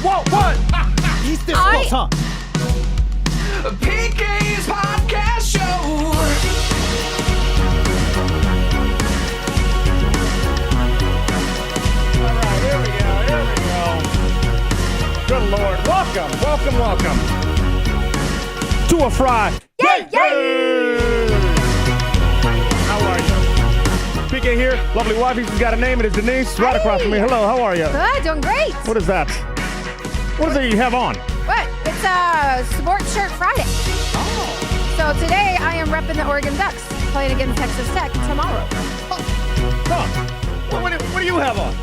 What? He's difficult, huh? PK's Podcast Show. All right, here we go. Good Lord. Welcome to a Friday. Yay! How are you? PK here. Lovely wife. She's got a name. It is Denise. Right across from me. Hello. How are you? Good. Doing great. What is that? What is it you have on? What? It's a Sports Shirt Friday. Oh. So today I am repping the Oregon Ducks, playing against Texas Tech tomorrow. Huh. What do you have on?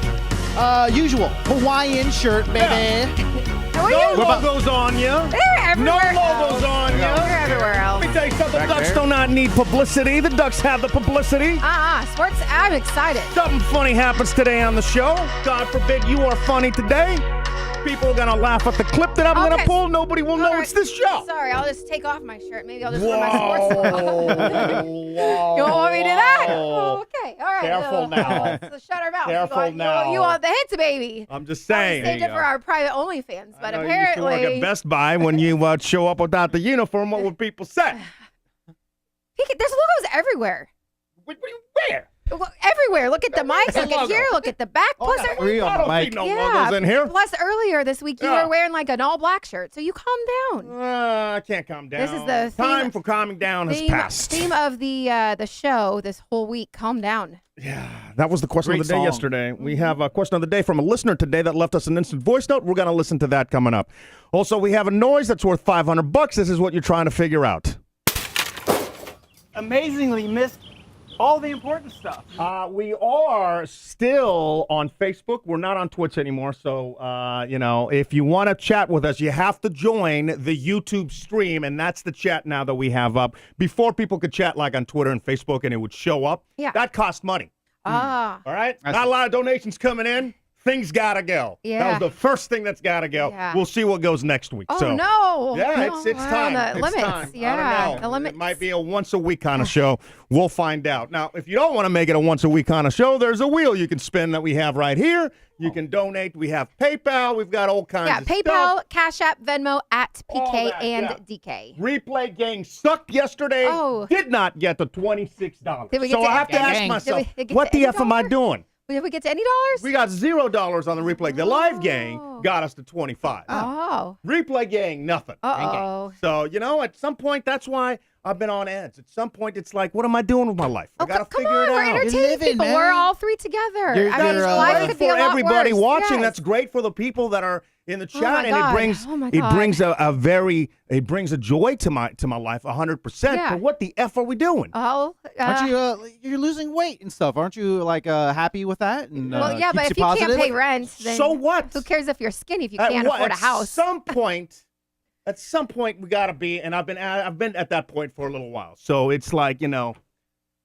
Usual Hawaiian shirt, baby. No logos on you. They're everywhere. No logos on you. They're everywhere else. Let me tell you something. The Ducks do not need publicity. The Ducks have the publicity. Sports, I'm excited. Something funny happens today on the show. God forbid you are funny today. People are going to laugh at the clip that I'm going to pull. Nobody will know it's this show. Sorry, I'll just take off my shirt. Maybe I'll just wear my sports logo. You don't want me to do that? Oh, okay. All right. Careful now. So shut our mouth. Careful now. You want the hits, baby. I'm just saying. We saved it for our private OnlyFans, but I know apparently. You used to work at Best Buy when you show up without the uniform. What would people say? There's logos everywhere. Where? Well, everywhere. Look at the mics. Look at here. Look at the back. Plus, I don't see no logos in here. Plus, earlier this week, you were wearing like an all-black shirt, so you calm down. I can't calm down. This is the time for calming down has passed. Theme of the show this whole week. Calm down. Yeah, that was the question Great of the day song. yesterday. We have a question of the day from a listener today that left us an instant voice note. We're going to listen to that coming up. Also, we have a noise that's worth $500. This is what you're trying to figure out. Amazingly missed all the important stuff. We are still on Facebook. We're not on Twitch anymore. So, if you want to chat with us, you have to join the YouTube stream. And that's the chat now that we have up. Before, people could chat like on Twitter and Facebook and it would show up. Yeah. That cost money. Ah. All right? Not a lot of donations coming in. Things got to go. Yeah. That was the first thing that's got to go. Yeah. We'll see what goes next week. Oh, so, no. Yeah, No, it's we're time. on the It's limits. time. Yeah, I don't know. the limits. It might be a once-a-week kind of show. We'll find out. Now, if you don't want to make it a once-a-week kind of show, there's a wheel you can spin that we have right here. You can donate. We have PayPal. We've got all kinds of PayPal, stuff. Cash App, Venmo, at All PK that, and yeah. DK. Replay gang sucked yesterday. Oh. Did not get the $26. Did we get So to I have to ask gang? myself, Did we get what to the F am I $80? doing? Did we get to any dollars? We got $0 on the replay. The live gang got us to 25. Oh. Replay gang, nothing. Uh-oh. So, at some point, that's why I've been on ads. At some point, it's like, what am I doing with my life? I got to come figure on, it we're out. entertaining living, people. man. We're all three together. You're- I mean, you're, life Great could be for a lot everybody worse. watching. Yes. That's great for the people that are in the chat, my and God. it brings Oh my it God. brings it brings a joy to my life 100%. Yeah. But what the F are we doing? Oh. Aren't you? You're losing weight and stuff. Aren't you happy with that? And, Well, yeah, keeps but you if you positive? can't pay rent, then So what? Who cares if you're skinny if you At can't what- afford a house? At some point, we gotta be, and I've been at that point for a little while. So it's like,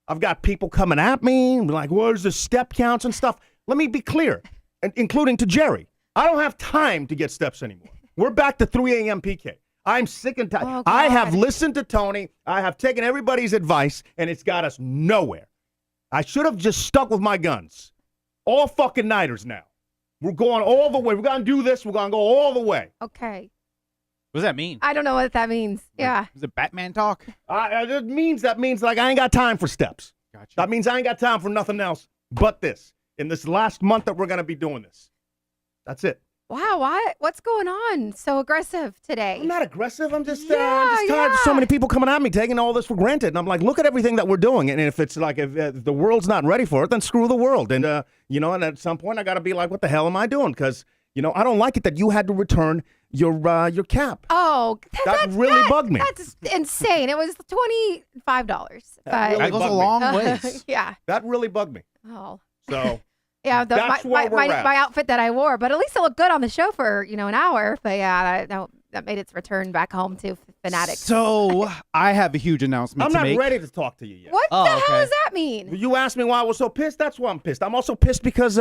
I've got people coming at me, and be like, where's the step counts and stuff? Let me be clear, including to Jerry. I don't have time to get steps anymore. We're back to 3 a.m. PK. I'm sick and tired. Oh, I have God. listened to Tony. I have taken everybody's advice, and it's got us nowhere. I should have just stuck with my guns. All fucking nighters now. We're going all the way. We're going to do this. We're going to go all the way. Okay. What does that mean? I don't know what that means. Yeah. Is it Batman talk? That means like I ain't got time for steps. Gotcha. That means I ain't got time for nothing else but this. In this last month that we're going to be doing this. That's it. Wow, what's going on? So aggressive today. I'm not aggressive. I'm just, Yeah, tired of so yeah. many people coming at me, taking all this for granted. And I'm like, look at everything that we're doing. And if it's like, if the world's not ready for it, then screw the world. And, and at some point I got to be like, what the hell am I doing? Because, I don't like it that you had to return your cap. Oh, That really bugged me. That's insane. It was $25. That really That goes a bugged me. long ways. Yeah. That really bugged me. Oh. So, Yeah, That's where we're at. my outfit that I wore, but at least it looked good on the show for an hour. But yeah, that made its return back home to Fanatics. So I have a huge announcement I'm to not make. ready to talk to you yet. What Oh, the hell okay. does that mean? You asked me why I was so pissed. That's why I'm pissed. I'm also pissed because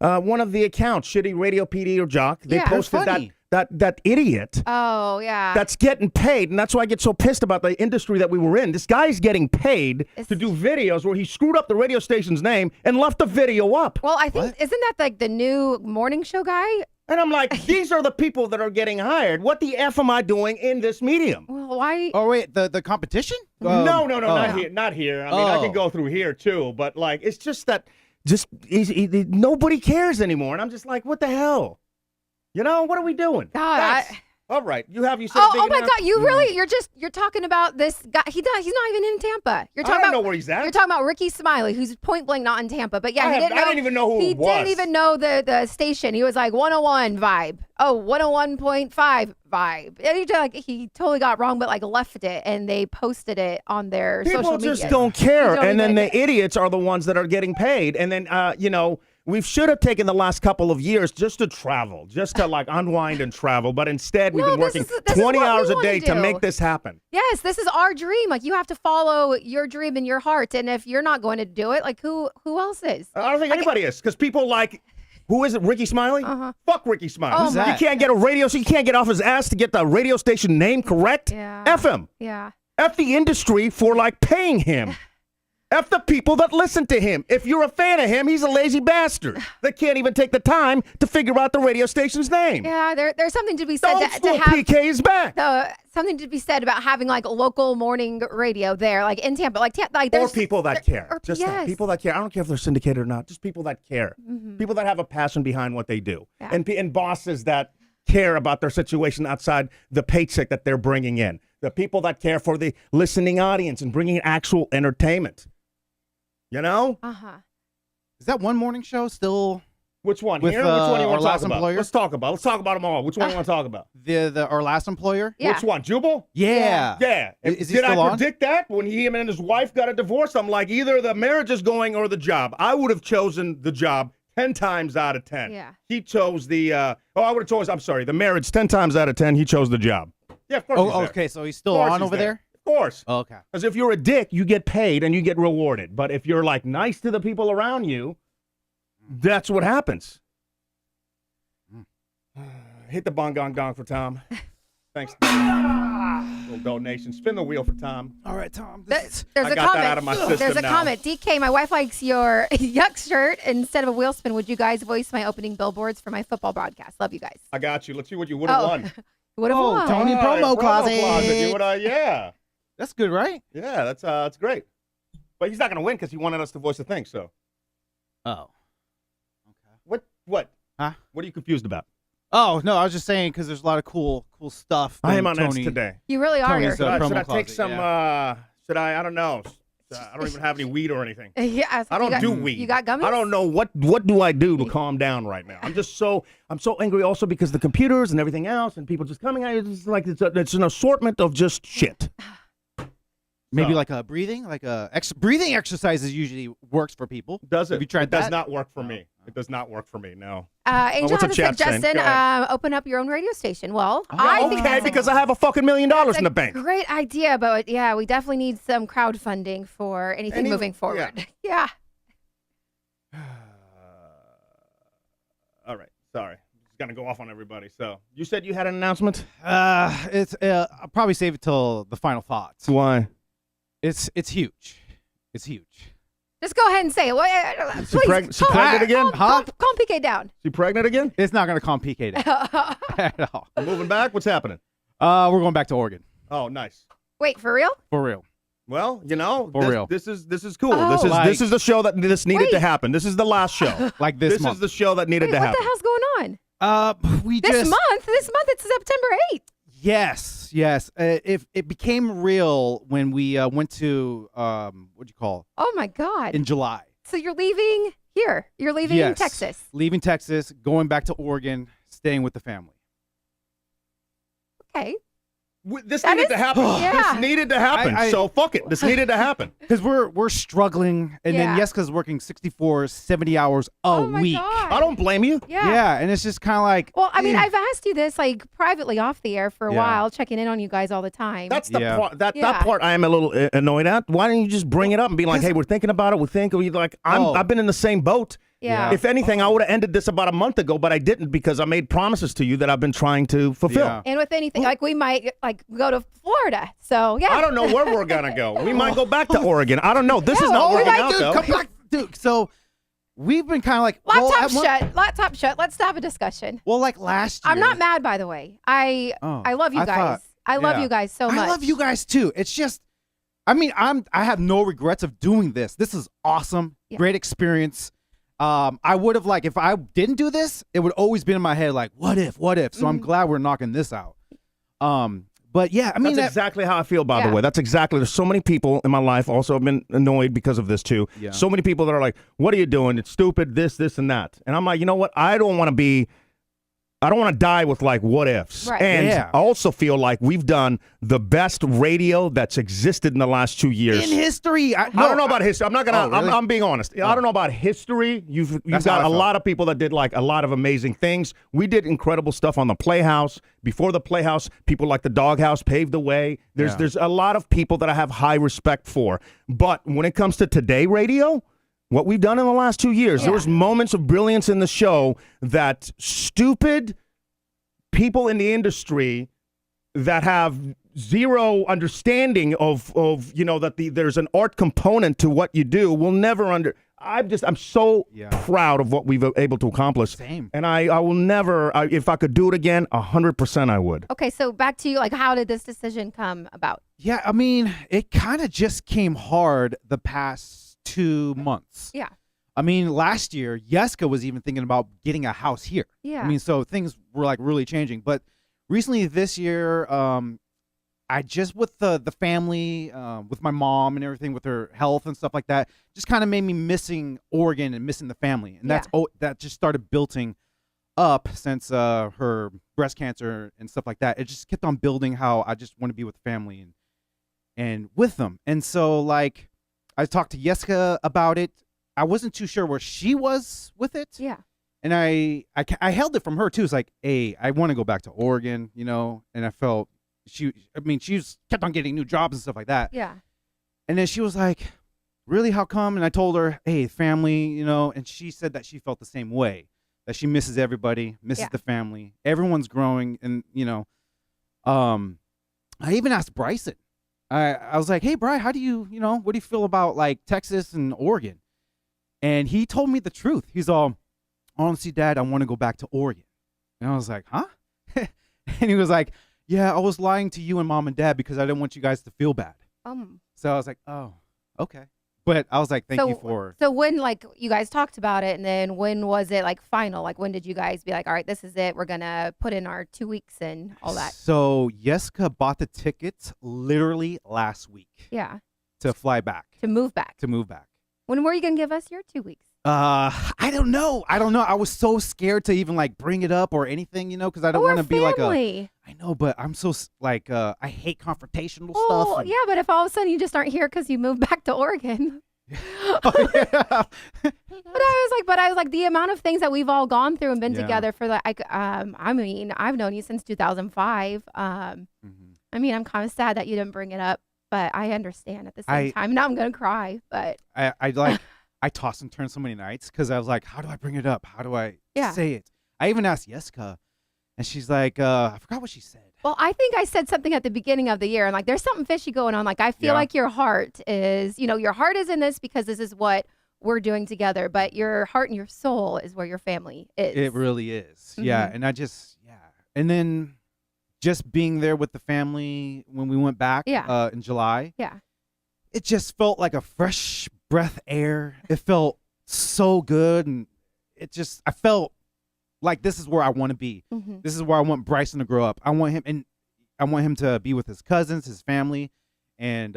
one of the accounts, Shitty Radio PD or Jock, they Yeah. posted Funny. that idiot Oh yeah. that's getting paid, and that's why I get so pissed about the industry that we were in. This guy's getting paid It's- to do videos where he screwed up the radio station's name and left the video up. well, I think isn't that like the new morning show guy? And I'm like, these are the people that are getting hired. What the F am I doing in this medium? Well, why? Oh wait, the competition? No, Oh. not here. Not here. I mean, I can go through here too, but like, it's just that nobody cares anymore. And I'm just like, what the hell? You know, what are we doing? God, All right, you said. oh big my announcement? God, you're talking about this guy. He's not even in Tampa. You're I talking don't about know where he's at. You're talking about Ricky Smiley, who's point blank not in Tampa. But yeah, I didn't even know who he it was. didn't even know the station. He was like 101 vibe. Oh, 101.5 vibe. And he totally got it wrong, but like left it, and they posted it on their social People media. just don't care, They don't and then even- the idiots are the ones that are getting paid. And then, we should have taken the last couple of years just to travel, just to like unwind and travel. But instead, we've been this working is 20 what we hours a wanna day to do. make this happen. Yes, this is our dream. Like you have to follow your dream in your heart, and if you're not going to do it, like who else is? I don't think anybody is, because people like, who is it, Ricky Smiley? Fuck Ricky Smiley. Oh, Who's that? He can't get a radio, so he can't get off his ass to get the radio station name correct. Yeah. F him. Yeah. F the industry for like paying him. F the people that listen to him. If you're a fan of him, he's a lazy bastard that can't even take the time to figure out the radio station's name. Yeah, there's something to be The said old to school have PK is back. something to be said about having like local morning radio there, like in Tampa, like Or there's people that care. or- Just yes. that. People that care. I don't care if they're syndicated or not. Just people that care. People that have a passion behind what they do. Yeah. And bosses that care about their situation outside the paycheck that they're bringing in. The people that care for the listening audience and bringing actual entertainment. You know? Is that one morning show still Which one? With, Here? Which one do you our want to talk last about? employer? Let's talk about them all. Which one do you want to talk about? our last employer? Yeah. Which one? Jubal? Yeah. Yeah. Is he Did I still on? predict that when him and his wife got a divorce? I'm like, either the marriage is going or the job. I would have chosen the job 10 times out of 10. Yeah. He chose the, I would have chosen, I'm sorry, the marriage 10 times out of 10. He chose the job. Yeah, of course. he's Oh, there. okay. So he's Of still course on he's over there? Of course. Oh, okay. Because if you're a dick, you get paid and you get rewarded. But if you're like nice to the people around you, that's what happens. Hit the bong gong gong for Tom. Thanks. Little donation. Spin the wheel for Tom. All right, Tom. There's I a got that comment. out of my system There's a now. comment. DK, my wife likes your yuck shirt instead of a wheel spin. Would you guys voice my opening billboards for my football broadcast? Love you guys. I got you. Let's see what you would have won. Would have won. Tony Oh, promo your closet. You would, yeah. That's good, right? Yeah, that's great. But he's not going to win because he wanted us to voice the thing, so. Oh. What? Huh? What are you confused about? Oh, no, I was just saying because there's a lot of cool stuff. I that am on X Tony- today. You really are. Tony's Should I promo take closet, some, should I don't know. I don't even have any weed or anything. Yeah, I don't do weed. You got gummies? I don't know what do I do to calm down right now. I'm so angry also because the computers and everything else and people just coming at you. It's like it's an assortment of just shit. Maybe So. like a breathing, breathing exercises usually works for people. Does it? Have you tried It does that? not work for me. It does not work for me. No. Angel what's the has a chat saying? suggestion. Go ahead. Open up your own radio station. Well, I think Okay, that's because I have a fucking $1 million that's in the a bank. great idea, but yeah, we definitely need some crowdfunding for anything moving forward. Yeah. All right. Sorry. Just gonna go off on everybody. So you said you had an announcement. I'll probably save it till the final thoughts. Why? It's huge. It's huge. Just go ahead and say it. She Please, pregnant again? Calm PK down. She pregnant again? It's not gonna calm PK down at all. Moving back? What's happening? We're going back to Oregon Oh, nice. Wait, for real? for real. Well, For real. This is cool. Oh. This is the show that this needed to Wait. happen. This is the last show. Like this This month. is the show that needed Wait, to what happen. the hell's going on? We This just month, it's September 8th. yes. If it became real when we went to what'd you call Oh my God. in July. So you're leaving here. You're leaving Yes. Texas. Leaving Texas, going back to Oregon, staying with the family. Okay. This That needed is- to happen. Yeah. This needed to happen. I- So fuck it. This needed to happen. Because we're struggling, and then Yeah. yes, because working 64, 70 hours a Oh my week. God. I don't blame you. Yeah. And it's just kind of like Well, I mean, eh. I've asked you this like privately off the air for a Yeah. while, checking in on you guys all the time. That's the Yeah. part. That Yeah. part I am a little annoyed at. Why don't you just bring it up and be like, "Hey, we're thinking about it. We think." Or you like, Oh. I've been in the same boat. yeah. If anything, I would have ended this about a month ago, but I didn't because I made promises to you that I've been trying to fulfill. Yeah. And with anything, like we might like go to Florida. So yeah. I don't know where we're gonna go. We might go back to Oregon. I don't know. This is Yeah, not well, we working might out dude, though. come back, dude. So we've been kind of like Laptop shut. Laptop shut. Let's have a discussion. Well, like last year. I'm not mad, by the way. I love you guys. I love you guys so much. I love you guys too. It's just, I mean, I have no regrets of doing this. This is awesome. Yeah. Great experience. I would have if I didn't do this, it would always be in my head like, what if? So I'm glad we're knocking this out. But yeah, I mean, that's exactly how I feel, by the Yeah. way. That's exactly. There's so many people in my life also have been annoyed because of this too. Yeah. So many people that are like, what are you doing? It's stupid, this, and that. And I'm like, you know what? I don't want to die with like what ifs. Right. And Yeah. I also feel like we've done the best radio that's existed in the last 2 years. in history. I don't know about history. I'm not gonna. Oh, really? I'm being honest. I don't know about history. You've That's got how I a felt. lot of people that did like a lot of amazing things. We did incredible stuff on the Playhouse. Before the Playhouse, people like the Doghouse paved the way. There's a lot of people that I have high respect for. But when it comes to today radio, what we've done in the last 2 years, there was moments of brilliance in the show that stupid people in the industry that have zero understanding of that there's an art component to what you do will never I'm so proud of what we've able to accomplish. Same. And I will never, if I could do it again, 100% I would. Okay, so back to you. Like, how did this decision come about? Yeah, I mean, it kind of just came hard the past 2 months. Yeah. I mean, last year, Yeska was even thinking about getting a house here. Yeah. I mean, so things were like really changing. But recently this year, I just with the family, with my mom and everything, with her health and stuff like that, just kind of made me missing Oregon and missing the family. And that just started building up since her breast cancer and stuff like that. It just kept on building how I just want to be with the family and with them. And so like I talked to Yeska about it. I wasn't too sure where she was with it. Yeah. And I held it from her too. It's like, hey, I want to go back to Oregon, and I felt she's kept on getting new jobs and stuff like that. Yeah. And then she was like, really, how come? And I told her, hey, family, and she said that she felt the same way, that she misses everybody, misses the family. Everyone's growing. And, I even asked Bryson. I was like, hey, Bri, how do you, what do you feel about like Texas and Oregon? And he told me the truth. He's all, honestly, Dad, I want to go back to Oregon. And I was like, huh? And he was like, yeah, I was lying to you and Mom and Dad because I didn't want you guys to feel bad. So I was like, oh, okay. But I was like, thank you for. So when like you guys talked about it, and then when was it like final? Like when did you guys be like, all right, this is it. We're gonna put in our 2 weeks and all that. So Yeska bought the tickets literally last week. Yeah. To fly back. To move back. When were you gonna give us your 2 weeks? I don't know. I was so scared to even like bring it up or anything, because I don't want to be like a. I know, but I'm so like I hate confrontational stuff. Oh yeah, but if all of a sudden you just aren't here because you moved back to Oregon. Oh, yeah. But I was like the amount of things that we've all gone through and been together for I mean, I've known you since 2005. I mean, I'm kind of sad that you didn't bring it up, but I understand at the same time. Now I'm gonna cry, but I toss and turn so many nights because I was like, how do I bring it up? How do I Yeah. say it? I even asked Yeska, and she's like, I forgot what she said. well, I think I said something at the beginning of the year, and like there's something fishy going on. Like I feel like your heart is, your heart is in this because this is what we're doing together, but your heart and your soul is where your family is. It really is. Yeah. And and then just being there with the family when we went back in July. Yeah. It just felt like a fresh breath air. It felt so good. And I felt like this is where I want to be. Mm-hmm. This is where I want Bryson to grow up. I want him to be with his cousins, his family, and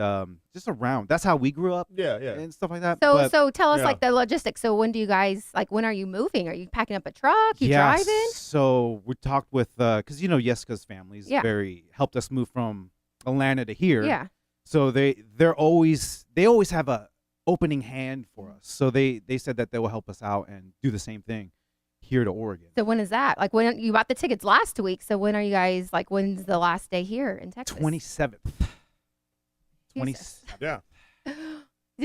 just around. That's how we grew up. Yeah. And stuff like that. So tell us like the logistics. So when do you guys when are you moving? Are you packing up a truck? You driving? So we talked with because Yeska's family's very helped us move from Atlanta to here. Yeah. So they always have a opening hand for us. So they said that they will help us out and do the same thing here to Oregon. So when is that? Like when you bought the tickets last week. So when are you guys when's the last day here in Texas? 27th. 27th. Yeah. Did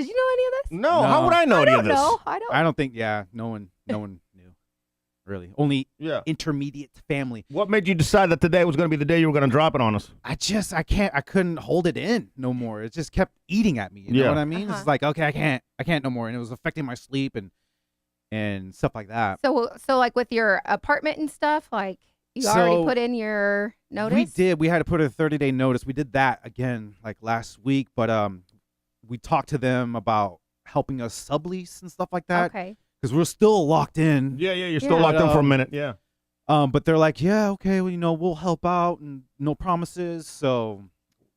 you know any of this? No, how would I know any of this? I don't think. Yeah, no one knew. Really, only intermediate family. What made you decide that today was going to be the day you were going to drop it on us? I couldn't hold it in no more. It just kept eating at me. You know what I mean? It's like, okay, I can't no more. And it was affecting my sleep. And and stuff like that. So like with your apartment and stuff, like you already So, put in your notice? We did. We had to put a 30-day notice. We did that again like last week, but we talked to them about helping us sublease and stuff like that Okay. because we're still locked in. Yeah, you're still Yeah. locked in for a Um, minute. Yeah. But they're like, yeah, okay, well, we'll help out and no promises. So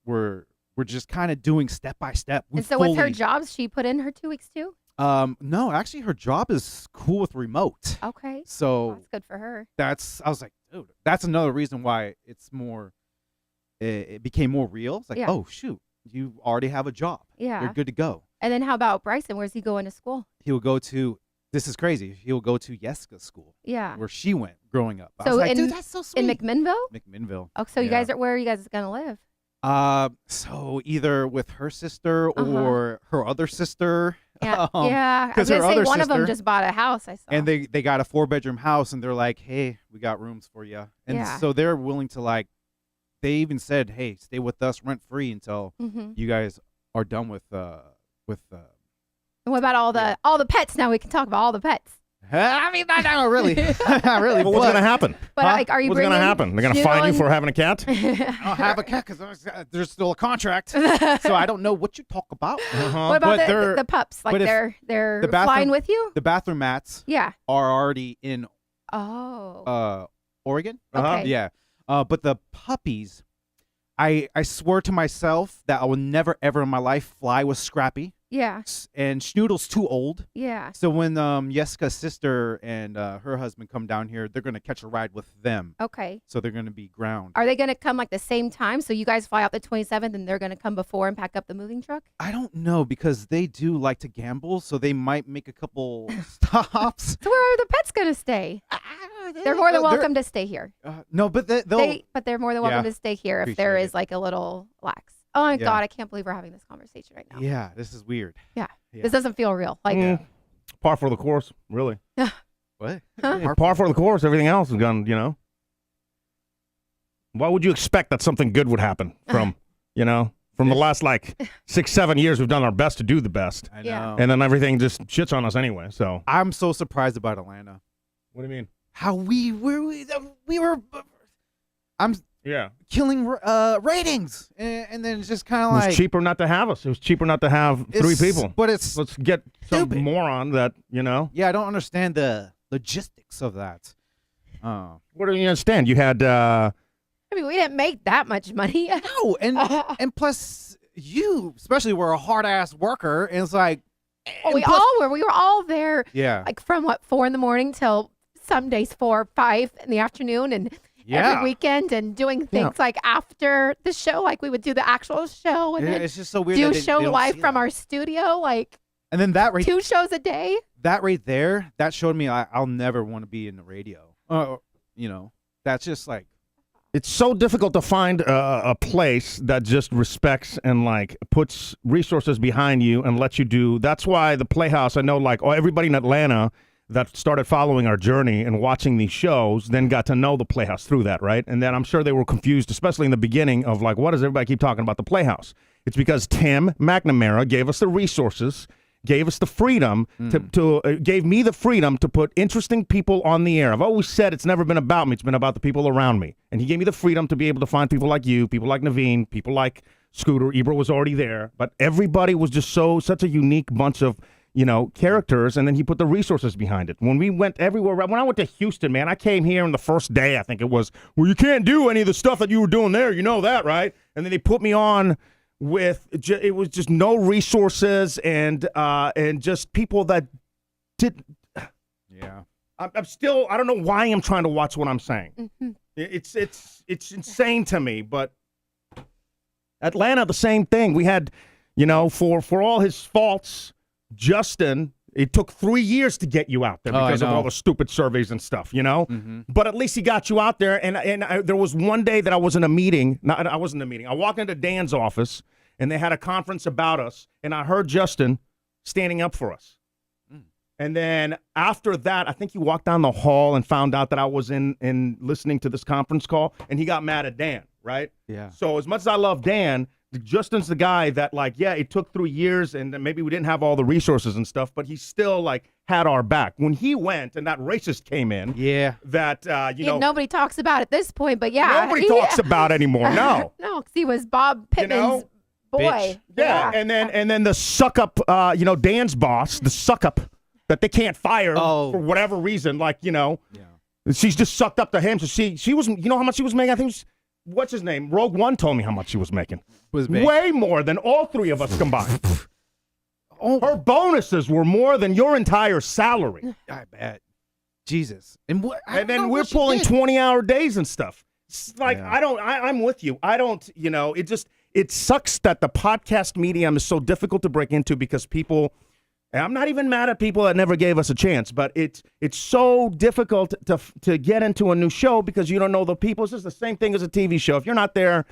we're just kind of doing step by step. We And so with her fully- jobs, she put in her 2 weeks too? No, actually, her job is cool with remote. Okay. So That's good for her. I was like, dude, that's another reason why it's more. It became more real. It's like, Yeah. oh shoot, you already have a job. Yeah. You're good to go. And then how about Bryson? Where's he going to school? He will go to. This is crazy. He will go to Yeska's school Yeah. where she went growing up. I So was like, in- dude, that's so sweet. In McMinnville? McMinnville. Oh, so you Yeah. guys are, where are you guys going to live? So either with her sister Uh-huh. or her other sister. Yeah. Um, yeah. I was 'cause her going to say other one of them sister- just bought a house, I saw. And they got a 4-bedroom house, and they're like, "Hey, we got rooms for you." And Yeah. so they're willing to like. They even said, "Hey, stay with us rent free until Mm-hmm. you guys are done with." And what about all the pets? Now we can talk about all the pets. I mean, not really, not really. Well, what's but gonna happen? But Huh? like, are you What's bringing gonna happen? They're gonna Snoodle fine you and- for having a cat? I don't have a cat because there's still a contract, so I don't know what you talk about. Uh-huh. What about But they're- the pups? Like but if they're the bathroom- flying with you? The bathroom mats Yeah. are already in Oh. Oregon. Uh-huh. Okay. Yeah. But the puppies, I swear to myself that I will never ever in my life fly with Scrappy. Yeah. And Schnoodle's too old. Yeah. So when Yeska's sister and her husband come down here, they're gonna catch a ride with them. Okay. So they're gonna be ground. Are they going to come like the same time? So you guys fly out the 27th and they're going to come before and pack up the moving truck? I don't know because they do like to gamble, so they might make a couple stops. So where are the pets going to stay? They're more than welcome to stay here. No, but they'll. But they're more than welcome Yeah. to stay here if there Appreciate is like a little lax. Oh my Yeah. God, I can't believe we're having this conversation right now. Yeah, this is weird. Yeah. Yeah. This doesn't feel real. Like, Par for the course, really. What? Yeah, par for the course. Everything else is gone. Why would you expect that something good would happen from the last like 6-7 years? We've done our best to do the best, I know. Yeah. and then everything just shits on us anyway. So I'm so surprised about Atlanta. what do you mean? How we were. I'm Yeah, killing ratings, and then it's just kind it of was like cheaper not to have us. It was cheaper not to have 3 it's- people. But it's Let's get some stupid. moron that yeah, I don't understand the logistics of that. What do you understand? You had I mean, we didn't make that much money. No, and plus you especially were a hard ass worker, and it's like Oh, and we plus- all were. We were all there, yeah like from 4 in the morning till some days 4 or 5 in the afternoon, and yeah. every weekend, and doing things like after the show, like we would do the actual show and then It's just so weird. do that a they show don't live see from that. our studio, like And then that right 2 shows a day. there, that showed me I'll never want to be in the radio. That's just like It's so difficult to find a place that just respects and like puts resources behind you and lets you do. That's why the Playhouse, I know like everybody in Atlanta that started following our journey and watching these shows then got to know the Playhouse through that, right? And then I'm sure they were confused, especially in the beginning of like, what does everybody keep talking about the Playhouse? It's because Tim McNamara gave us the resources, gave us the freedom gave me the freedom to put interesting people on the air. I've always said it's never been about me. It's been about the people around me. And he gave me the freedom to be able to find people like you, people like Naveen, people like Scooter. Ebro was already there. But everybody was just such a unique bunch of, characters. And then he put the resources behind it. When we went everywhere, when I went to Houston, man, I came here on the first day, I think it was, well, you can't do any of the stuff that you were doing there. You know that, right? And then they put me on with it was just no resources and just people that did. yeah. I'm still. I don't know why I'm trying to watch what I'm saying. Mm-hmm. It's insane to me. But Atlanta, the same thing. We had, for all his faults, Justin. It took 3 years to get you out there Oh, I because of know. all the stupid surveys and stuff, But at least he got you out there. And there was one day that I was in a meeting. I wasn't in a meeting. I walked into Dan's office, and they had a conference about us, and I heard Justin standing up for us. And then after that, I think he walked down the hall and found out that I was in listening to this conference call, and he got mad at Dan, right? Yeah. So as much as I love Dan, Justin's the guy that, like, yeah, it took 3 years and maybe we didn't have all the resources and stuff, but he still, like, had our back. When he went and that racist came in, that, nobody talks about at this point, but yeah. nobody talks about anymore. No. No, because he was Bob Pittman's boy. Bitch. Yeah. And then the suck up, Dan's boss, the suck up that they can't fire for whatever reason, like, she's just sucked up to him. So she was, you know how much she was making? I think what's his name? Rogue One told me how much she was making. Was big. Way more than all three of us combined. Her bonuses were more than your entire salary. I bet. Jesus. And then we're pulling 20-hour days and stuff. It's like, I'm with you. I don't, it sucks that the podcast medium is so difficult to break into because people, and I'm not even mad at people that never gave us a chance, but it's so difficult to get into a new show because you don't know the people. It's just the same thing as a TV show. If you're not there,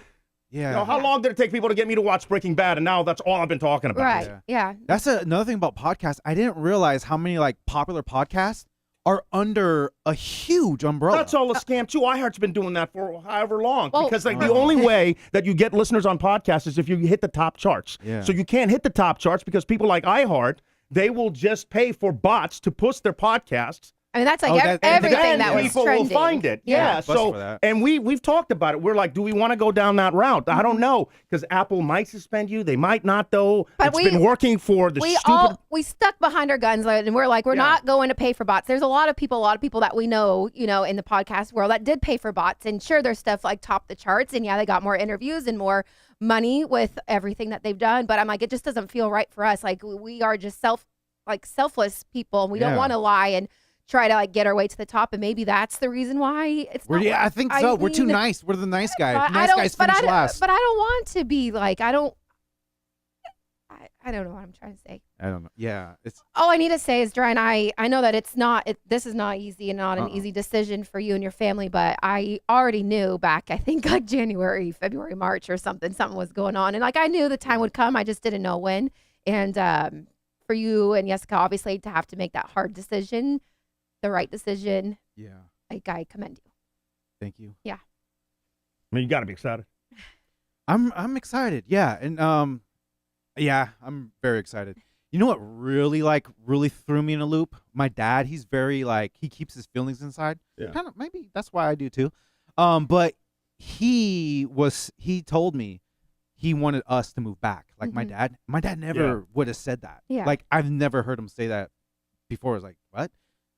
how long did it take people to get me to watch Breaking Bad? And now that's all I've been talking about. Right, yeah. That's another thing about podcasts. I didn't realize how many, like, popular podcasts are under a huge umbrella. That's all a scam, too. iHeart's been doing that for however long. Because the only way that you get listeners on podcasts is if you hit the top charts. Yeah. So you can't hit the top charts because people like iHeart, they will just pay for bots to push their podcasts. I mean, that's like everything that was people trending. will find it. Yeah. So, and we've talked about it. We're like, do we want to go down that route? I don't know, because Apple might suspend you. They might not, though. But it's been working for the stupid. We stuck behind our guns, and we're like, we're not going to pay for bots. There's a lot of people that we know, in the podcast world that did pay for bots, and sure, their stuff like topped the charts, and yeah, they got more interviews and more money with everything that they've done. But I'm like, it just doesn't feel right for us. Like, we are just selfless people, and we don't want to lie and try to, like, get our way to the top, and maybe that's the reason why it's not. I think so. We're too nice. We're the nice guys. Nice guys finish last. But I don't want to be like, I don't know what I'm trying to say. I don't know. Yeah, all I need to say is, Brian, I know that this is not easy and not an easy decision for you and your family, but I already knew back, I think, like January, February, March or something was going on, and like I knew the time would come. I just didn't know when. And for you and Jessica, obviously, to have to make that hard decision, the right decision. Yeah. Like, I commend you. Thank you. Yeah. I mean, you got to be excited. I'm excited. Yeah. And I'm very excited. You know what really threw me in a loop? My dad, he's very, like, he keeps his feelings inside. Yeah. Kind of, maybe that's why I do too. But he told me he wanted us to move back. Like, my dad never would have said that. Yeah. Like, I've never heard him say that before. I was like, what?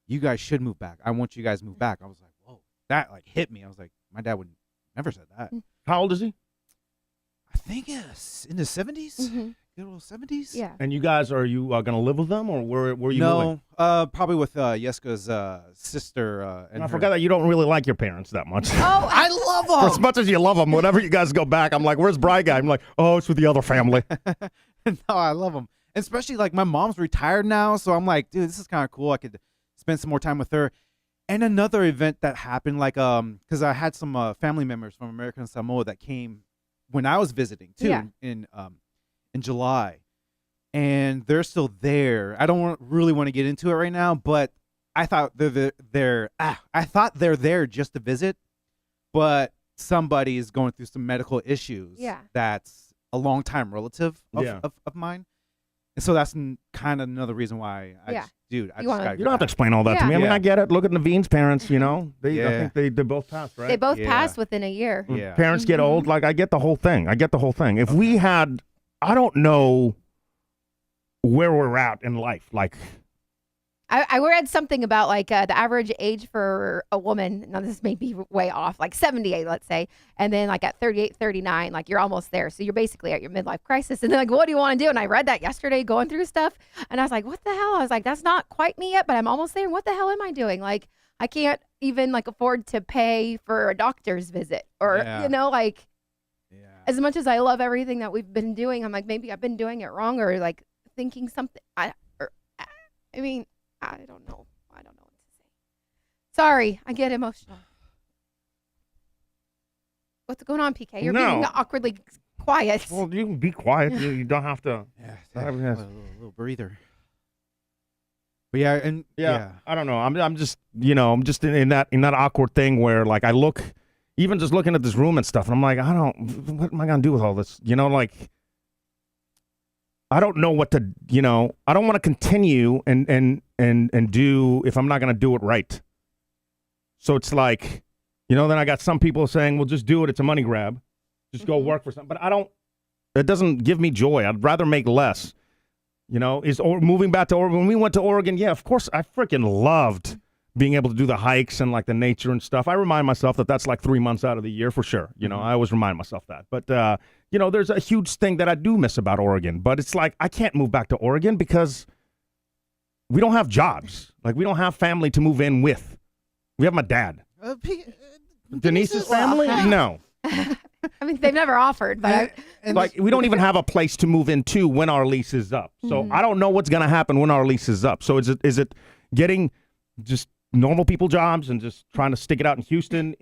You guys should move back. I want you guys to move back. I was like, whoa, that, like, hit me. I was like, my dad would never said that. How old is he? I think it's in the 70s. Good old 70s. Yeah. And you guys, are you going to live with them, or where you moving? No, probably with Jessica's sister. And I forgot that you don't really like your parents that much. Oh, I love them. For as much as you love them, whenever you guys go back, I'm like, where's Bry Guy? I'm like, oh, it's with the other family. No, I love them. Especially, like, my mom's retired now, so I'm like, dude, this is kind of cool. I could spend some more time with her. And another event that happened, like, because I had some family members from American Samoa that came when I was visiting too in July, and they're still there. I don't really want to get into it right now, but I thought I thought they're there just to visit, but somebody is going through some medical issues. Yeah. That's a longtime relative of mine. And so that's kind of another reason why you don't have to explain all that to me. I mean, I get it. Look at Naveen's parents, I think they both passed, right? They both passed within a year. Yeah. Parents get old. Like, I get the whole thing. If we had, I don't know where we're at in life. Like, I read something about, like, the average age for a woman, now this may be way off, like 78, let's say, and then, like, at 38, 39, like, you're almost there. So you're basically at your midlife crisis. And then, like, what do you want to do? And I read that yesterday going through stuff, and I was like, what the hell? I was like, that's not quite me yet, but I'm almost there. What the hell am I doing? Like, I can't even, like, afford to pay for a doctor's visit or, like, as much as I love everything that we've been doing, I'm like, maybe I've been doing it wrong, or, like, thinking something. I don't know. I don't know what to say. Sorry, I get emotional. What's going on, PK? You're being awkwardly quiet. Well, you can be quiet. You don't have to. A little breather. But I don't know. I'm just in that awkward thing where, like, I look, even just looking at this room and stuff, and I'm like, what am I gonna do with all this? You know, like, I don't know what to, I don't want to continue and do if I'm not gonna do it right. So it's like, then I got some people saying, well, just do it. It's a money grab. Just go work for something. But it doesn't give me joy. I'd rather make less. Moving back to Oregon. When we went to Oregon, yeah, of course, I freaking loved being able to do the hikes and like the nature and stuff. I remind myself that that's like 3 months out of the year for sure. I always remind myself that. But, there's a huge thing that I do miss about Oregon. But it's like I can't move back to Oregon because we don't have jobs. Like, we don't have family to move in with. We have my dad. Denise's family? No. I mean, they've never offered, but we don't even have a place to move into when our lease is up. So I don't know what's going to happen when our lease is up. So is it getting just normal people jobs and just trying to stick it out in Houston?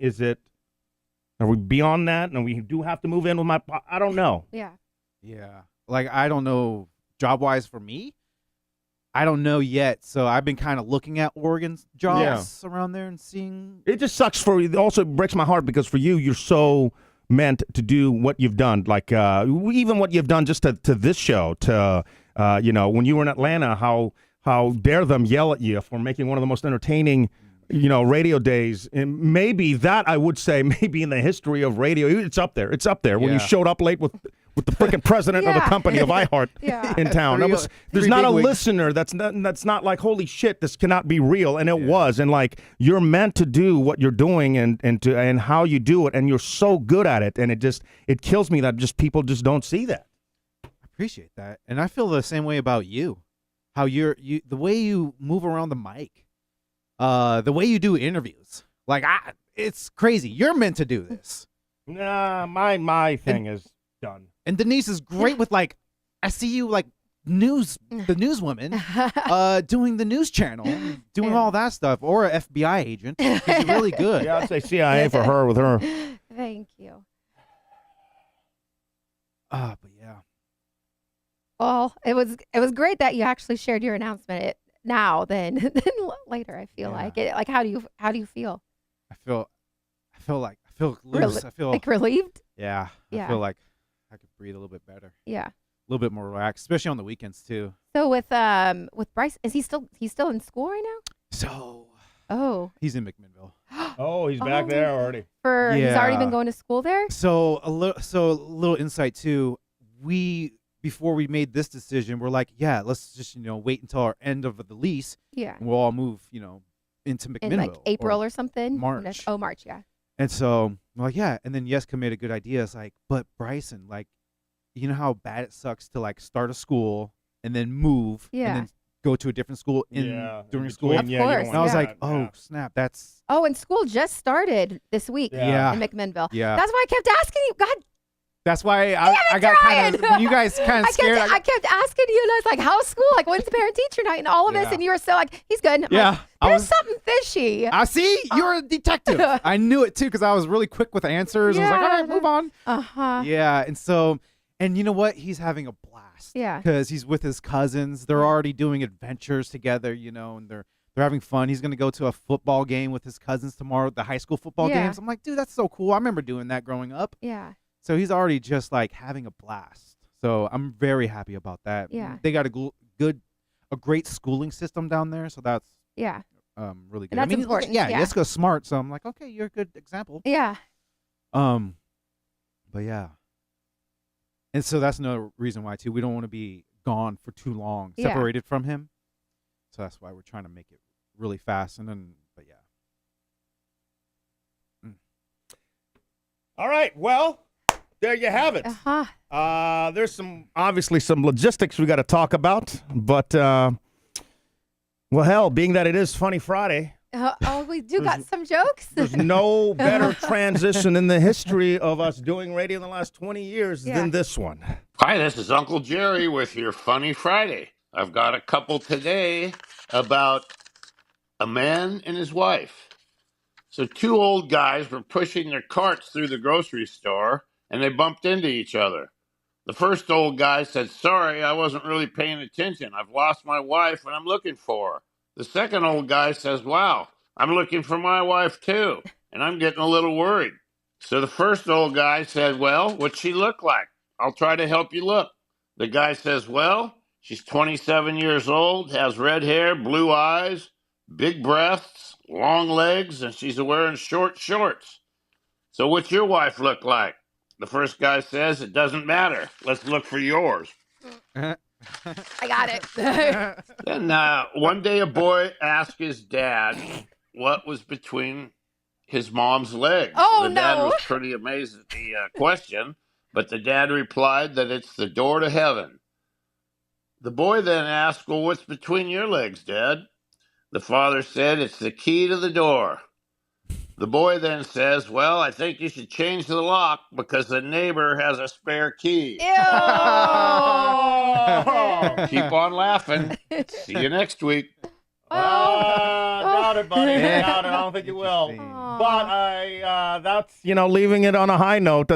Are we beyond that? And we do have to move in with I don't know. Yeah. Yeah. Like, I don't know job-wise for me. I don't know yet. So I've been kind of looking at Oregon's jobs around there and seeing. It just sucks for you. It also breaks my heart because for you, you're so meant to do what you've done. Like, even what you've done just to this show, to, when you were in Atlanta, how dare them yell at you for making one of the most entertaining, radio days. And maybe that, I would say, maybe in the history of radio, it's up there. It's up there. When you showed up late with the freaking president of the company of iHeart in town. There's not a listener that's not like, holy shit, this cannot be real. And it was. And like, you're meant to do what you're doing and how you do it. And you're so good at it. And it kills me that people just don't see that. I appreciate that. And I feel the same way about you. How the way you move around the mic, the way you do interviews, like it's crazy. You're meant to do this. Nah, my thing is done. And Denise is great with like, I see you like the newswoman, doing the news channel, doing all that stuff, or an FBI agent. She's really good. Yeah, I'd say CIA for her with her. Thank you. But yeah. Well, it was great that you actually shared your announcement now than later. I feel like it. Like, how do you feel? I feel loose. I feel like relieved. Yeah. I feel like I could breathe a little bit better. Yeah. A little bit more relaxed, especially on the weekends too. So with Bryce, is he's still in school right now? So he's in McMinnville. Oh, he's back there already. He's already been going to school there. So a little insight too. Before we made this decision, we're like, yeah, let's just wait until our end of the lease. Yeah. And we'll all move into McMinnville in like April or something. March. Oh, March, yeah. And so I'm like, yeah. And then Yeska made a good idea. It's like, but Bryson, like, you know how bad it sucks to like start a school and then move and then go to a different school during school. Of course. And I was like, oh snap, that's. Oh, and school just started this week in McMinnville. Yeah. That's why I kept asking you. God. That's why I got kind of, when you guys kind of scared. I kept asking you, and I was like, how's school? Like, when's the parent-teacher night and all of this? And you were so like, he's good. I'm like, there's something fishy. I see. You're a detective. I knew it, too, because I was really quick with answers. I was like, all right, move on. Uh-huh. Yeah, and you know what? He's having a blast. Yeah. Because he's with his cousins. They're already doing adventures together, and they're having fun. He's going to go to a football game with his cousins tomorrow, the high school football games. I'm like, dude, that's so cool. I remember doing that growing up. Yeah. So he's already just like having a blast. So I'm very happy about that. Yeah. They got a great schooling system down there. So that's really good. And that's important. Yeah, Yeska's smart. So I'm like, okay, you're a good example. Yeah. But yeah. And so that's another reason why too. We don't want to be gone for too long, separated from him. So that's why we're trying to make it really fast. And then, but yeah. All right. Well. There you have it. Uh-huh. There's obviously some logistics we got to talk about, but well, hell, being that it is Funny Friday. We do got some jokes. There's no better transition in the history of us doing radio in the last 20 years than this one. Hi, this is Uncle Jerry with your Funny Friday. I've got a couple today about a man and his wife. So two old guys were pushing their carts through the grocery store, and they bumped into each other. The first old guy said, "Sorry, I wasn't really paying attention. I've lost my wife and I'm looking for her." The second old guy says, "Wow, I'm looking for my wife too, and I'm getting a little worried." So the first old guy said, well, what's she look like? I'll try to help you look. The guy says, well, she's 27 years old, has red hair, blue eyes, big breasts, long legs, and she's wearing short shorts. So what's your wife look like? The first guy says, it doesn't matter. Let's look for yours. I got it. Then one day a boy asked his dad what was between his mom's legs. Oh, The dad no. was pretty amazed at the question, but the dad replied that it's the door to heaven. The boy then asked, well, what's between your legs, Dad? The father said, it's the key to the door. The boy then says, well, I think you should change the lock because the neighbor has a spare key. Ew. Keep on laughing. See you next week. Doubt it, buddy. Doubt it. I don't think you will. Interesting. But that's leaving it on a high note.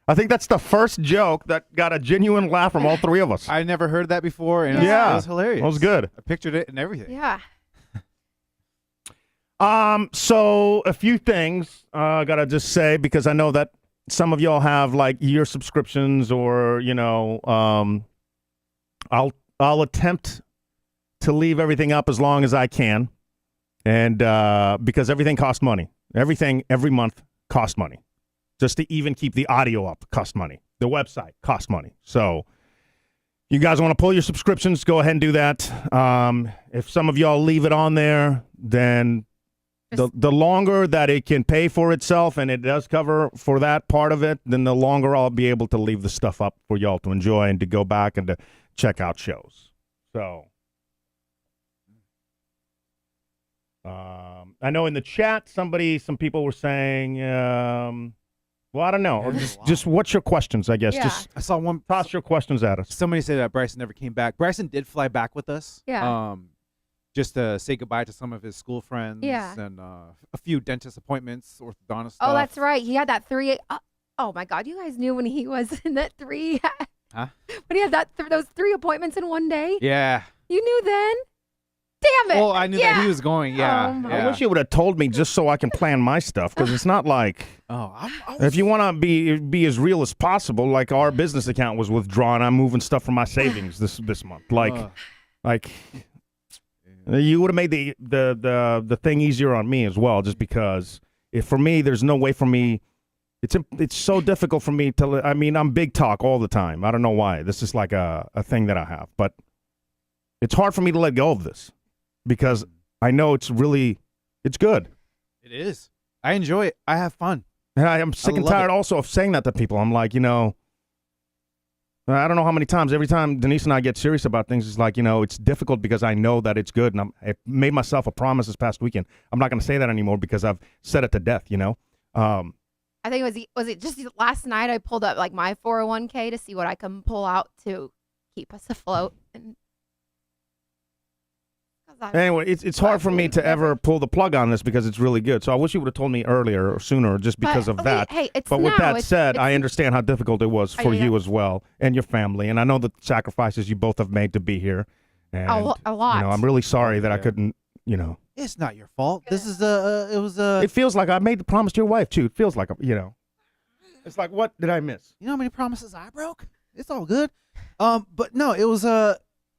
I think that's the first joke that got a genuine laugh from all three of us. I never heard that before, and Yeah. it was hilarious. It was good. I pictured it and everything. Yeah. So a few things I gotta just say because I know that some of y'all have like year subscriptions or I'll attempt to leave everything up as long as I can, and because everything costs money. Everything every month costs money. Just to even keep the audio up costs money. The website costs money. So you guys want to pull your subscriptions, go ahead and do that. If some of y'all leave it on there, then the longer that it can pay for itself and it does cover for that part of it, then the longer I'll be able to leave the stuff up for y'all to enjoy and to go back and to check out shows. So I know in the chat some people were saying well, I don't know. Or just what's your questions, I guess. Yeah. Just I saw one. toss your questions at us. Somebody said that Bryson never came back. Bryson did fly back with us. Yeah. Just to say goodbye to some of his school friends. Yeah. And a few dentist appointments, orthodontist stuff. Oh, that's right. He had that 3. Oh my God, you guys knew when he was in that 3. Huh? When he had those 3 appointments in one day. Yeah. You knew then. Damn it. Well, I knew that he was going. Yeah. Oh, my- yeah. I wish you would have told me just so I can plan my stuff because it's not like if you want to be as real as possible. Like our business account was withdrawn. I'm moving stuff from my savings this month. Like you would have made the thing easier on me as well. Just because for me, there's no way for me. It's so difficult for me to. I mean, I'm big talk all the time. I don't know why. This is like a thing that I have, but it's hard for me to let go of this. Because I know it's good. It is. I enjoy it. I have fun. And I am sick and love tired it. also of saying that to people. I'm like, I don't know how many times, every time Denise and I get serious about things, it's like, it's difficult because I know that it's good. And I made myself a promise this past weekend. I'm not going to say that anymore because I've said it to death, I think was it just last night I pulled up like my 401k to see what I can pull out to keep us afloat. And Anyway, it's hard for me to ever pull the plug on this because it's really good. So I wish you would have told me earlier or sooner just because of that. Hey, it's But with now. that said, I understand how difficult it was for Yeah. you as well and your family. And I know the sacrifices you both have made to be here. And, a lot. I'm really sorry that I Yeah. couldn't, It's not your fault. This is it was a. It feels like I made the promise to your wife, too. It feels like, It's like, what did I miss? You know how many promises I broke? It's all good. But no, it was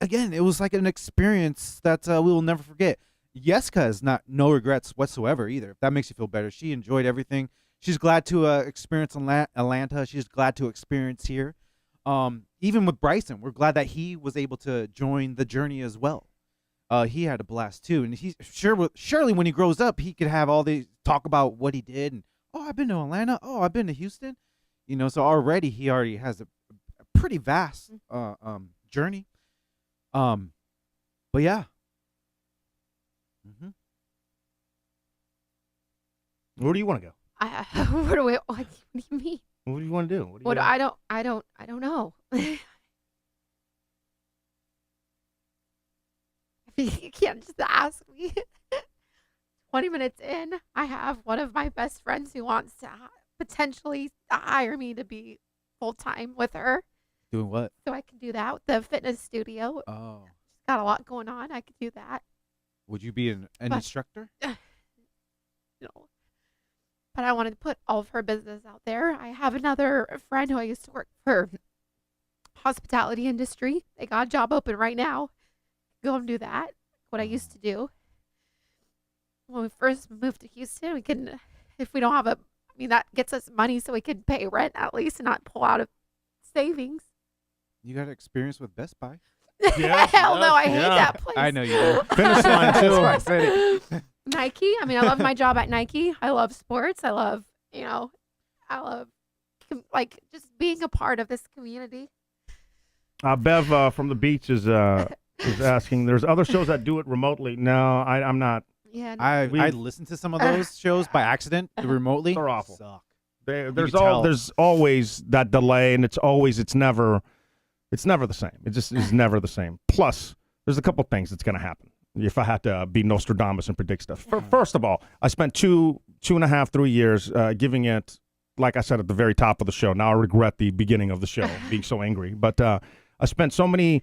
again, it was like an experience that we will never forget. Yeska has no regrets whatsoever either. If that makes you feel better, she enjoyed everything. She's glad to experience Atlanta. She's glad to experience here. Even with Bryson, we're glad that he was able to join the journey as well. He had a blast too, and he's surely when he grows up, he could have all the talk about what he did and I've been to Atlanta. I've been to Houston. So already he has a pretty vast journey. But yeah. Mm-hmm. Where do you want to go? What do you mean? What do you want to do? I don't know. You can't just ask me. 20 minutes in, I have one of my best friends who wants to potentially hire me to be full-time with her. Doing what? So I can do that with the fitness studio. Oh. She's got a lot going on. I could do that. Would you be an instructor? No. but I wanted to put all of her business out there. I have another friend who I used to work for hospitality industry. They got a job open right now. Go and do that. What I used to do. When we first moved to Houston, we can, if we don't have that gets us money so we can pay rent at least and not pull out of savings. You got experience with Best Buy. Yes, Hell no, I yes, hate yeah. that place. I know you do. Finish line That's why I too. said it. Nike. I mean, I love my job at Nike. I love sports. I love, like just being a part of this community. Bev from the beach is asking. There's other shows that do it remotely. No, I'm not. Yeah. I listened to some of those shows by accident remotely. They're awful. Suck. There's can tell. there's always that delay, and it's never the same. It just is never the same. Plus, there's a couple things that's gonna happen if I had to be Nostradamus and predict stuff. First of all, I spent 2.5, 3 years giving it, like I said at the very top of the show. Now I regret the beginning of the show, being so angry. But I spent so many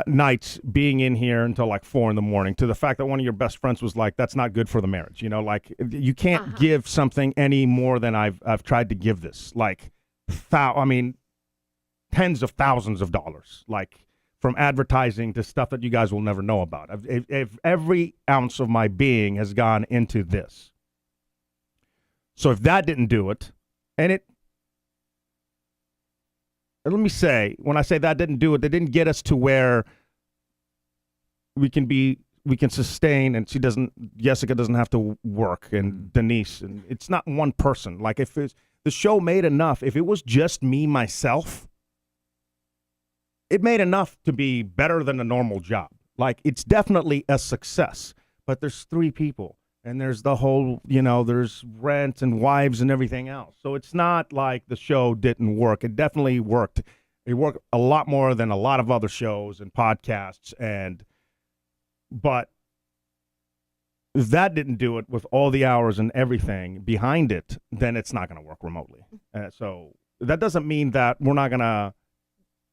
nights being in here until like 4 a.m. to the fact that one of your best friends was like, "That's not good for the marriage." You know, like you can't give something any more than I've tried to give this. Like, tens of thousands of dollars, like from advertising to stuff that you guys will never know about. If every ounce of my being has gone into this. So if that didn't do it, let me say, when I say that didn't do it, they didn't get us to where we can sustain, and Jessica doesn't have to work, and Denise, and it's not one person. Like if the show made enough, if it was just me, myself, it made enough to be better than a normal job. Like it's definitely a success, but there's 3 people. And there's the whole, there's rent and wives and everything else. So it's not like the show didn't work. It definitely worked. It worked a lot more than a lot of other shows and podcasts. But if that didn't do it with all the hours and everything behind it, then it's not going to work remotely. So that doesn't mean that we're not going to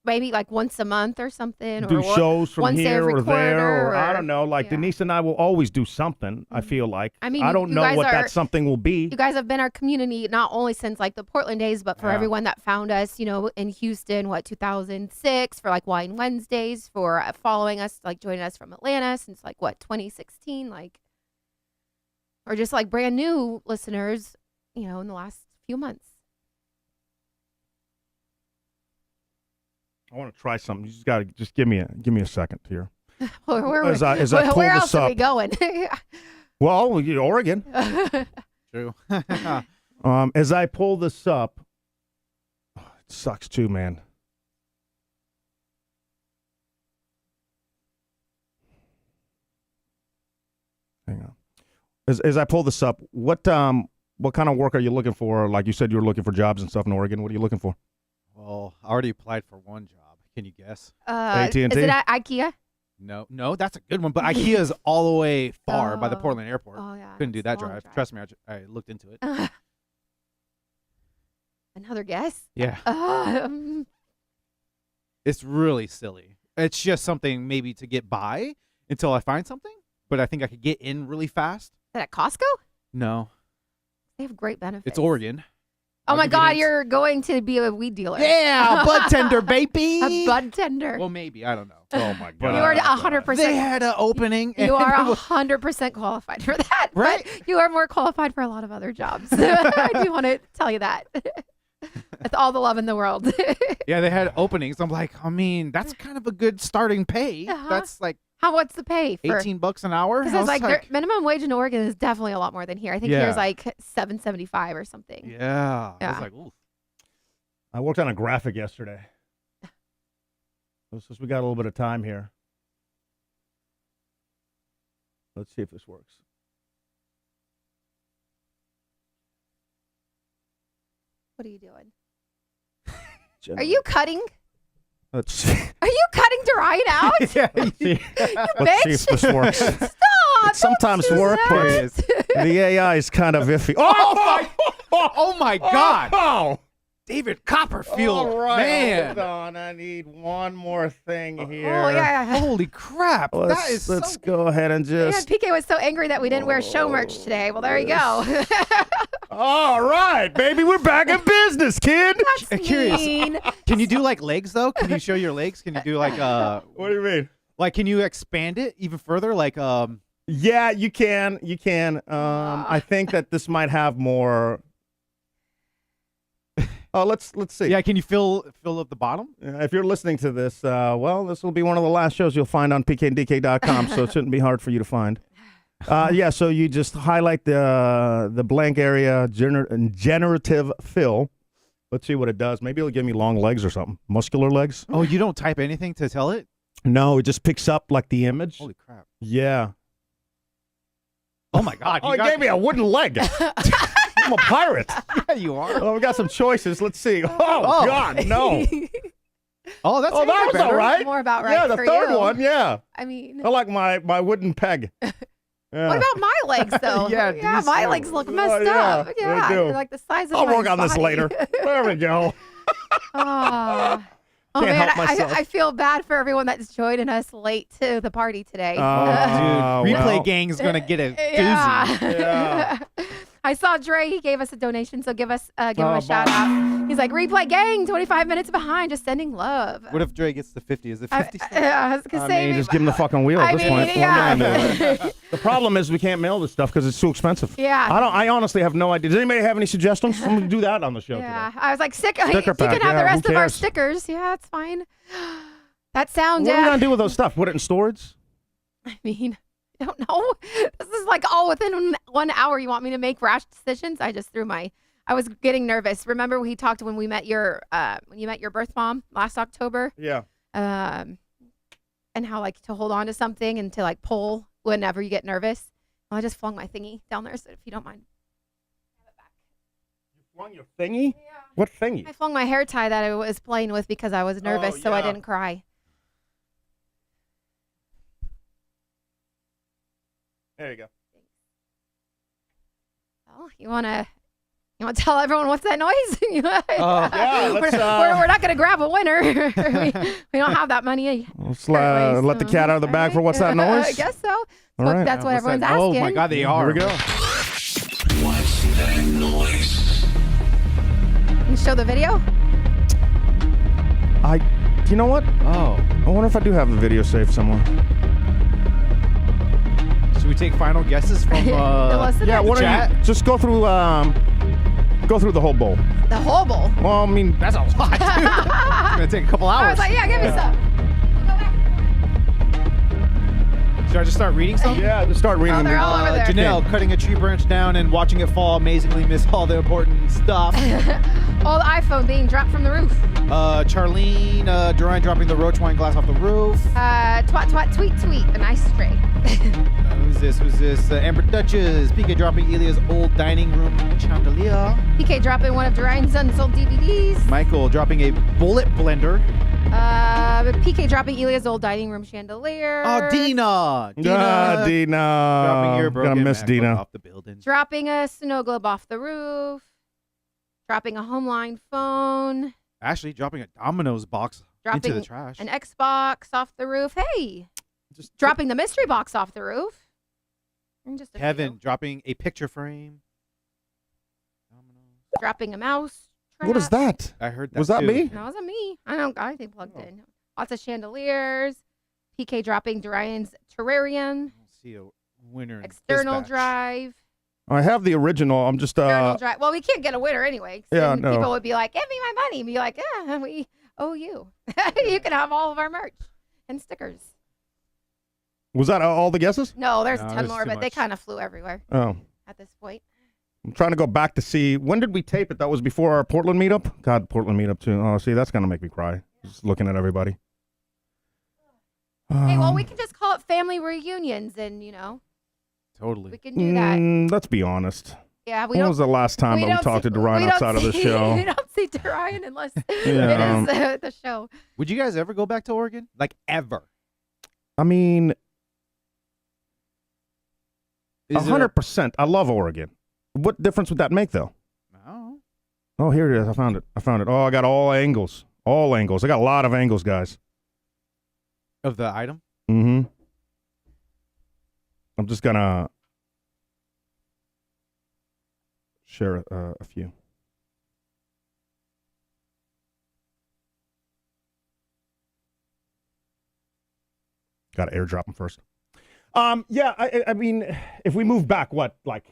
Maybe like once a month or something. do or shows from once here every or there, quarter, or I don't know. Like yeah. Denise and I will always do something. I feel like. I mean, I don't you know guys what are- that something will be. You guys have been our community not only since like the Portland days, but for Yeah. everyone that found us, in Houston, 2006, for like Wine Wednesdays, for following us, like joining us from Atlanta since like 2016, or just like brand new listeners, in the last few months. I want to try something. You just give me a second here. Where As I pull where this else are we up. going? Well, Oregon. True. As I pull this up, it sucks too, man. Hang on. As I pull this up, what kind of work are you looking for? Like you said, you were looking for jobs and stuff in Oregon. What are you looking for? Well, I already applied for one job. Can you guess? AT&T? Is it at IKEA? No, that's a good one. But IKEA is all the way far by the Portland airport. Oh yeah. Couldn't do that's that a long drive. Trust me, I looked into it. Another guess? Yeah, Um, it's really silly. It's just something maybe to get by until I find something. But I think I could get in really fast. is it at Costco? No, They have great benefits. it's Oregon. Oh I'll my give you God, hints. you're going to be a weed dealer. Yeah, bud tender, baby. A bud tender. Well, maybe I don't know. Oh my But, God! you are uh, 100%. They had an opening. You and are it was- 100% qualified for that. but Right? You are more qualified for a lot of other jobs. I do want to tell you that. With all the love in the world. Yeah, they had openings. I'm like, that's kind of a good starting pay. Uh-huh. That's like What's the pay for? $18 an hour. Because I it's was like their minimum wage in Oregon is definitely a lot more than here. I think Yeah. here's like $7.75 or something. yeah. I Yeah. was like, ooh. I worked on a graphic yesterday. Since we got a little bit of time here, let's see if this works. What are you doing? Jen- Are you cutting? Let's see. Are you cutting to Ryan out? Yeah. Let's see bitch. if this works. Stop! It sometimes don't do works, that. There he is. The AI is kind of iffy. Oh Oh my God. Oh! David Copperfield. All right, Man. hold on. I need one more thing here. Oh yeah. Holy crap. Let's go ahead and Yeah, just. PK was so angry that we didn't wear show merch today. Well, there you go. All right, baby, we're back in business, kid. That's Curious. mean. Can you do like legs though? Can you show your legs? Can you do like What do you mean? like can you expand it even further? Like Yeah, you can. You can. I think that this might have more. Oh, let's see. yeah, can you fill up the bottom? If you're listening to this, well, this will be one of the last shows you'll find on pkndk.com, so it shouldn't be hard for you to find. Yeah, so you just highlight the blank area, generative fill. Let's see what it does. Maybe it'll give me long legs or something. Muscular legs? Oh, you don't type anything to tell it? No, it just picks up like the image. Holy crap. Yeah. Oh my god. Oh, it gave me a wooden leg. I'm a pirate. Yeah, you are. Oh, we got some choices. Let's see. Oh, God, no. Oh, that's Oh, that was better. all right. More about right Yeah, the for third you. one, yeah. I mean, I like my wooden peg. Yeah. what about my legs though? Yeah, yeah, these my are- legs look Oh, messed yeah, up. they Yeah, do. they're like the size of I'll my work on this body. later. There we go. Oh, Can't man, help myself. I feel bad for everyone that's joining us late to the party today. Dude, Oh, replay well. gang is gonna get a doozy. Yeah. I saw Dre. He gave us a donation, so give him a shout out. He's like, replay gang, 25 minutes behind, just sending love. What if Dre gets to 50? Is it I 50? I was gonna I say, mean, just give him the fucking wheel I at this mean, point. What yeah. am I gonna do? The problem is we can't mail this stuff because it's too expensive. Yeah. I honestly have no idea. Does anybody have any suggestions? I'm gonna do that on the show Yeah, today. I was like, Sticker you can pack, have the yeah, rest who of our cares? stickers. Yeah, it's fine. That sound, What are we gonna do with those stuff? Put it in storage? I mean, I don't know. This is like all within 1 hour. You want me to make rash decisions? I just threw my. I was getting nervous. Remember we talked when we met when you met your birth mom last October, Yeah. and how like to hold on to something and to like pull whenever you get nervous. Well, I just flung my thingy down there, so if you don't mind. You flung your thingy? Yeah. What thingy? I flung my hair tie that I was playing with because I was nervous, so I yeah. didn't cry. There you go. Well, you wanna tell everyone what's that noise? yeah, let's, we're not gonna grab a winner. we don't have that money. Let's currently, let the so- cat out of the bag for what's that noise? I guess so. All Well, right. that's what What's everyone's that? asking. Oh my god, they are. Here we go. What's that noise? Can you show the video? You know what? Oh. I wonder if I do have the video saved somewhere. Should we take final guesses from The listeners? Yeah, what chat? are you? Just go through the whole bowl. The whole bowl. Well, I mean, That's a lot, dude. It's gonna take a couple I hours. was like, yeah, give me some. Should I just start reading some? yeah, just start reading Oh, they're them. all over there. Janelle, cutting a tree branch down and watching it fall, amazingly miss all the important stuff. Old iPhone being dropped from the roof. Charlene, Duran dropping the roach wine glass off the roof. Twat, tweet, a nice stray. Who's this? Amber Duchess, PK dropping Elia's old dining room chandelier. PK dropping one of Durian's unsold DVDs. Michael dropping a bullet blender. PK dropping Elia's old dining room chandelier. Oh, Dina! Dina! Dina. Dropping your broken Gonna miss MacBook Dina. off the building. Dropping a snow globe off the roof. Dropping a homeline phone. Actually, dropping a Domino's box Dropping into the trash. an Xbox off the roof. Hey, Just dropping the mystery box off the roof. And just a Kevin few. dropping a picture frame. Domino's. Dropping a mouse. What is trap. that? I heard that. Was that too. me? No, it wasn't me. I don't got anything plugged Oh. in. Lots of chandeliers. PK dropping Durian's terrarium. I don't see a winner. in External dispatch. drive. I have the original. I'm just External drive. Well, we can't get a winner anyway. Yeah, Then no. People would be like, "Give me my money." Be like, "Yeah, we owe you. You can have all of our merch and stickers." Was that all the guesses? No, there's No, a ton there's more, too but they much. kind of flew everywhere Oh. at this point. I'm trying to go back to see when did we tape it? That was before our Portland meetup. God, Portland meetup too. Oh, see, that's gonna make me cry. Just looking at everybody. Hey, well, we can just call it family reunions, and we Totally. can do that. Let's be honest. Yeah, we When don't. was the last time that we don't talked see- to Dorian we don't outside of the see- show? We don't see Dorian unless Yeah. it is the show. Would you guys ever go back to Oregon? Like ever? I mean, Is there- 100%. I love Oregon. What difference would that make, though? No. Oh, here it is. I found it. Oh, I got all angles. All angles. I got a lot of angles, guys. Of the item? Mm-hmm. I'm just gonna share a few. Got to airdrop them first. Yeah, I mean, if we move back, what, like,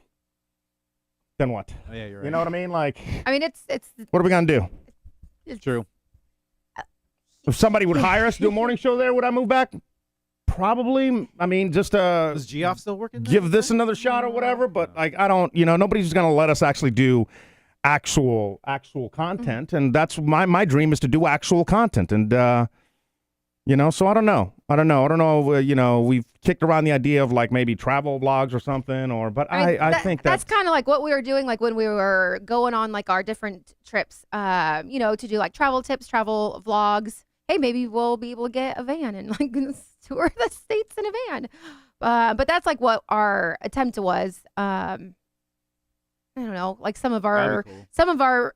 then what? Oh, yeah, you're right. You know what I mean? Like, I mean, it's what are we gonna do? it's True. If somebody would hire us to do a morning show there, would I move back? Probably. I mean, just Is Geoff still working there? give this another shot or whatever. But like, I don't. Nobody's gonna let us actually do actual content, and that's my dream is to do actual content, and so I don't know. We've kicked around the idea of like maybe travel vlogs or something, but I think that's kind of like what we were doing, like when we were going on like our different trips, to do like travel tips, travel vlogs. Hey, maybe we'll be able to get a van and like tour the states in a van. But that's like what our attempt was. I don't know, like some of our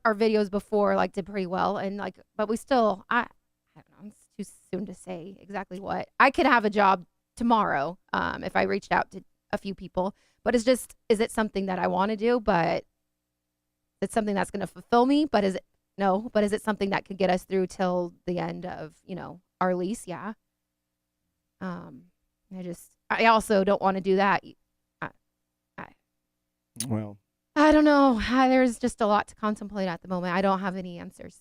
videos before like did pretty well, and like, but we still, I don't know, it's too soon to say exactly what. I could have a job tomorrow if I reached out to a few people, but it's just, is it something that I want to do? But it's something that's going to fulfill me. But is it something that could get us through till the end of our lease? Yeah. I also don't want to do that. well. I don't know. There's just a lot to contemplate at the moment. I don't have any answers.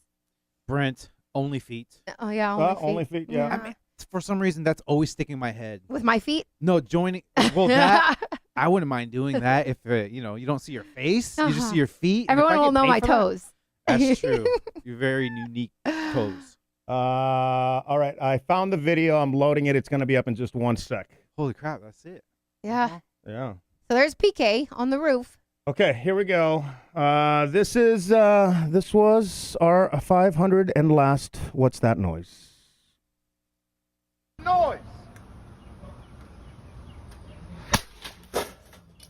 Brent, only feet. Oh yeah, Only feet. Yeah. I mean, for some reason, that's always sticking in my head. With my feet? No, joining. Well, that I wouldn't mind doing that if you don't see your face, you just see your feet. and if Everyone I will get know paid my for toes. That, that's true. You're very unique toes. All right. I found the video. I'm loading it. It's going to be up in just 1 sec. Holy crap, that's it. Yeah. Yeah. So there's PK on the roof. Okay, here we go. This was our 500 and last. What's that noise?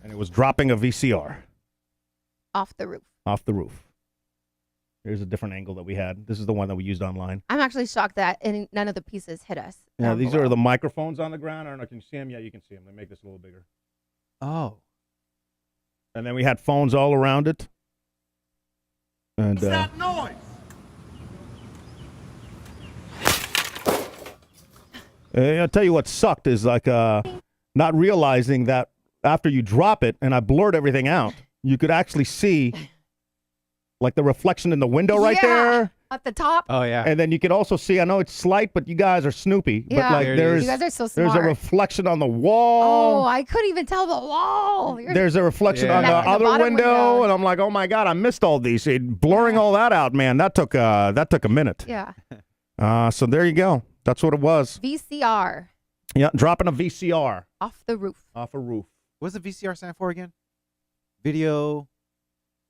And it was dropping a VCR Off the roof. off the roof. Here's a different angle that we had. This is the one that we used online. I'm actually shocked that none of the pieces hit us. Yeah, down these below. are the microphones on the ground. I don't know if you can see them. Yeah, you can see them. They make this a little bigger. Oh. And then we had phones all around it. And What's that noise? I'll tell you what sucked is like not realizing that after you drop it, and I blurred everything out, you could actually see like the reflection in the window right there. At the top. Oh yeah. And then you could also see, I know it's slight, but you guys are Snoopy. Yeah. But like There it is. there's You guys are so there's smart. a reflection on the wall. Oh, I couldn't even tell the wall. There's a reflection Yeah. on the And the other bottom window, window. and I'm like, oh my god, I missed all these. Blurring all that out, man, that took a minute. Yeah. So there you go. That's what it was. VCR. Yeah, dropping a VCR Off the roof. off a roof. What's the VCR stand for again? Video.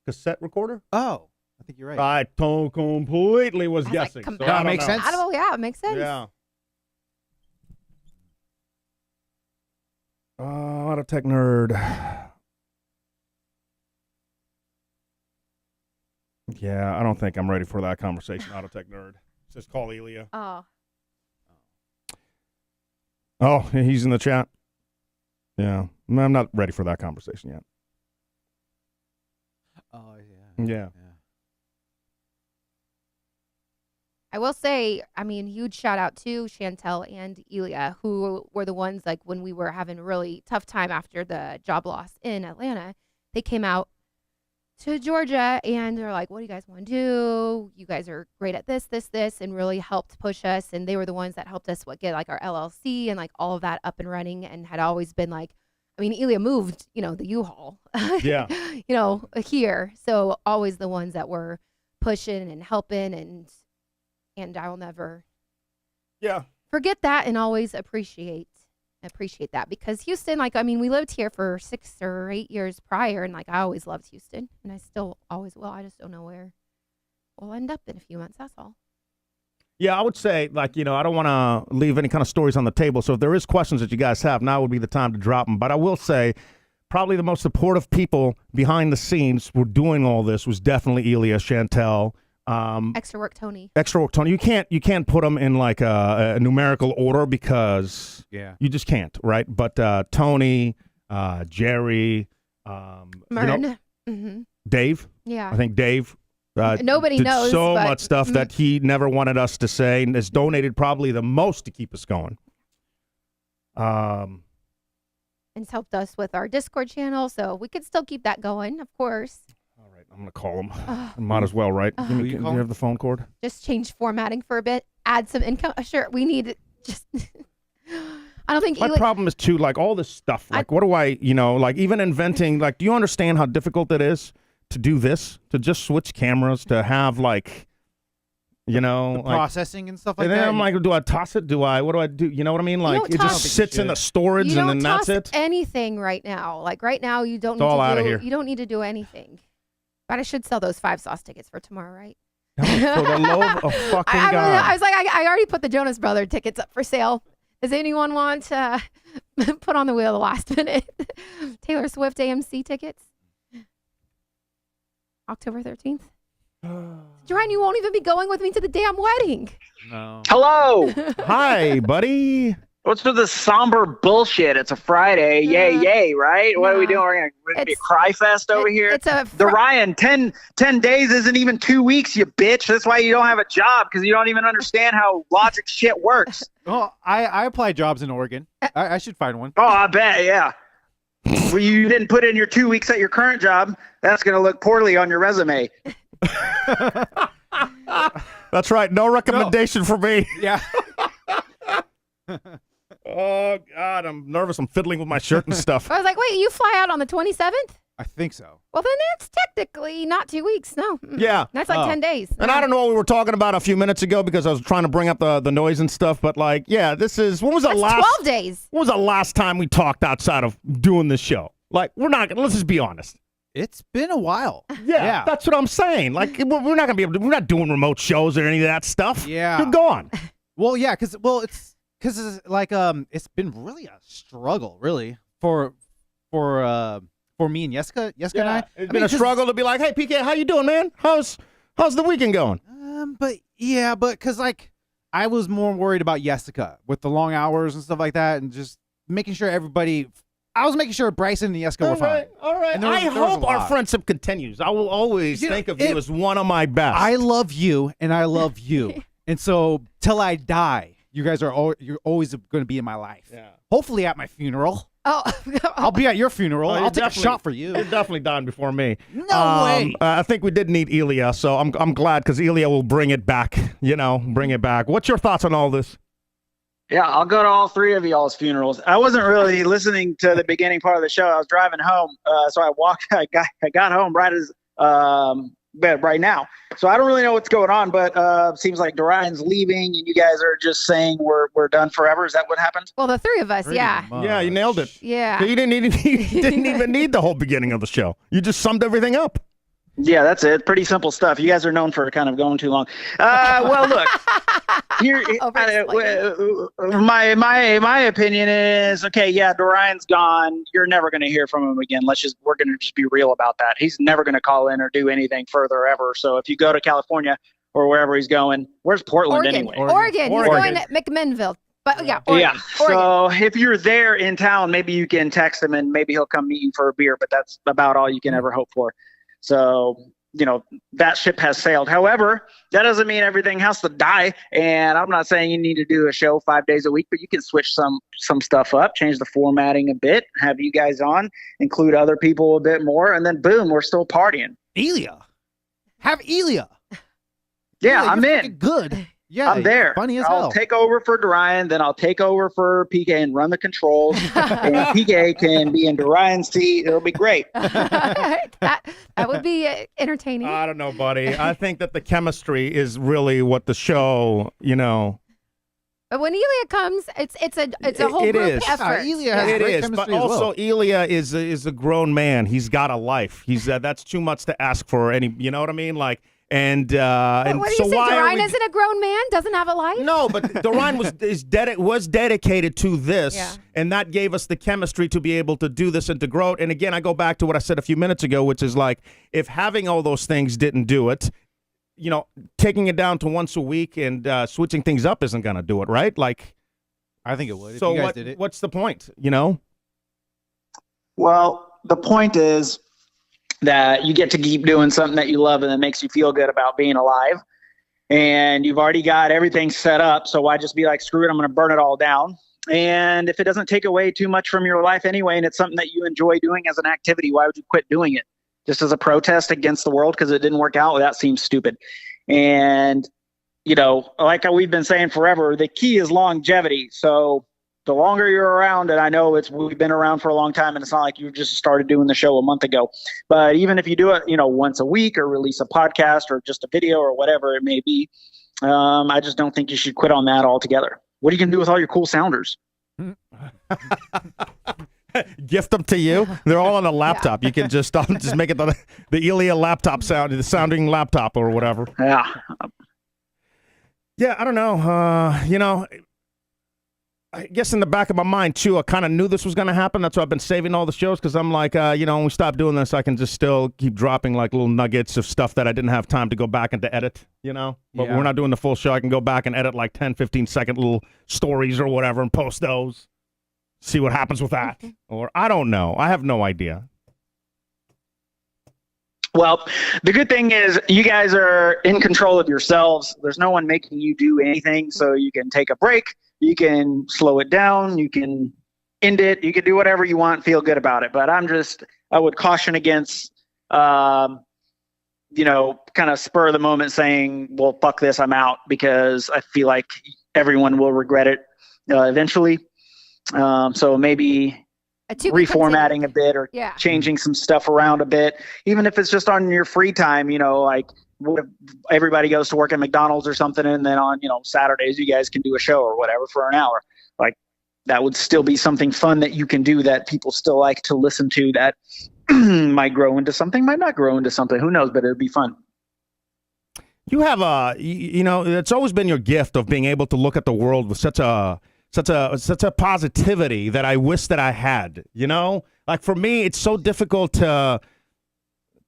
Cassette recorder? Oh, I think you're right. I completely was I was like, guessing. com- so No, I it don't makes know. sense. Compatible, yeah, it makes sense. Yeah. Auto Tech Nerd. Yeah, I don't think I'm ready for that conversation, Auto Tech Nerd. Just call Elia. Oh. Oh, he's in the chat. Yeah, I'm not ready for that conversation yet. Oh yeah. Yeah. I will say, I mean, huge shout out to Chantel and Elia, who were the ones like when we were having a really tough time after the job loss in Atlanta. They came out to Georgia and they're like, what do you guys want to do? You guys are great at this, and really helped push us. And they were the ones that helped us get like our LLC and like all of that up and running, and had always been like, I mean, Elia moved, the U-Haul, Yeah. here. So always the ones that were pushing and helping, and I will never Yeah. forget that, and always appreciate that, because Houston, like, I mean, we lived here for 6 or 8 years prior, and like I always loved Houston, and I still always will. I just don't know where we'll end up in a few months. That's all. Yeah, I would say, like, I don't want to leave any kind of stories on the table. So if there is questions that you guys have, now would be the time to drop them. But I will say, probably the most supportive people behind the scenes were doing all this was definitely Elia, Chantel. Extra work, Tony. Extra work, Tony. You can't put them in like a numerical order because you just can't, right? But Tony, Jerry, Mern. Dave. Yeah. I think Dave. Nobody did knows so but, much stuff that he never wanted us to say, and has donated probably the most to keep us going. And it's helped us with our Discord channel, so we could still keep that going, of course. All right, I'm gonna call him. I might as well, right? Do you have the phone cord? Just change formatting for a bit, add some income. Sure, we need just. I don't think my problem is too, like, all this stuff. Like, what do I, like, even inventing, like, do you understand how difficult it is to do this? To just switch cameras, to have, like, the like, processing and stuff like that. And then I'm like, do I toss it? What do I do? You know what I mean? Like, it just sits in the storage and then that's it? Anything right now. Like, right now, you don't need to do, you don't need to do anything. But I should sell those 5 sauce tickets for tomorrow, right? For the love of fucking God. I was like, I already put the Jonas Brother tickets up for sale. Does anyone want to put on the wheel the last minute? Taylor Swift AMC tickets? October 13th? Joanne, you won't even be going with me to the damn wedding. No. Hello. Hi, buddy. What's with this somber bullshit? It's a Friday. Yay, yay, right? What are we doing? We're going to be a cry fest over here? The Ryan, 10 days isn't even 2 weeks, you bitch. That's why you don't have a job, because you don't even understand how logic shit works. Well, I apply jobs in Oregon. I should find one. Oh, I bet, yeah. Well, you didn't put in your 2 weeks at your current job. That's going to look poorly on your resume. That's right. No recommendation for me. Yeah. Oh, God. I'm nervous. I'm fiddling with my shirt and stuff. I was like, wait, you fly out on the 27th? I think so. Well, then it's technically not 2 weeks. No. Yeah. That's like 10 days. And I don't know what we were talking about a few minutes ago because I was trying to bring up the noise and stuff. But, like, yeah, when was the last 12 days. When was the last time we talked outside of doing this show? Like, let's just be honest. It's been a while. Yeah, that's what I'm saying. Like, we're not gonna be able to. We're not doing remote shows or any of that stuff. Yeah, you're gone. Well, yeah, because it's like it's been really a struggle, really, for me and Jessica and I. It's been a struggle to be like, hey, PK, how you doing, man? How's the weekend going? But because like I was more worried about Jessica with the long hours and stuff like that, and just making sure everybody. I was making sure Bryson and Jessica were fine. All right. I hope our friendship continues. I will always think of you as one of my best. I love you, and I love you. And so, till I die, you guys you're always going to be in my life. Yeah. Hopefully at my funeral. Oh. I'll be at your funeral. I'll take a shot for you. You're definitely dying before me. No way. I think we did need Elia, so I'm glad because Elia will bring it back. Bring it back. What's your thoughts on all this? Yeah, I'll go to all 3 of y'all's funerals. I wasn't really listening to the beginning part of the show. I was driving home, so I got home right as bed right now. So I don't really know what's going on, but seems like Dorian's leaving, and you guys are just saying we're done forever. Is that what happened? Well, the 3 of us, yeah. Yeah, you nailed it. Yeah. So you didn't even need the whole beginning of the show. You just summed everything up. Yeah, that's it. Pretty simple stuff. You guys are known for kind of going too long. Well, look, here, my opinion is, okay, yeah, Dorian's gone. You're never going to hear from him again. We're going to just be real about that. He's never going to call in or do anything further ever. So if you go to California or wherever he's going, where's Portland anyway? Oregon. He's going to McMinnville. But yeah, Oregon. Yeah. So if you're there in town, maybe you can text him and maybe he'll come meet you for a beer, but that's about all you can ever hope for. So, that ship has sailed. However, that doesn't mean everything has to die. And I'm not saying you need to do a show 5 days a week, but you can switch some stuff up, change the formatting a bit, have you guys on, include other people a bit more, and then boom, we're still partying. Elia. Have Elia. Yeah, I'm in. Good. Yeah, I'm there. Funny as I'll hell. take over for Dorian, then I'll take over for PK and run the controls. And PK can be in Dorian's seat. It'll be great. that would be entertaining. I don't know, buddy. I think that the chemistry is really what the show, But when Elia comes, it's a whole it group is. effort. Elia has It great is, but chemistry as also well. Elia is a grown man. He's got a life. He's that's too much to ask for any. You know what I mean? Like, And What do so you say? why are Ryan we- isn't a grown man? Doesn't have a life? No, but Dorian was dedicated to this, Yeah. and that gave us the chemistry to be able to do this and to grow it. And again, I go back to what I said a few minutes ago, which is like, if having all those things didn't do it, taking it down to once a week and switching things up isn't going to do it, right? Like, I think it would. so if you guys did it. what's the point? Well, the point is that you get to keep doing something that you love and that makes you feel good about being alive. And you've already got everything set up. So why just be like, screw it, I'm going to burn it all down. And if it doesn't take away too much from your life anyway, and it's something that you enjoy doing as an activity, why would you quit doing it? Just as a protest against the world because it didn't work out? Well, that seems stupid. And, like we've been saying forever, the key is longevity. So the longer you're around, and I know we've been around for a long time, and it's not like you just started doing the show a month ago, but even if you do it, once a week or release a podcast or just a video or whatever it may be, I just don't think you should quit on that altogether. What are you going to do with all your cool sounders? Gift them to you. They're all on a laptop. You can just make it the Elia laptop the sounding laptop or whatever. Yeah. Yeah, I don't know. I guess in the back of my mind, too, I kind of knew this was going to happen. That's why I've been saving all the shows because I'm like, when we stop doing this, I can just still keep dropping like little nuggets of stuff that I didn't have time to go back and to edit, But Yeah. we're not doing the full show. I can go back and edit like 10, 15-second little stories or whatever and post those. See what happens with that. Or I don't know. I have no idea. Well, the good thing is you guys are in control of yourselves. There's no one making you do anything, so you can take a break. You can slow it down. You can end it. You can do whatever you want, feel good about it. But I would caution against, kind of spur of the moment saying, well, fuck this, I'm out, because I feel like everyone will regret it eventually. So maybe reformatting a bit or changing some stuff around a bit, even if it's just on your free time, like what if everybody goes to work at McDonald's or something, and then on, Saturdays you guys can do a show or whatever for an hour. Like that would still be something fun that you can do that people still like to listen to, that might grow into something, might not grow into something, who knows, but it would be fun. You have it's always been your gift of being able to look at the world with such a positivity that I wish that I had, like for me, it's so difficult to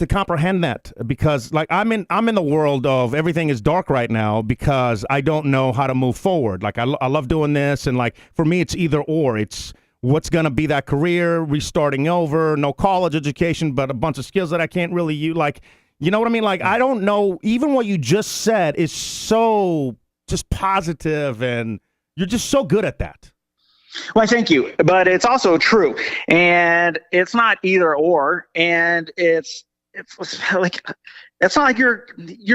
comprehend that because like I'm in the world of everything is dark right now because I don't know how to move forward. Like I love doing this. And like, for me, it's either or. It's what's going to be that career, restarting over, no college education, but a bunch of skills that I can't really use. Like, you know what I mean? Like, I don't know. Even what you just said is so just positive, and you're just so good at that. Well, thank you. But it's also true. And it's not either or. And it's like, it's not like you're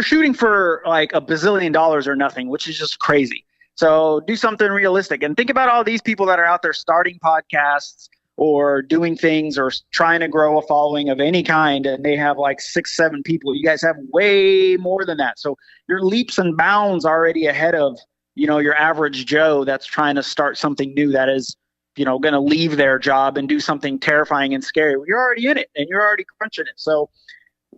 shooting for like $1 bazillion or nothing, which is just crazy. So do something realistic and think about all these people that are out there starting podcasts or doing things or trying to grow a following of any kind. And they have like 6, 7 people. You guys have way more than that. So you're leaps and bounds already ahead of, your average Joe that's trying to start something new that is, going to leave their job and do something terrifying and scary. You're already in it and you're already crunching it. So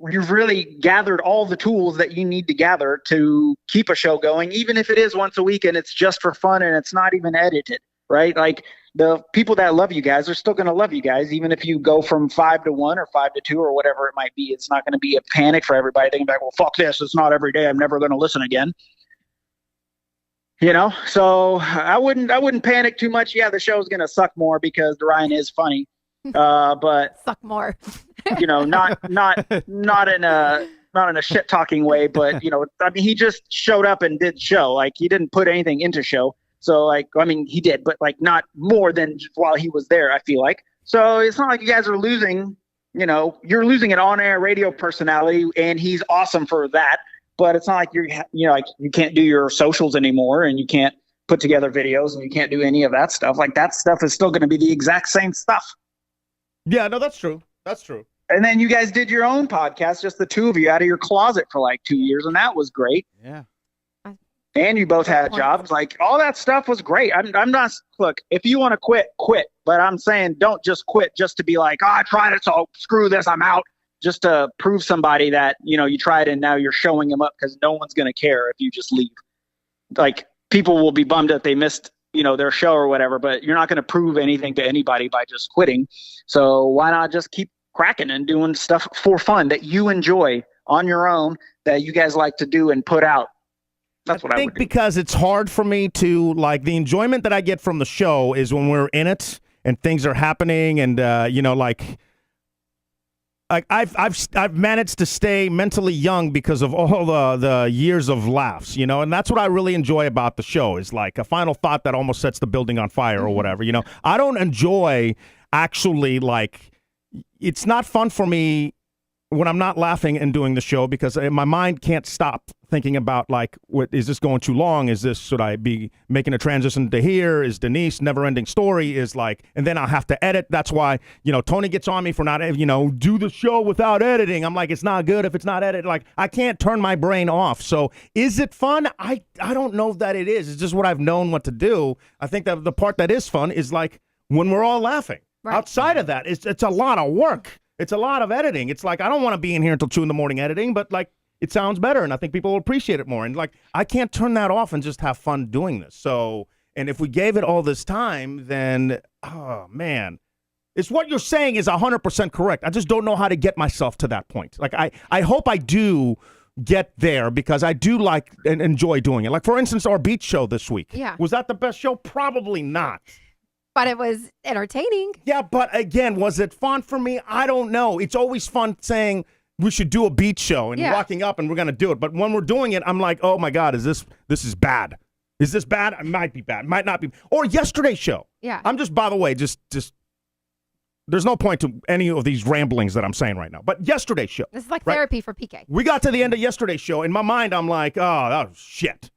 you've really gathered all the tools that you need to gather to keep a show going, even if it is once a week and it's just for fun and it's not even edited, right? Like the people that love you guys are still going to love you guys, even if you go from 5 to 1 or 5 to 2 or whatever it might be. It's not going to be a panic for everybody thinking back, well, fuck this. It's not every day. I'm never going to listen again. So I wouldn't panic too much. Yeah, the show's going to suck more because Ryan is funny. But suck more. Not in a shit talking way, but I mean, he just showed up and did show. Like he didn't put anything into show. So like, I mean, he did, but like not more than while he was there, I feel like. So it's not like you guys are losing, you're losing an on-air radio personality, and he's awesome for that. But it's not like like you can't do your socials anymore, and you can't put together videos, and you can't do any of that stuff. Like that stuff is still going to be the exact same stuff. Yeah, no, that's true. That's true. And then you guys did your own podcast, just the two of you out of your closet for like 2 years, and that was great. Yeah. And you both had jobs. Like all that stuff was great. I'm not, look, if you want to quit, quit. But I'm saying don't just quit just to be like, I tried it, so screw this, I'm out. just to prove somebody that, you tried and now you're showing them up, because no one's going to care if you just leave. Like, people will be bummed that they missed, their show or whatever, but you're not going to prove anything to anybody by just quitting. So why not just keep cracking and doing stuff for fun that you enjoy on your own, that you guys like to do and put out? That's what I think would do. Because it's hard for me to, like, the enjoyment that I get from the show is when we're in it and things are happening, and I've managed to stay mentally young because of all the years of laughs, and that's what I really enjoy about the show, is like a final thought that almost sets the building on fire or whatever. I don't enjoy, actually, like, it's not fun for me when I'm not laughing and doing the show, because my mind can't stop thinking about, like, what is this going too long? Should I be making a transition to here? Is Denise never ending story? Is like, and then I'll have to edit. That's why, Tony gets on me for not, do the show without editing. I'm like, it's not good if it's not edited. Like, I can't turn my brain off. So is it fun? I don't know that it is. It's just what I've known what to do. I think that the part that is fun is like when we're all laughing. Right. Outside of that, it's a lot of work. It's a lot of editing. It's like, I don't want to be in here until 2 a.m. editing, but like, it sounds better, and I think people will appreciate it more. And like, I can't turn that off and just have fun doing this. So, and if we gave it all this time, then, oh man, it's what you're saying is 100% correct. I just don't know how to get myself to that point. Like, I hope I do get there, because I do like and enjoy doing it. Like, for instance, our beach show this week. Yeah. Was that the best show? Probably not. But it was entertaining. Yeah, but again, was it fun for me? I don't know. It's always fun saying we should do a beach show and walking up and we're going to do it. But when we're doing it, I'm like, oh my God, this is bad. Is this bad? It might be bad. It might not be. Or yesterday's show. Yeah. I'm just, by the way, just there's no point to any of these ramblings that I'm saying right now. But yesterday's show. This is like therapy for PK. We got to the end of yesterday's show. In my mind, I'm like, oh, that was shit.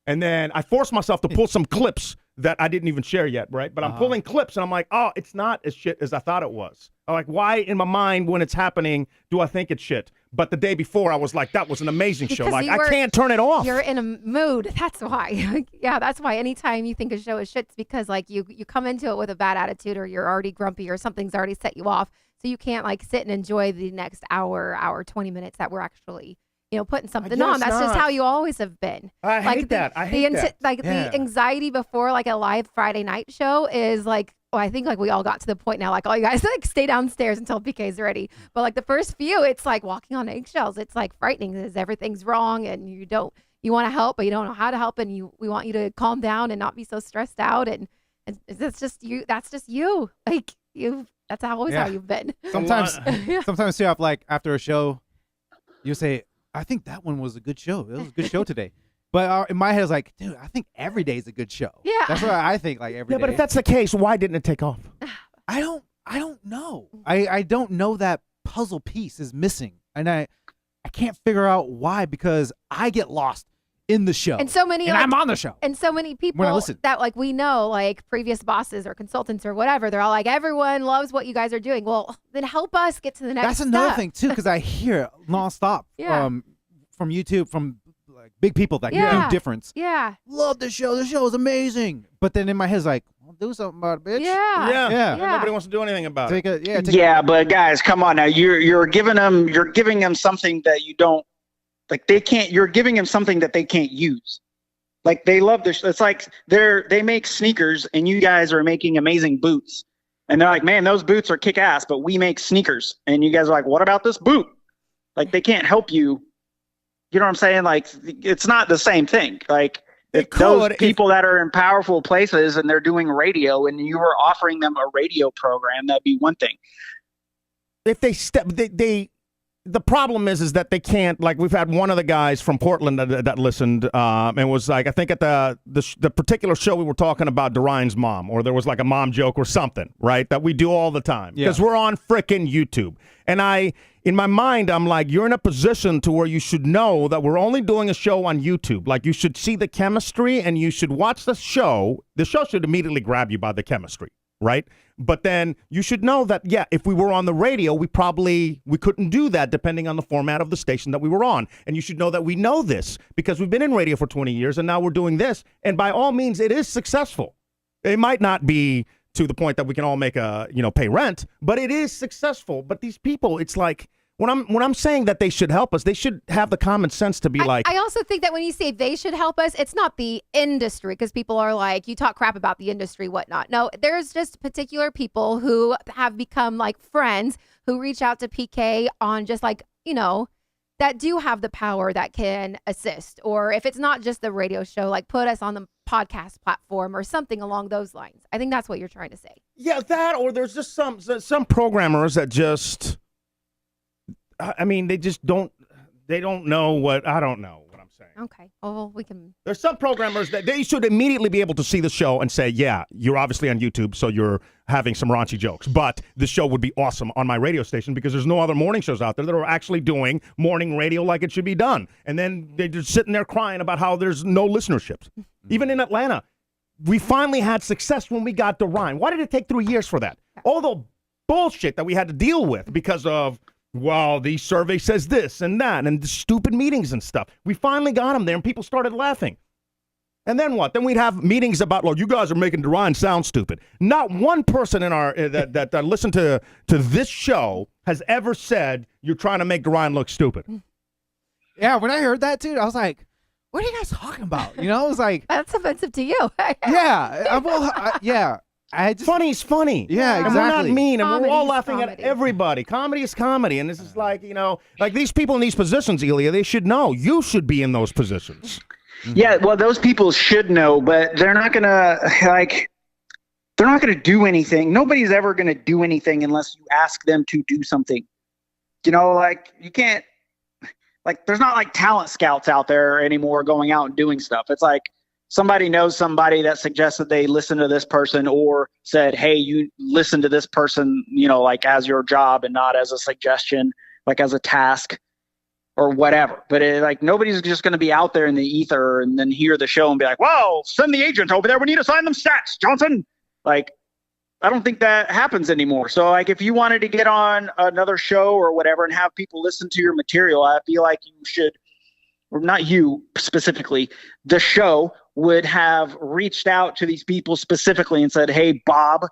And then I forced myself to pull some clips that I didn't even share yet, right? But I'm pulling clips, and I'm like, oh, it's not as shit as I thought it was. I'm like, why in my mind when it's happening do I think it's shit? But the day before, I was like, that was an amazing show. Like, I can't turn it off. You're in a mood. That's why. Yeah, that's why anytime you think a show is shit, it's because, like, you come into it with a bad attitude, or you're already grumpy, or something's already set you off. So you can't, like, sit and enjoy the next hour, 20 minutes that we're actually putting something on. That's just how you always have been. I hate that. The anxiety before, like, a live Friday night show is like, I think, like, we all got to the point now, like, all you guys, like, stay downstairs until PK's ready. But, like, the first few, it's like walking on eggshells. It's like frightening because everything's wrong, and you want to help, but you don't know how to help, and we want you to calm down and not be so stressed out. And that's just you. That's just you. Like, that's always how you've been. Sometimes too, like, after a show, you say, I think that one was a good show. It was a good show today. But in my head, it's like, dude, I think every day is a good show. Yeah. That's what I think, like, every day. Yeah, but if that's the case, why didn't it take off? I don't know. I don't know. That puzzle piece is missing. And I can't figure out why, because I get lost in the show. And so many, and I'm on the show. And so many people when I listen. that, like, we know, like, previous bosses or consultants or whatever, they're all like, everyone loves what you guys are doing. Well, then help us get to the next That's another step. thing too, because I hear it nonstop from YouTube, from, like, big people that can do difference. Yeah. Love the show. The show is amazing. But then in my head, it's like, well, do something about it, bitch. Yeah. Nobody wants to do anything about it. But guys, come on now. You're giving them something that you don't, like, they can't. You're giving them something that they can't use. Like, they love this. It's like they make sneakers, and you guys are making amazing boots. And they're like, man, those boots are kick ass, but we make sneakers. And you guys are like, what about this boot? Like, they can't help you. You know what I'm saying? Like, it's not the same thing. Like, those people that are in powerful places and they're doing radio, and you were offering them a radio program, that'd be one thing. If the problem is that they can't, like, we've had one of the guys from Portland that listened and was like, I think at the particular show we were talking about Dorian's mom, or there was like a mom joke or something, right, that we do all the time because we're on frickin' YouTube. And in my mind, I'm like, you're in a position to where you should know that we're only doing a show on YouTube. Like, you should see the chemistry and you should watch the show. The show should immediately grab you by the chemistry, right? But then you should know that, if we were on the radio, we couldn't do that depending on the format of the station that we were on. And you should know that we know this because we've been in radio for 20 years and now we're doing this. And by all means, it is successful. It might not be to the point that we can all make pay rent, but it is successful. But these people, it's like, when I'm saying that they should help us, they should have the common sense to be like, I also think that when you say they should help us, it's not the industry, because people are like, you talk crap about the industry, whatnot. No, there's just particular people who have become like friends who reach out to PK on just like, that do have the power that can assist. Or if it's not just the radio show, like put us on the podcast platform or something along those lines. I think that's what you're trying to say. yeah, that, or there's just some programmers that just, I mean, they don't know what, I don't know what I'm saying. Okay. Oh, we can. There's some programmers that they should immediately be able to see the show and say, yeah, you're obviously on YouTube, so you're having some raunchy jokes, but the show would be awesome on my radio station because there's no other morning shows out there that are actually doing morning radio like it should be done. And then they're just sitting there crying about how there's no listenerships. Even in Atlanta, we finally had success when we got Ryan. Why did it take 3 years for that? All the bullshit that we had to deal with because of, well, the survey says this and that and the stupid meetings and stuff. We finally got him there and people started laughing. And then what? Then we'd have meetings about, well, you guys are making Ryan sound stupid. Not one person in our that listened to this show has ever said you're trying to make Ryan look stupid. Yeah, when I heard that, dude, I was like, what are you guys talking about? It was like, That's offensive to you. yeah. I just, Funny's funny. Yeah, And exactly. we're not mean, and we're all Comedy's laughing at comedy. everybody. Comedy is comedy, and this is like, like these people in these positions, Elia, they should know. You should be in those positions. Yeah, well, those people should know, but they're not gonna they're not gonna do anything. Nobody's ever gonna do anything unless you ask them to do something. You can't, there's not like talent scouts out there anymore going out and doing stuff. It's like somebody knows somebody that suggested they listen to this person or said, hey, you listen to this person, as your job and not as a suggestion, like as a task or whatever. But nobody's just going to be out there in the ether and then hear the show and be like, whoa, send the agent over there. We need to sign them stats, Johnson. I don't think that happens anymore. So if you wanted to get on another show or whatever and have people listen to your material, I feel like you should, or not you specifically, the show would have reached out to these people specifically and said, hey, Bob,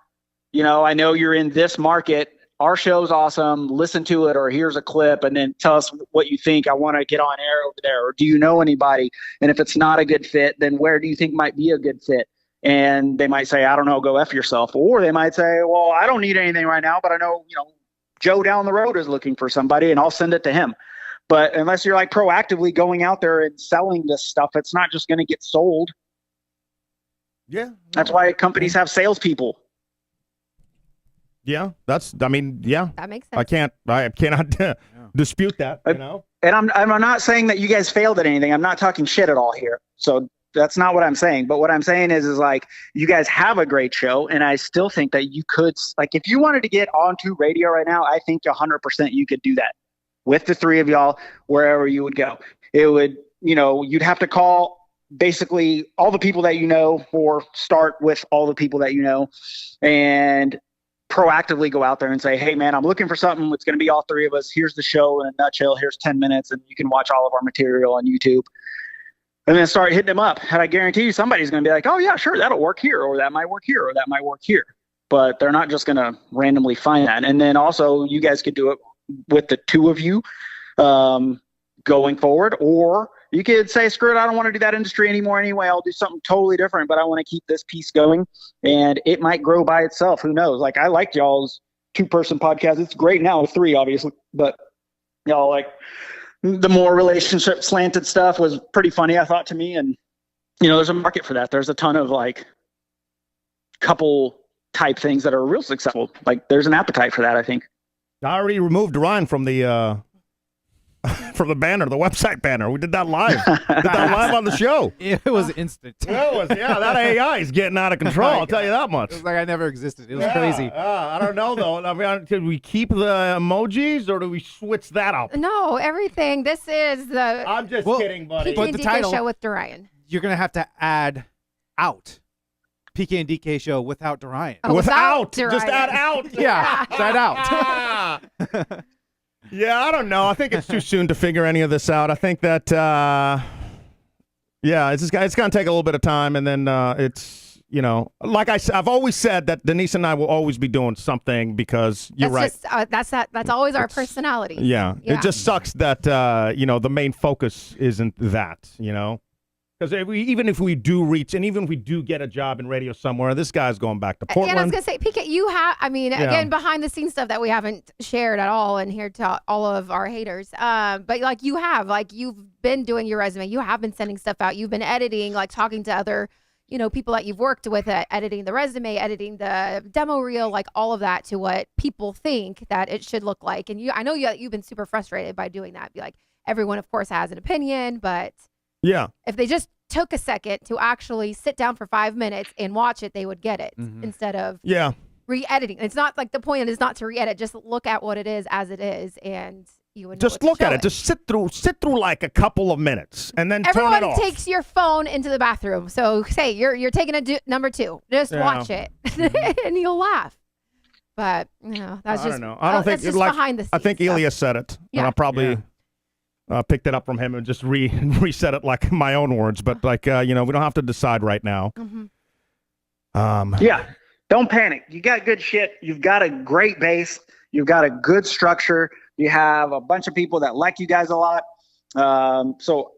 I know you're in this market. Our show's awesome. Listen to it, or here's a clip, and then tell us what you think. I want to get on air over there. Or do you know anybody? And if it's not a good fit, then where do you think might be a good fit? And they might say, I don't know, go F yourself. Or they might say, well, I don't need anything right now, but I know, Joe down the road is looking for somebody and I'll send it to him. But unless you're proactively going out there and selling this stuff, it's not just going to get sold. Yeah. That's why companies have salespeople. Yeah. Yeah. That makes sense. I cannot dispute that, And I'm not saying that you guys failed at anything. I'm not talking shit at all here. So that's not what I'm saying. But what I'm saying is you guys have a great show. And I still think that you could, if you wanted to get onto radio right now, I think 100% you could do that with the three of y'all, wherever you would go. It would, you'd have to call basically all the people that you know, or start with all the people that you know, and proactively go out there and say, hey man, I'm looking for something. It's going to be all three of us. Here's the show in a nutshell. Here's 10 minutes and you can watch all of our material on YouTube. And then start hitting them up. And I guarantee you somebody's going to be like, oh yeah, sure, that'll work here, or that might work here, or that might work here. But they're not just going to randomly find that. And then also you guys could do it with the two of you going forward, or you could say, screw it, I don't want to do that industry anymore anyway. I'll do something totally different, but I want to keep this piece going, and it might grow by itself. Who knows? I liked y'all's 2-person podcast. It's great now with 3, obviously, but y'all the more relationship slanted stuff was pretty funny, I thought, to me. And there's a market for that. There's a ton of couple type things that are real successful. There's an appetite for that, I think. I already removed Ryan from the from the banner, the website banner. We did that live. On the show. It was instant. That AI is getting out of control. I'll tell you that much. It was like I never existed. It was crazy. I don't know though. I mean, did we keep the emojis or do we switch that up? No, everything. This is the I'm just kidding, buddy. PK But and the DK title- show with Dorian. You're gonna have to add out PK and DK show without Dorian. Oh, without just Dorian. add out. Yeah, add out. Yeah, I don't know. I think it's too soon to figure any of this out. I think that, it's going to take a little bit of time, and then it's you know, like I've always said that Denise and I will always be doing something because you're That's right. just, that's always our personality. Yeah. Yeah. It just sucks that, you know, the main focus isn't that, you know. Because even if we do reach, and even if we do get a job in radio somewhere, this guy's going back to Portland. And I was going to say, PK, you have, I mean, again, behind the scenes stuff that we haven't shared at all and here to all of our haters. But like you've been doing your resume. You have been sending stuff out. You've been editing, like talking to other, you know, people that you've worked with, editing the resume, editing the demo reel, like all of that to what people think that it should look like. And I know you've been super frustrated by doing that. Be like, everyone, of course, has an opinion, but yeah, if they just took a second to actually sit down for 5 minutes and watch it, they would get it instead of re-editing. It's not like the point is not to re-edit. Just look at what it is as it is, and you would know just look at it. Just sit through like a couple of minutes, and then everyone turn it off. takes your phone into the bathroom. So say you're taking number 2. Just watch it, and you'll laugh. But you know, that's just. I don't know. I don't think that's just like behind the scenes I think stuff. Ilya said it, and Yeah. I probably. Picked it up from him and just reset it like my own words, but like you know, we don't have to decide right now. Yeah, don't panic. You got good shit. You've got a great base. You've got a good structure. You have a bunch of people that like you guys a lot. So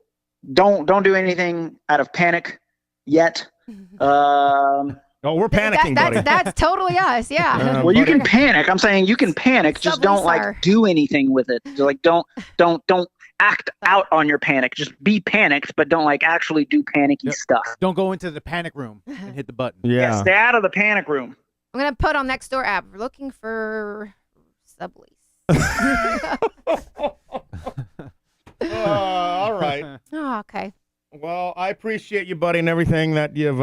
don't do anything out of panic yet. Oh, we're panicking, buddy. That's totally us. Yeah. Well, you can panic. I'm saying you can panic. Just don't like do anything with it. So, like don't act out on your panic. Just be panicked, but don't like actually do panicky stuff. Don't go into the panic room and hit the button. Yeah. Stay out of the panic room. I'm gonna put on Nextdoor app. We're looking for sublease. All right. Oh, okay. Well, I appreciate you, buddy, and everything that you've,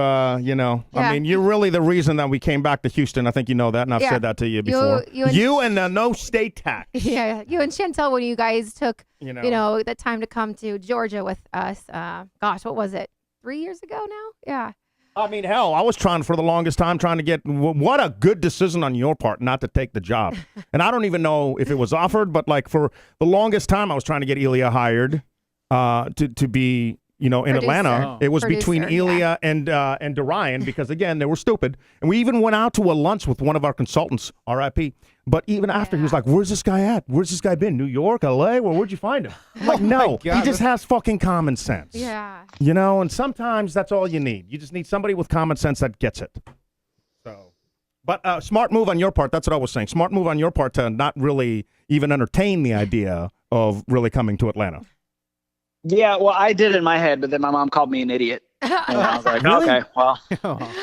you know. Yeah. I mean, you're really the reason that we came back to Houston. I think you know that, and I've said that to you before. You and the no state tax. Yeah, you and Chantel, when you guys took, you know, the time to come to Georgia with us. Gosh, what was it? 3 years ago now? Yeah. I mean, hell, I was trying for the longest time to get. What a good decision on your part not to take the job. And I don't even know if it was offered, but like for the longest time, I was trying to get Ilya hired to be. You know, in Atlanta, it was between Ilya and Dorian because, again, they were stupid. And we even went out to a lunch with one of our consultants, RIP. But even after, he was like, where's this guy at? Where's this guy been? New York, LA? Well, where'd you find him? I'm like, no, he just has fucking common sense. Yeah. You know, and sometimes that's all you need. You just need somebody with common sense that gets it. So, but smart move on your part. That's what I was saying. Smart move on your part to not really even entertain the idea of really coming to Atlanta. Yeah, well, I did in my head, but then my mom called me an idiot. And I was like, Really? Okay, well,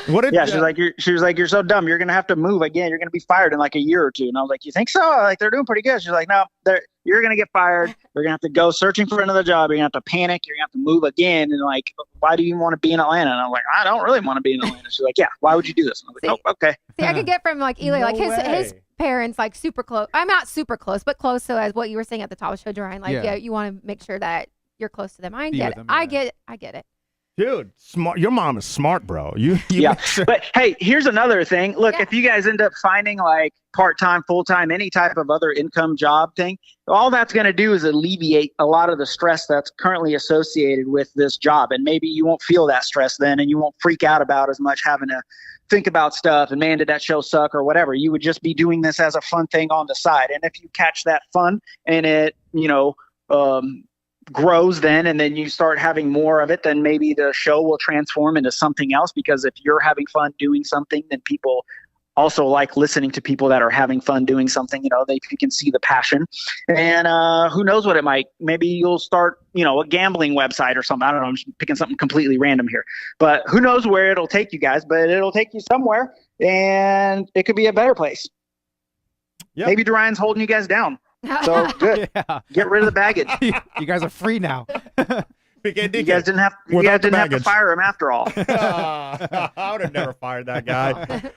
What did, she was like, you're so dumb. You're gonna have to move again. You're gonna be fired in like a year or two. And I was like, you think so? Like they're doing pretty good. She's like, no, you're gonna get fired. You're gonna have to go searching for another job. You're gonna have to panic. You're gonna have to move again. And like, why do you want to be in Atlanta? And I'm like, I don't really want to be in Atlanta. She's like, yeah, why would you do this? And I was like, oh, okay. See, I could get from like Eli, No like his way. parents, like super close. I'm not super close, but close. So as what you were saying at the top of the show, Dorian, like you want to make sure that you're close to them. I get it. I get it. Dude, smart. Your mom is smart, bro. You Yeah. make sure. But hey, here's another thing. Look, if you guys end up finding like part-time, full-time, any type of other income job thing, all that's going to do is alleviate a lot of the stress that's currently associated with this job. And maybe you won't feel that stress then, and you won't freak out about as much having to think about stuff and man, did that show suck or whatever. You would just be doing this as a fun thing on the side. And if you catch that fun and it, grows then, and then you start having more of it, then maybe the show will transform into something else, because if you're having fun doing something, then people also like listening to people that are having fun doing something. You can see the passion, and who knows what it might, maybe you'll start, a gambling website or something. I don't know. I'm just picking something completely random here, but who knows where it'll take you guys, but it'll take you somewhere, and it could be a better place. Yep. Maybe Dorian's holding you guys down. So good. Get rid of the baggage. You guys are free now. You guys didn't have to fire him after all. I would have never fired that guy.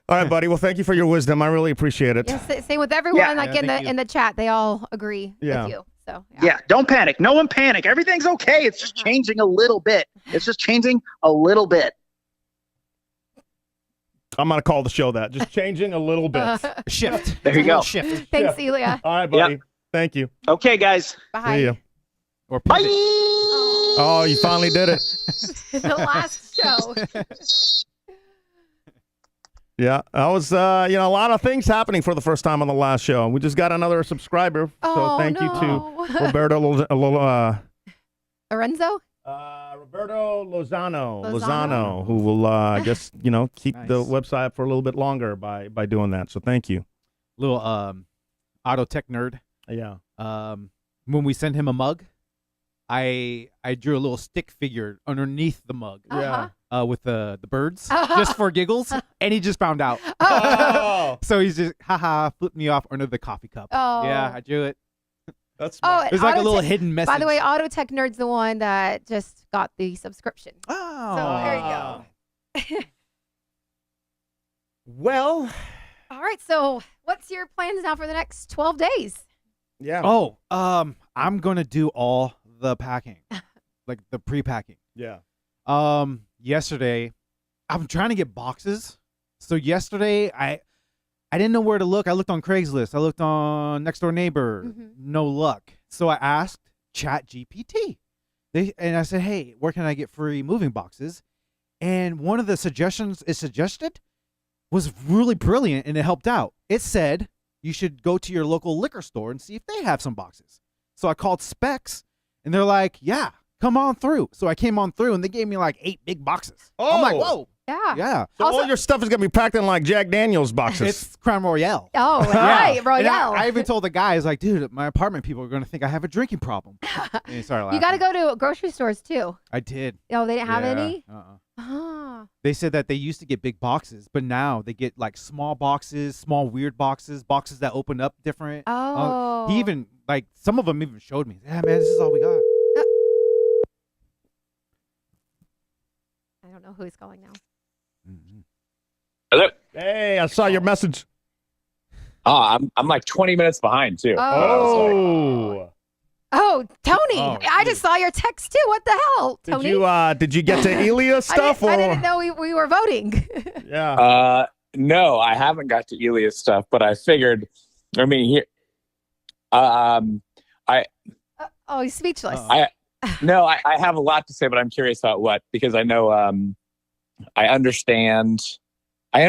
All right, buddy. Well, thank you for your wisdom. I really appreciate it. Yes, same with everyone. Yeah. In the chat, they all agree with you. So yeah, don't panic. No one panic. Everything's okay. It's just changing a little bit. I'm going to call the show that. Just changing a little bit. Shift. There you go. Shift. Thanks, Ilya. All right, buddy. Thank you. Okay, guys. Bye. See ya. Or Bye. Oh, you finally did it. The last show. Yeah, that was a lot of things happening for the first time on the last show. We just got another subscriber, so thank you to Roberto Lorenzo? Roberto Lozano, who will I guess keep the website up for a little bit longer by doing that. So thank you. Little auto tech nerd. Yeah. When we sent him a mug, I drew a little stick figure underneath the mug. Uh-huh. With the birds, just for giggles, and he just found out. Oh. So he's just flipped me off under the coffee cup. Oh. Yeah, I drew it. That's Oh, There's like a little hidden message. By the way, Autotech Nerd's the one that just got the subscription. Oh. So there you go. Well. All right. So what's your plans now for the next 12 days? Yeah. Oh, I'm gonna do all the packing, like the pre-packing. Yeah. Yesterday, I'm trying to get boxes. So yesterday, I didn't know where to look. I looked on Craigslist. I looked on Next Door Neighbor. Mm-hmm. No luck. So I asked ChatGPT. And I said, hey, where can I get free moving boxes? And one of the suggestions it suggested was really brilliant, and it helped out. It said you should go to your local liquor store and see if they have some boxes. So I called Specs, and they're like, yeah, come on through. So I came on through, and they gave me like 8 big boxes. Oh. I'm like, whoa. Yeah. Yeah. So all your stuff is gonna be packed in like Jack Daniels boxes. It's Crown Royale. Oh, right. And Royale. I even told the guys, like, dude, my apartment people are going to think I have a drinking problem. And he started laughing. You got to go to grocery stores too. I did. Oh, they didn't have Yeah. any? Uh-uh. They said that they used to get big boxes, but now they get like small boxes, small weird boxes that open up different. Oh. He even, like, some of them even showed me, yeah, man, this is all we got. I don't know who he's calling now. Mm-hmm. Hello. Hey, I saw your message. Oh, I'm like 20 minutes behind too. Oh. Oh, Tony! Oh, I just saw your text too. What the hell, Tony? Did you get to Elia stuff? I didn't know we were voting. Yeah. No, I haven't got to Elia's stuff, but I figured. I mean, here. Oh, he's speechless. I have a lot to say, but I'm curious about what, because I know I understand. I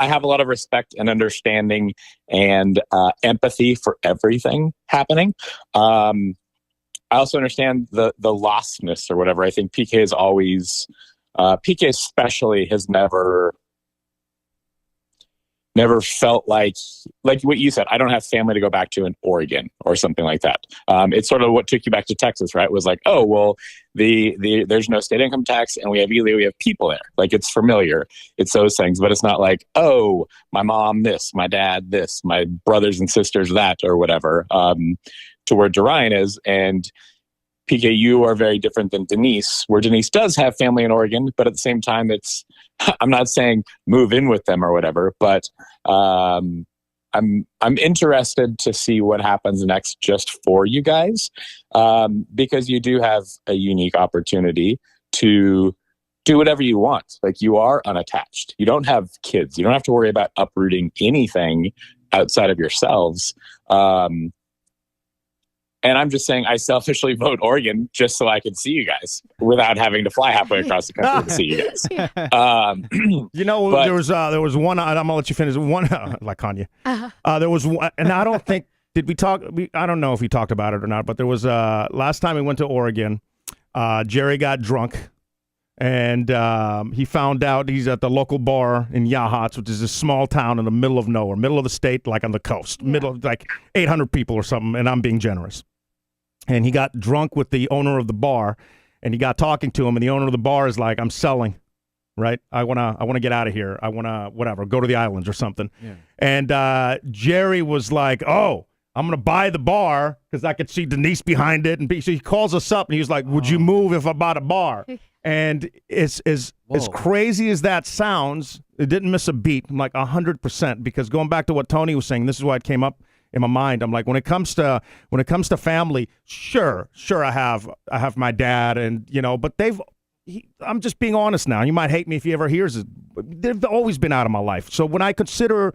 have a lot of respect and understanding and empathy for everything happening. I also understand the lostness or whatever. I think PK is always PK especially has never felt like what you said. I don't have family to go back to in Oregon or something like that. It's sort of what took you back to Texas, right? It was like, oh, well, there's no state income tax and we have Elia, we have people there. Like, it's familiar. It's those things, but it's not like, oh, my mom this, my dad this, my brothers and sisters that, or whatever, to where Dorian is. And PK, you are very different than Denise, where Denise does have family in Oregon, but at the same time, I'm not saying move in with them or whatever, but I'm interested to see what happens next just for you guys, because you do have a unique opportunity to do whatever you want. Like, you are unattached. You don't have kids. You don't have to worry about uprooting anything outside of yourselves. And I'm just saying, I selfishly vote Oregon just so I can see you guys without having to fly halfway across the country to see you guys. There was one. I'm gonna let you finish. One like Kanye. There was one, and I don't think did we talk. I don't know if we talked about it or not. But there was last time we went to Oregon. Jerry got drunk, and he found out he's at the local bar in Yachats, which is a small town in the middle of nowhere, middle of the state, like on the coast, middle of like 800 people or something. And I'm being generous. And he got drunk with the owner of the bar, and he got talking to him, and the owner of the bar is like, I'm selling, right? I wanna get out of here. I wanna, whatever, go to the islands or something. Yeah. And Jerry was like, oh, I'm going to buy the bar because I could see Denise behind it. And so he calls us up, and he was like, would you move if I bought a bar? And as crazy as that sounds, it didn't miss a beat. I'm like 100%, because going back to what Tony was saying, this is why it came up in my mind. I'm like, when it comes to family, sure, I have my dad, and but I'm just being honest now. You might hate me if he ever hears it. They've always been out of my life. So when I consider,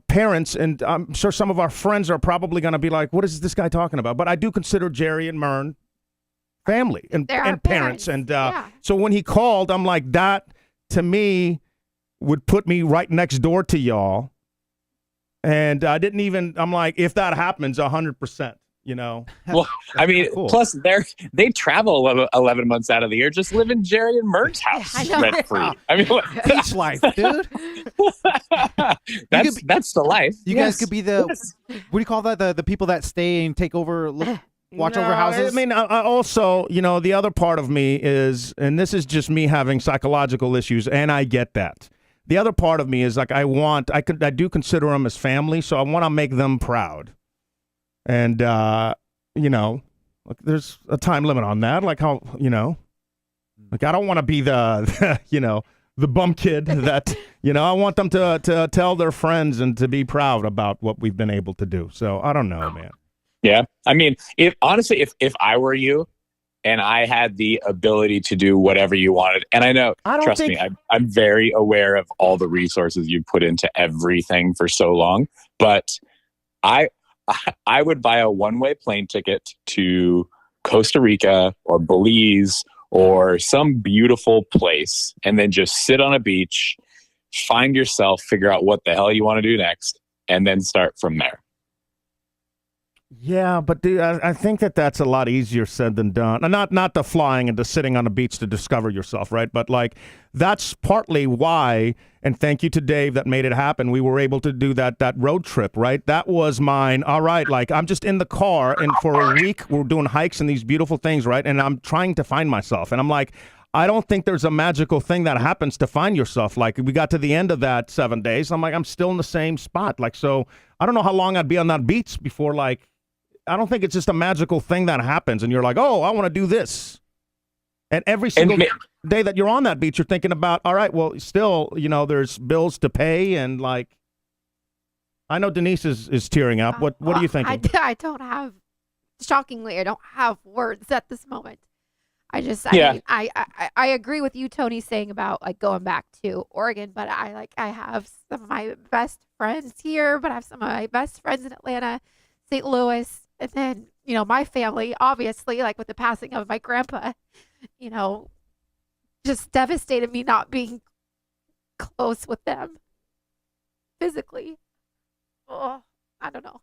parents, and I'm sure some of our friends are probably going to be like, what is this guy talking about? But I do consider Jerry and Mern family and parents. And so when he called, I'm like, that to me would put me right next door to y'all. And I didn't even, I'm like, if that happens, 100%, you know? Well, I mean, cool. plus they travel 11 months out of the year. Just live in Jerry and Mert's house I know. rent free. I mean, Beach life, dude. that's the life. You guys could be the what do you call that? The people that stay and take over, watch over houses. I mean, I also, you know, the other part of me is, and this is just me having psychological issues, and I get that. The other part of me is like, I do consider them as family, so I want to make them proud. And, you know, like there's a time limit on that. Like how, you know, like I don't want to be the, you know, the bum kid that, you know, I want them to tell their friends and to be proud about what we've been able to do. So I don't know, man. Yeah. I mean, if I were you and I had the ability to do whatever you wanted, and I know, trust me, I'm very aware of all the resources you put into everything for so long, but I would buy a one-way plane ticket to Costa Rica or Belize or some beautiful place and then just sit on a beach, find yourself, figure out what the hell you want to do next, and then start from there. Yeah, but dude, I think that's a lot easier said than done. And not the flying and the sitting on the beach to discover yourself, right? But like that's partly why, and thank you to Dave that made it happen. We were able to do that road trip, right? That was mine. All right, like I'm just in the car, and for a week we're doing hikes and these beautiful things, right? And I'm trying to find myself, and I'm like, I don't think there's a magical thing that happens to find yourself. Like we got to the end of that 7 days, I'm like, I'm still in the same spot. Like so, I don't know how long I'd be on that beach before like. I don't think it's just a magical thing that happens and you're like, oh, I want to do this. And every single day that you're on that beach, you're thinking about, all right, well, still, you know, there's bills to pay. And like, I know Denise is tearing up. What are you thinking? I don't have, shockingly, I don't have words at this moment. I mean, I agree with you, Tony, saying about like going back to Oregon, but I have some of my best friends here, but I have some of my best friends in Atlanta, St. Louis. And then, you know, my family, obviously, like with the passing of my grandpa, you know, just devastated me not being close with them physically. Oh, I don't know.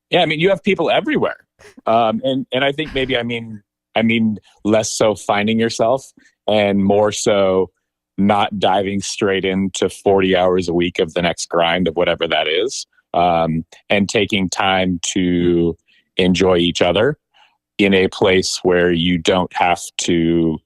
Yeah, I mean, you have people everywhere. And I think maybe, I mean, less so finding yourself and more so not diving straight into 40 hours a week of the next grind of whatever that is. And taking time to enjoy each other in a place where you don't have to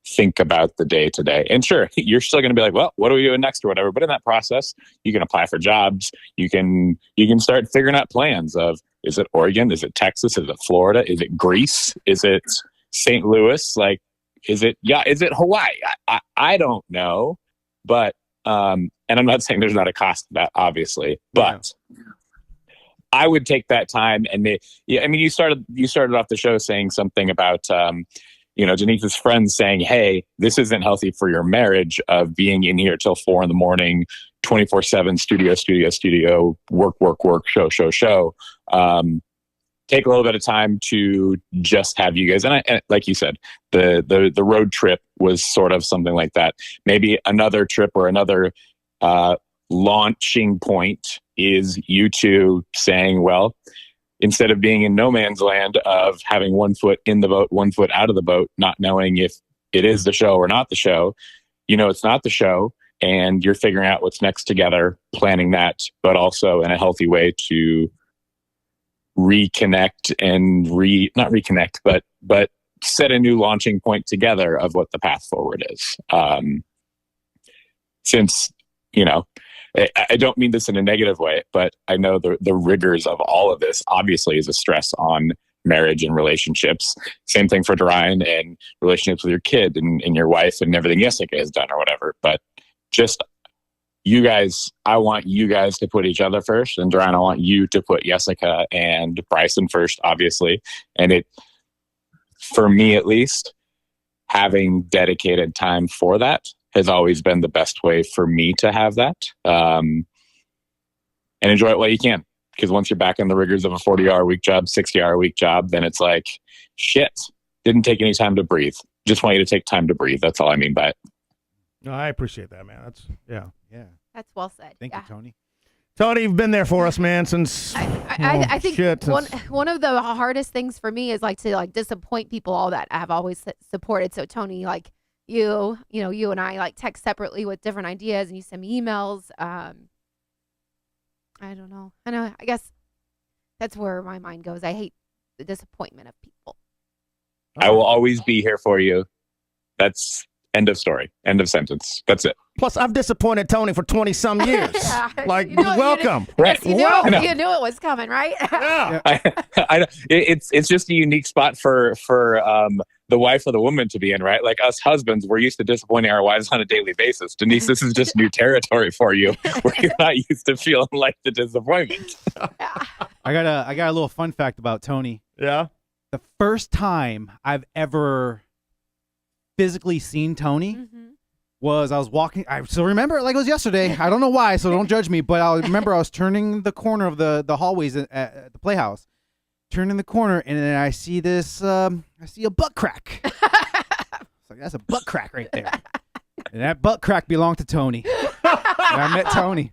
think about the day to day. And sure, you're still going to be like, well, what are we doing next or whatever. But in that process, you can apply for jobs. You can start figuring out plans of, is it Oregon? Is it Texas? Is it Florida? Is it Greece? Is it St. Louis? Like, is it Hawaii? I don't know, but, and I'm not saying there's not a cost to that, obviously, but I would take that time and you started off the show saying something about, you know, Denise's friends saying, hey, this isn't healthy for your marriage of being in here till 4 a.m, 24/7 studio, work, show. Take a little bit of time to just have you guys. And like you said, the road trip was sort of something like that. Maybe another trip or another launching point is you two saying, well, instead of being in no man's land of having 1 foot in the boat, 1 foot out of the boat, not knowing if it is the show or not the show, you know, it's not the show and you're figuring out what's next together, planning that, but also in a healthy way to reconnect and not reconnect, but set a new launching point together of what the path forward is. Since, you know, I don't mean this in a negative way, but I know the rigors of all of this obviously is a stress on marriage and relationships. Same thing for Dorian and relationships with your kid and your wife and everything Jessica has done or whatever. But just you guys, I want you guys to put each other first. And Dorian, I want you to put Jessica and Bryson first, obviously. And it, for me at least, having dedicated time for that has always been the best way for me to have that. And enjoy it while you can. Because once you're back in the rigors of a 40-hour week job, 60-hour week job, then it's like, shit, didn't take any time to breathe. Just want you to take time to breathe. That's all I mean by it. No, I appreciate that, man. Yeah. That's well said. Thank yeah. you, Tony. Tony, you've been there for us, man, since I think shit, one of the hardest things for me is like to like disappoint people all that I have always supported. So Tony, like you and I like text separately with different ideas, and you send me emails. I don't know. I guess that's where my mind goes. I hate the disappointment of people. I will always be here for you. That's end of story. End of sentence. That's it. Plus, I've disappointed Tony for 20-some years. Yeah. Like, You knew- welcome. Right. You Welcome. knew it was coming, right? Yeah. It's just a unique spot for the wife or the woman to be in, right? Like us husbands, we're used to disappointing our wives on a daily basis. Denise, this is just new territory for you, where you're not used to feeling like the disappointment. I got a little fun fact about Tony. Yeah. The first time I've ever physically seen Tony was I was walking. I still remember it like it was yesterday. I don't know why, so don't judge me. But I remember I was turning the corner of the hallways at the Playhouse, turning the corner, and then I see this. I see a butt crack. It's like, that's a butt crack right there, and that butt crack belonged to Tony. And I met Tony.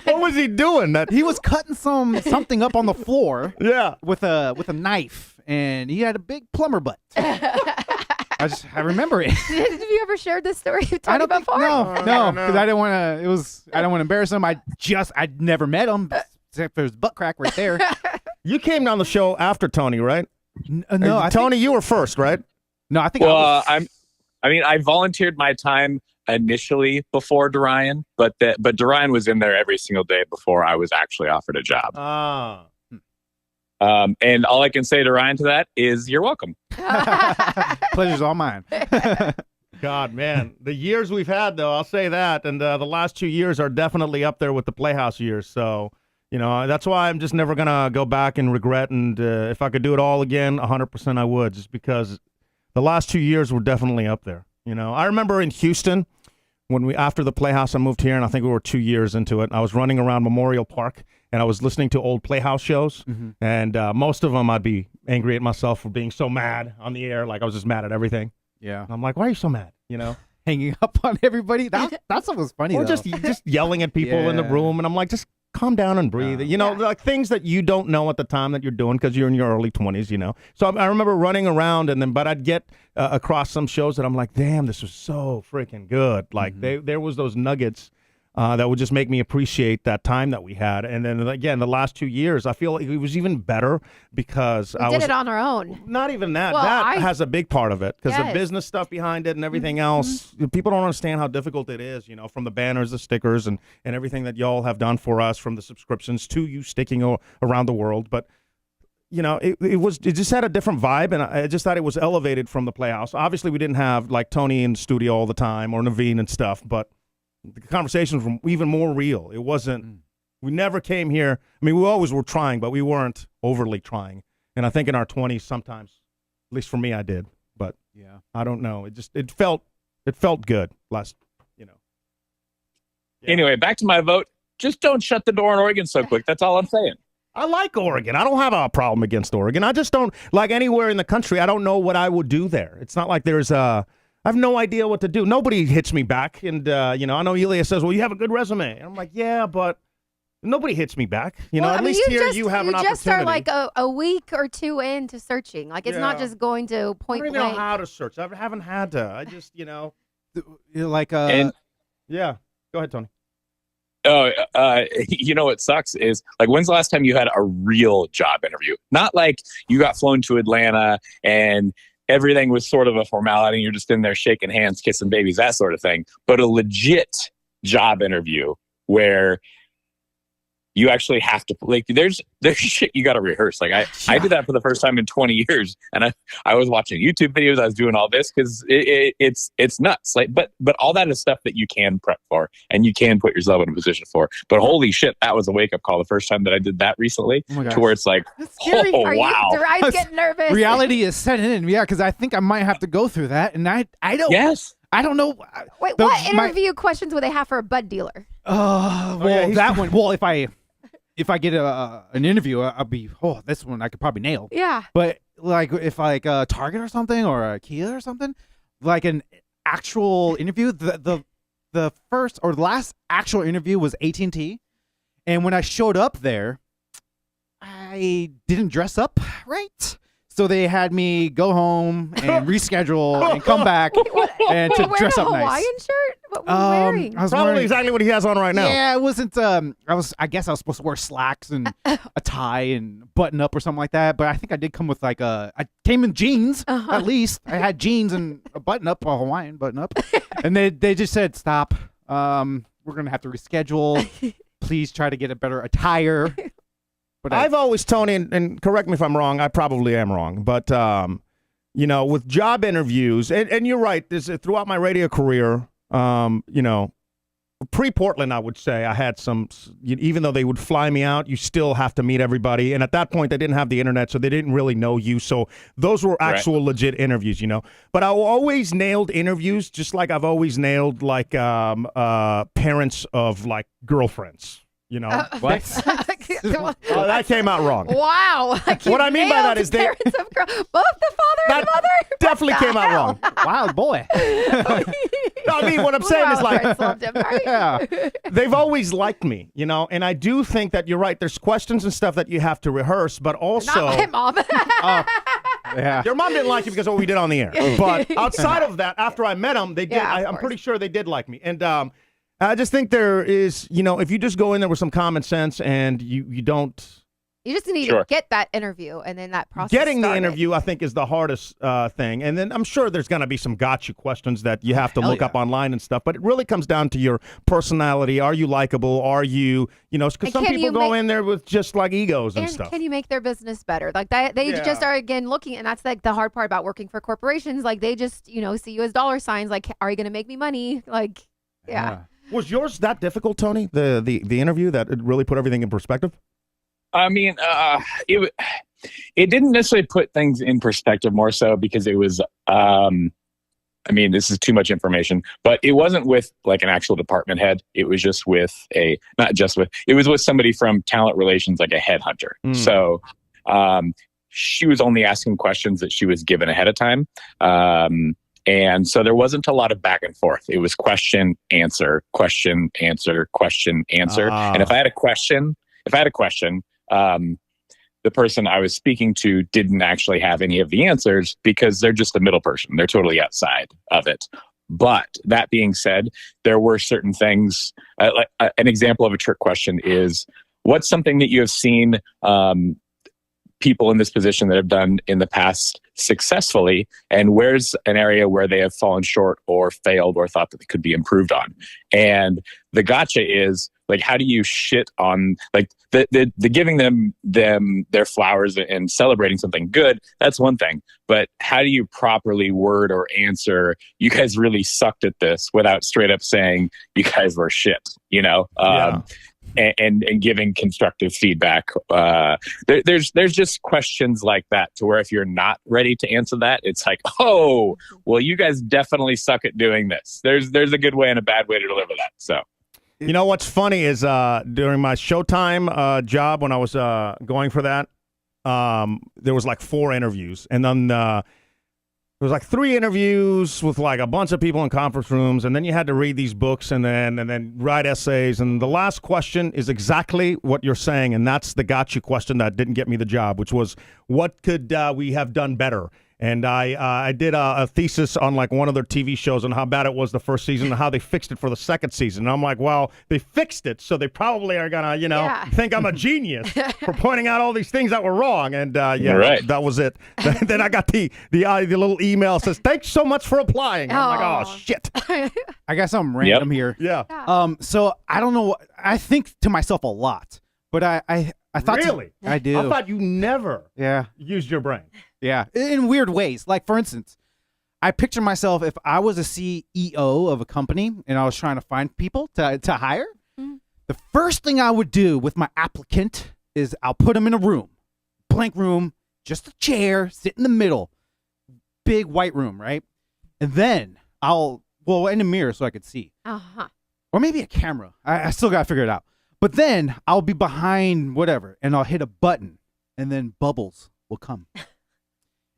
What was he doing? He was cutting something up on the floor. Yeah. With a knife, and he had a big plumber butt. I remember it. Have you ever shared this story with I Tony don't think before? no, because I didn't want to. I don't want to embarrass him. I'd never met him except for his butt crack right there. You came down the show after Tony, right? No, Tony, you were first, right? No, I think. Well, I volunteered my time initially before Dorian, but Dorian was in there every single day before I was actually offered a job. Ah. And all I can say to Ryan to that is, you're welcome. Pleasure's all mine. God, man. The years we've had, though, I'll say that. And the last 2 years are definitely up there with the Playhouse years. So, that's why I'm just never going to go back and regret. And if I could do it all again, 100% I would, just because the last 2 years were definitely up there. I remember in Houston, after the Playhouse, I moved here, and I think we were 2 years into it. I was running around Memorial Park, and I was listening to old Playhouse shows, and most of them I'd be angry at myself for being so mad on the air, like I was just mad at everything. Yeah. And I'm like, why are you so mad? Hanging up on everybody. That's what was funny. Or though. just yelling at people in the Yeah. room, and I'm like, just calm down and breathe. Like things that you don't know at the time that you're doing because you're in your early 20s. So I remember running around, but I'd get across some shows that I'm like, damn, this was so freaking good. Like there was those nuggets that would just make me appreciate that time that we had. And then again, the last 2 years, I feel like it was even better because We did it on our own. Not even that. Well, that has a big part of it because the Yes. business stuff behind it and everything else. People don't understand how difficult it is, from the banners, the stickers, and everything that y'all have done for us, from the subscriptions to you sticking around the world. But it just had a different vibe, and I just thought it was elevated from the Playhouse. Obviously, we didn't have like Tony in the studio all the time or Naveen and stuff, but the conversations were even more real. It wasn't. We never came here. I mean, we always were trying, but we weren't overly trying. And I think in our 20s, sometimes, at least for me, I did. But Yeah. I don't know. It felt good last. Yeah. Anyway, back to my vote. Just don't shut the door on Oregon so quick. That's all I'm saying. I like Oregon. I don't have a problem against Oregon. I just don't like anywhere in the country. I don't know what I would do there. It's not like there's I have no idea what to do. Nobody hits me back. And, I know Elia says, well, you have a good resume. And I'm like, yeah, but nobody hits me back. At least here you have an opportunity. You just are like a week or two into searching. Like, it's not just going to point I don't even blank. know how to search. I haven't had to. I just, Like yeah. Go ahead, Tony. Oh, what sucks is, like, when's the last time you had a real job interview? Not like you got flown to Atlanta and everything was sort of a formality and you're just in there shaking hands, kissing babies, that sort of thing. But a legit job interview where you actually have to, like, there's shit you got to rehearse. Like I did that for the first time in 20 years, and I was watching YouTube videos. I was doing all this because it's nuts. Like, but all that is stuff that you can prep for and you can put yourself in a position for. But holy shit, that was a wake up call the first time that I did that recently. Oh my gosh. To where it's like, That's scary. oh Are wow, Deri's getting nervous. reality is setting in. Yeah, because I think I might have to go through that, and I don't. yes. I don't know. Wait, The- what my- interview questions would they have for a bud dealer? Well, yeah, he's- that one. Well, if I get an interview, I'll be. Oh, this one I could probably nail. Yeah. But like if like a Target or something or a Kia or something, like actual interview, the first or last actual interview was AT&T, and when I showed up there, I didn't dress up right. So they had me go home and reschedule and come back and to dress up a nice. Hawaiian shirt? What were you wearing? I was Probably wearing, exactly what he has on right now. Yeah, it wasn't. I guess I was supposed to wear slacks and a tie and button up or something like that. But I think I did come with I came in jeans at least. I had jeans and a button up, a Hawaiian button up, and they just said stop. We're gonna have to reschedule. Please try to get a better attire. But I've always, Tony, and correct me if I'm wrong, I probably am wrong, but, with job interviews, and you're right, throughout my radio career, pre-Portland, I would say, I had some, even though they would fly me out, you still have to meet everybody, and at that point, they didn't have the internet, so they didn't really know you, so those were actual legit interviews, But I always nailed interviews, just like I've always nailed, parents of, girlfriends. what? Oh, that came out wrong. Wow. What I mean by that is parents of both the father and the mother? Definitely came out wrong. Wild boy. No, I mean, what I'm saying is Loved him, right? Yeah. they've always liked me, and I do think that you're right. There's questions and stuff that you have to rehearse, but also Not my mom. Yeah. your mom didn't like you because of what we did on the air. But outside of that, after I met them, they did. Yeah, of I'm course. pretty sure they did like me, and I just think there is, if you just go in there with some common sense and you don't. You just need Sure. to get that interview and then that process Getting the started. interview, I think, is the hardest thing. And then I'm sure there's going to be some gotcha questions that you have to look up online and stuff. But it really comes down to your personality. Are you likable? Are you, because And some can people you go make- in there with just like egos and And stuff. can you make their business better? Like that, they Yeah. just are again looking, and that's like the hard part about working for corporations. Like they just, see you as dollar signs. Like, are you going to make me money? Like, yeah. Was yours that difficult, Tony? The interview that it really put everything in perspective? I mean, it didn't necessarily put things in perspective more so because it was, this is too much information, but it wasn't with like an actual department head. It was just with it was with somebody from talent relations, like a headhunter. So she was only asking questions that she was given ahead of time. And so there wasn't a lot of back and forth. It was question, answer, question, answer, question, answer. And if I had a question, the person I was speaking to didn't actually have any of the answers because they're just a middle person. They're totally outside of it. But that being said, there were certain things, an example of a trick question is, what's something that you have seen people in this position that have done in the past successfully, and where's an area where they have fallen short or failed or thought that they could be improved on? And the gotcha is, like, how do you shit on, like, the giving them their flowers and celebrating something good, that's one thing. But how do you properly word or answer, you guys really sucked at this, without straight up saying you guys were shit, Yeah. And giving constructive feedback. There's just questions like that to where if you're not ready to answer that, it's like, oh, well, you guys definitely suck at doing this. There's a good way and a bad way to deliver that. So. You know what's funny is during my Showtime job when I was going for that, there was like 4 interviews, and then there was like 3 interviews with like a bunch of people in conference rooms, and then you had to read these books and then write essays. And the last question is exactly what you're saying, and that's the gotcha question that didn't get me the job, which was, what could we have done better? And I did a thesis on like one of their TV shows on how bad it was the first season and how they fixed it for the second season. And I'm like, well, they fixed it, so they probably are gonna, think I'm a genius for pointing out all these things that were wrong. And Right. that was it. Then I got the little email that says, "Thanks so much for applying." I'm like, oh shit. I got something random here. Yeah. So I don't know. I think to myself a lot, but I thought Really? I do. I thought you never used your brain. Yeah, in weird ways. Like, for instance, I picture myself if I was a CEO of a company and I was trying to find people to hire. The first thing I would do with my applicant is I'll put them in a room, blank room, just a chair, sit in the middle, big white room, right? And then in a mirror so I could see. Or maybe a camera. I still got to figure it out. But then I'll be behind whatever, and I'll hit a button, and then bubbles will come.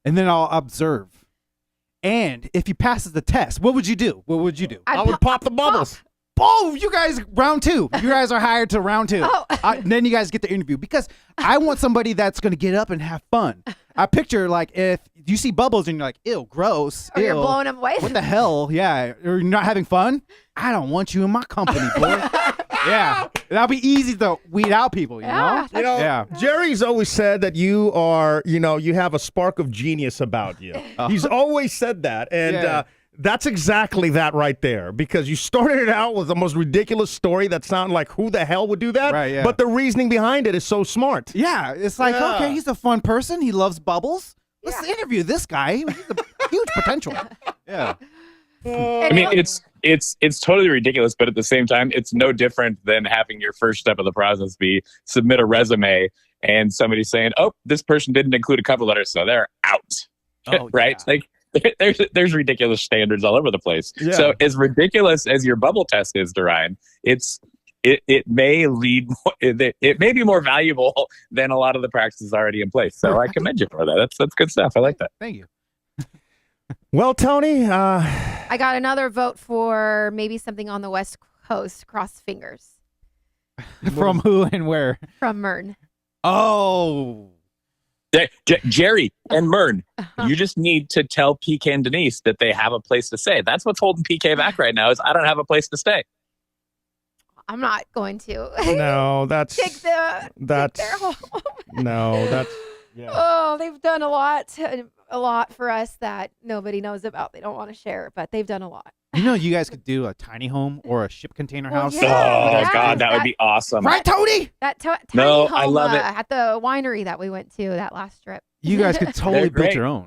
And then I'll observe. And if he passes the test, what would you do? What would you do? I would pop the bubbles. Oh, you guys, round 2. You guys are hired to round 2. Oh. Then you guys get the interview because I want somebody that's going to get up and have fun. I picture like if you see bubbles and you're like, ew, gross. Or you're ew, blowing them away. what the hell? Yeah. Or you're not having fun. I don't want you in my company, boy. Yeah. That'll be easy to weed out people, you Yeah. know? You know, Yeah. Jerry's always said that you are, you have a spark of genius about you. He's always said that. And Yeah. that's exactly that right there. Because you started it out with the most ridiculous story that sounded like who the hell would do that? Right, yeah. But the reasoning behind it is so smart. Yeah. It's like, Yeah. okay, he's a fun person. He loves bubbles. Let's interview this guy. He's a huge potential. Yeah. I mean, it's totally ridiculous, but at the same time, it's no different than having your first step of the process be submit a resume and somebody saying, "Oh, this person didn't include a cover letter, so they're out." Oh, Right? yeah. Like there's ridiculous standards all over the place. Yeah. So as ridiculous as your bubble test is, Dorian, it may lead it may be more valuable than a lot of the practices already in place. So I commend you for that. That's good stuff. I like that. Thank you. Well, Tony, I got another vote for maybe something on the West Coast. Cross fingers From who and where? from Mern. Oh. Jerry and Mern, you just need to tell PK and Denise that they have a place to stay. That's what's holding PK back right now is I don't have a place to stay. I'm not going to. no, that's Take their home. no, that's yeah. Oh, they've done a lot for us that nobody knows about. They don't want to share, but they've done a lot. You know, you guys could do a tiny home or a ship container Well, house. Oh yeah, God, that would be awesome. Right, Tony? That tiny No, home I love it. at the winery that we went to that last trip. You guys could totally build great. your own.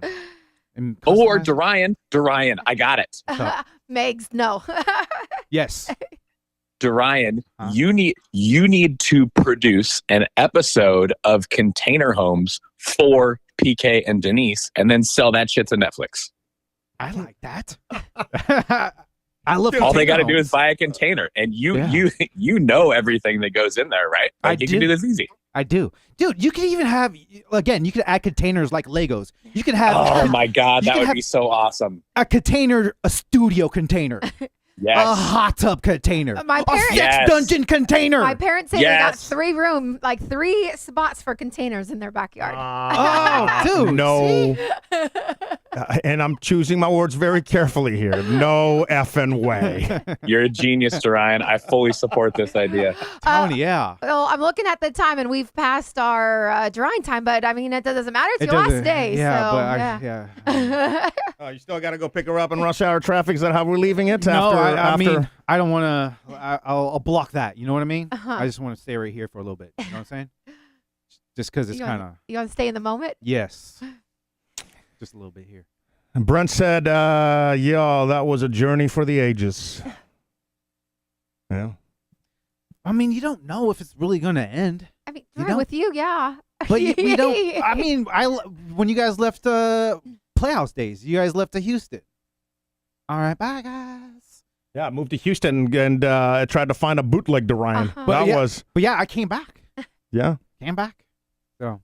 And Or customize- Dorian, I got it. Megs, no. Yes. Dorian, Huh? you need to produce an episode of Container Homes for PK and Denise, and then sell that shit to Netflix. I like that. I love All they got to container do is homes. buy a container, and you Yeah. know everything that goes in there, right? I Like you can do. do this easy. I do. Dude, you can even have, again, you could add containers like Legos. You can have Oh my God, You that can would have- be so awesome. a container, a studio container, Yes. a hot tub container, My a parents- sex Yes. dungeon container. My parents say they got Yes. 3 spots for containers in their backyard. Oh, dude. No. And I'm choosing my words very carefully here. No effing way. You're a genius, Dorian. I fully support this idea. Tony, yeah. Well, I'm looking at the time, and we've passed our drawing time. But I mean, it doesn't matter. It's It your last doesn't- day. Yeah, so, but yeah. Oh, you still got to go pick her up in rush hour traffic? Is that how we're leaving it? No, after, I mean, after- I don't want to. I'll block that. You know what I mean? Uh-huh. I just want to stay right here for a little bit. You know what I'm saying? Just because it's You kind wanna- of You want to stay in the moment? yes, just a little bit here. And Brent said, yo, that was a journey for the ages. Yeah. I mean, you don't know if it's really gonna end, I mean, You right, don't- with you, yeah. but we don't. I mean, when you guys left Playhouse days, you guys left to Houston. All right, bye guys. Yeah, I moved to Houston and tried to find a bootleg to Ryan. Uh-huh. That yeah. was, But yeah, I came back. yeah. Came back. So,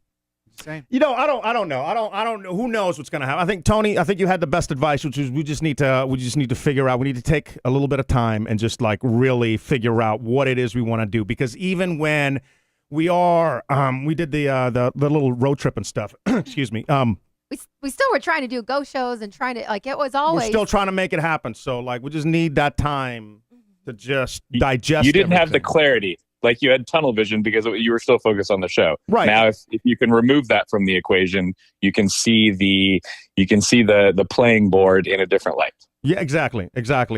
just saying. You know, I don't know. I don't know. Who knows what's going to happen? I think Tony. I think you had the best advice, which is we just need to figure out. We need to take a little bit of time and just like really figure out what it is we want to do. Because even when we are, we did the little road trip and stuff. Excuse me. We still were trying to do go shows and trying to, like, it was We're always. still trying to make it happen. So like, we just need that time to just digest. You didn't have the everything. clarity. Like you had tunnel vision because you were still focused on the show. Right. Now, if you can remove that from the equation, you can see the playing board in a different light. Yeah, exactly,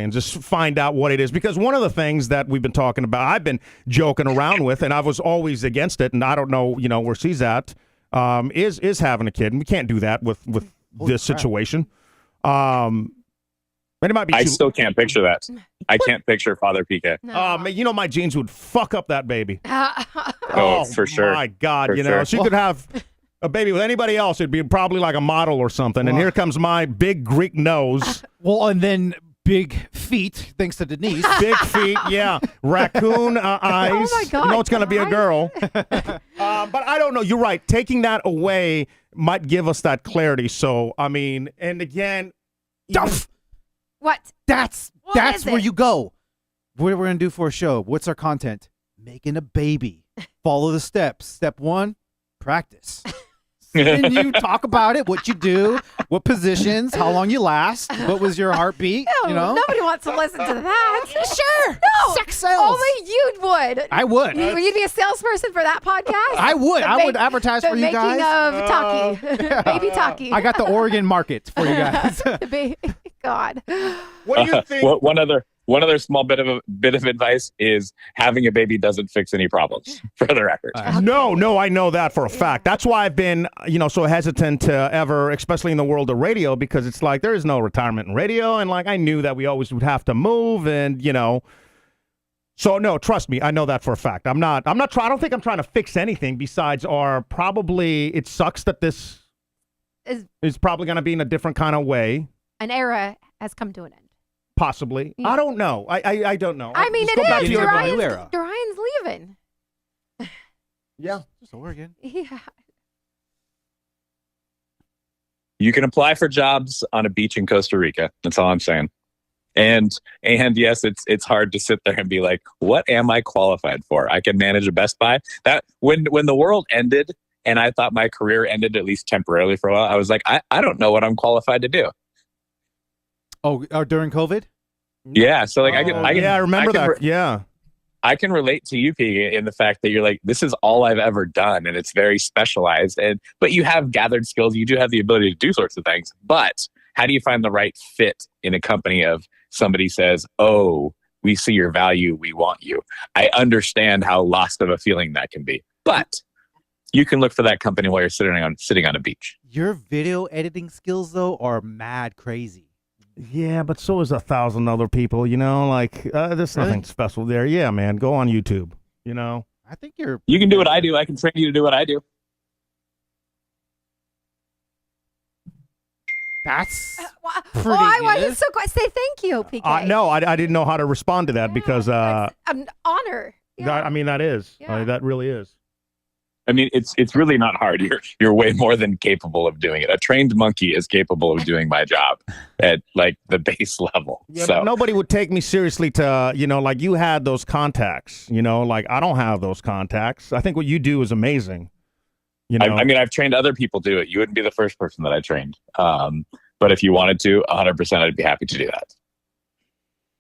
and just find out what it is. Because one of the things that we've been talking about, I've been joking around with, and I was always against it, and I don't know, where she's at, is having a kid, and we can't do that with Holy this crap. situation. And it might be I too. still can't picture that. I can't picture Father PK. No. My genes would fuck up that baby. Oh, for sure. My God, For sure. she could have a baby with anybody else. It'd be probably like a model or something. And Well. here comes my big Greek nose. Well, and then big feet, thanks to Denise. Big feet, yeah. Raccoon eyes. my God, You know it's going to be a guys. girl. But I don't know. You're right. Taking that away might give us that clarity. So, I mean, and again, What? That's What is where it? you go. What we're gonna do for a show? What's our content? Making a baby. Follow the steps. Step 1, practice. And you talk about it, what you do, what positions, how long you last, what was your heartbeat, No, you know? nobody wants to listen to that. Sure. No. Sex sales. Only you would. I would. You'd be a salesperson for that podcast? I would. The I would ba- advertise the for you making guys. of Taki. Baby Taki. I got the Oregon market for you guys. God. What do you think? Well, one other small bit of advice is having a baby doesn't fix any problems. For the record. No, I know that for a fact. That's why I've been, so hesitant to ever, especially in the world of radio, because it's like there is no retirement in radio, and like I knew that we always would have to move, and So no, trust me, I know that for a fact. I'm not trying. I don't think I'm trying to fix anything besides, it sucks that this is probably going to be in a different kind of way. An era has come to an end. Possibly. Yeah. I don't know. I don't know. I mean, Just go back it to is. your- Dorian's leaving. Yeah. Just Oregon. Yeah. You can apply for jobs on a beach in Costa Rica. That's all I'm saying. And yes, it's hard to sit there and be like, what am I qualified for? I can manage a Best Buy. That when the world ended and I thought my career ended, at least temporarily for a while, I was like, I don't know what I'm qualified to do. Oh, during COVID? Yeah. So like I remember that. Yeah. I can relate to you, Pete, in the fact that you're like, this is all I've ever done, and it's very specialized. But you have gathered skills. You do have the ability to do sorts of things. But how do you find the right fit in a company of somebody says, "Oh, we see your value, we want you"? I understand how lost of a feeling that can be, but you can look for that company while you're sitting on a beach. Your video editing skills, though, are mad crazy. Yeah, but so is 1,000 other people, there's nothing special there. Yeah, man, go on YouTube, I think you're... You can do what I do. I can train you to do what I do. That's I wanted to say thank you, PK. No, I didn't know how to respond to that because it's an honor. Yeah. that is. Yeah. That really is. I mean, it's really not hard. You're way more than capable of doing it. A trained monkey is capable of doing my job at like the base level. Yeah, so but nobody would take me seriously to, like you had those contacts, like I don't have those contacts. I think what you do is amazing. I mean, I've trained other people do it. You wouldn't be the first person that I trained. But if you wanted to, 100%, I'd be happy to do that.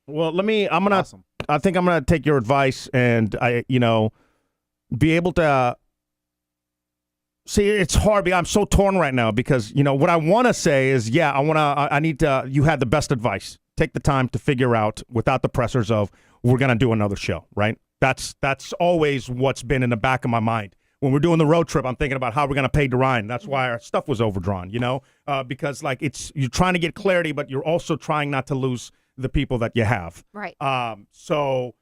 Well, Awesome. I think I'm going to take your advice and be able to see. It's hard. I'm so torn right now because, what I want to say is, you had the best advice. Take the time to figure out without the pressures of we're going to do another show, right? That's always what's been in the back of my mind. When we're doing the road trip, I'm thinking about how we're going to pay Dorian. That's why our stuff was overdrawn, because you're trying to get clarity, but you're also trying not to lose the people that you have. Right. So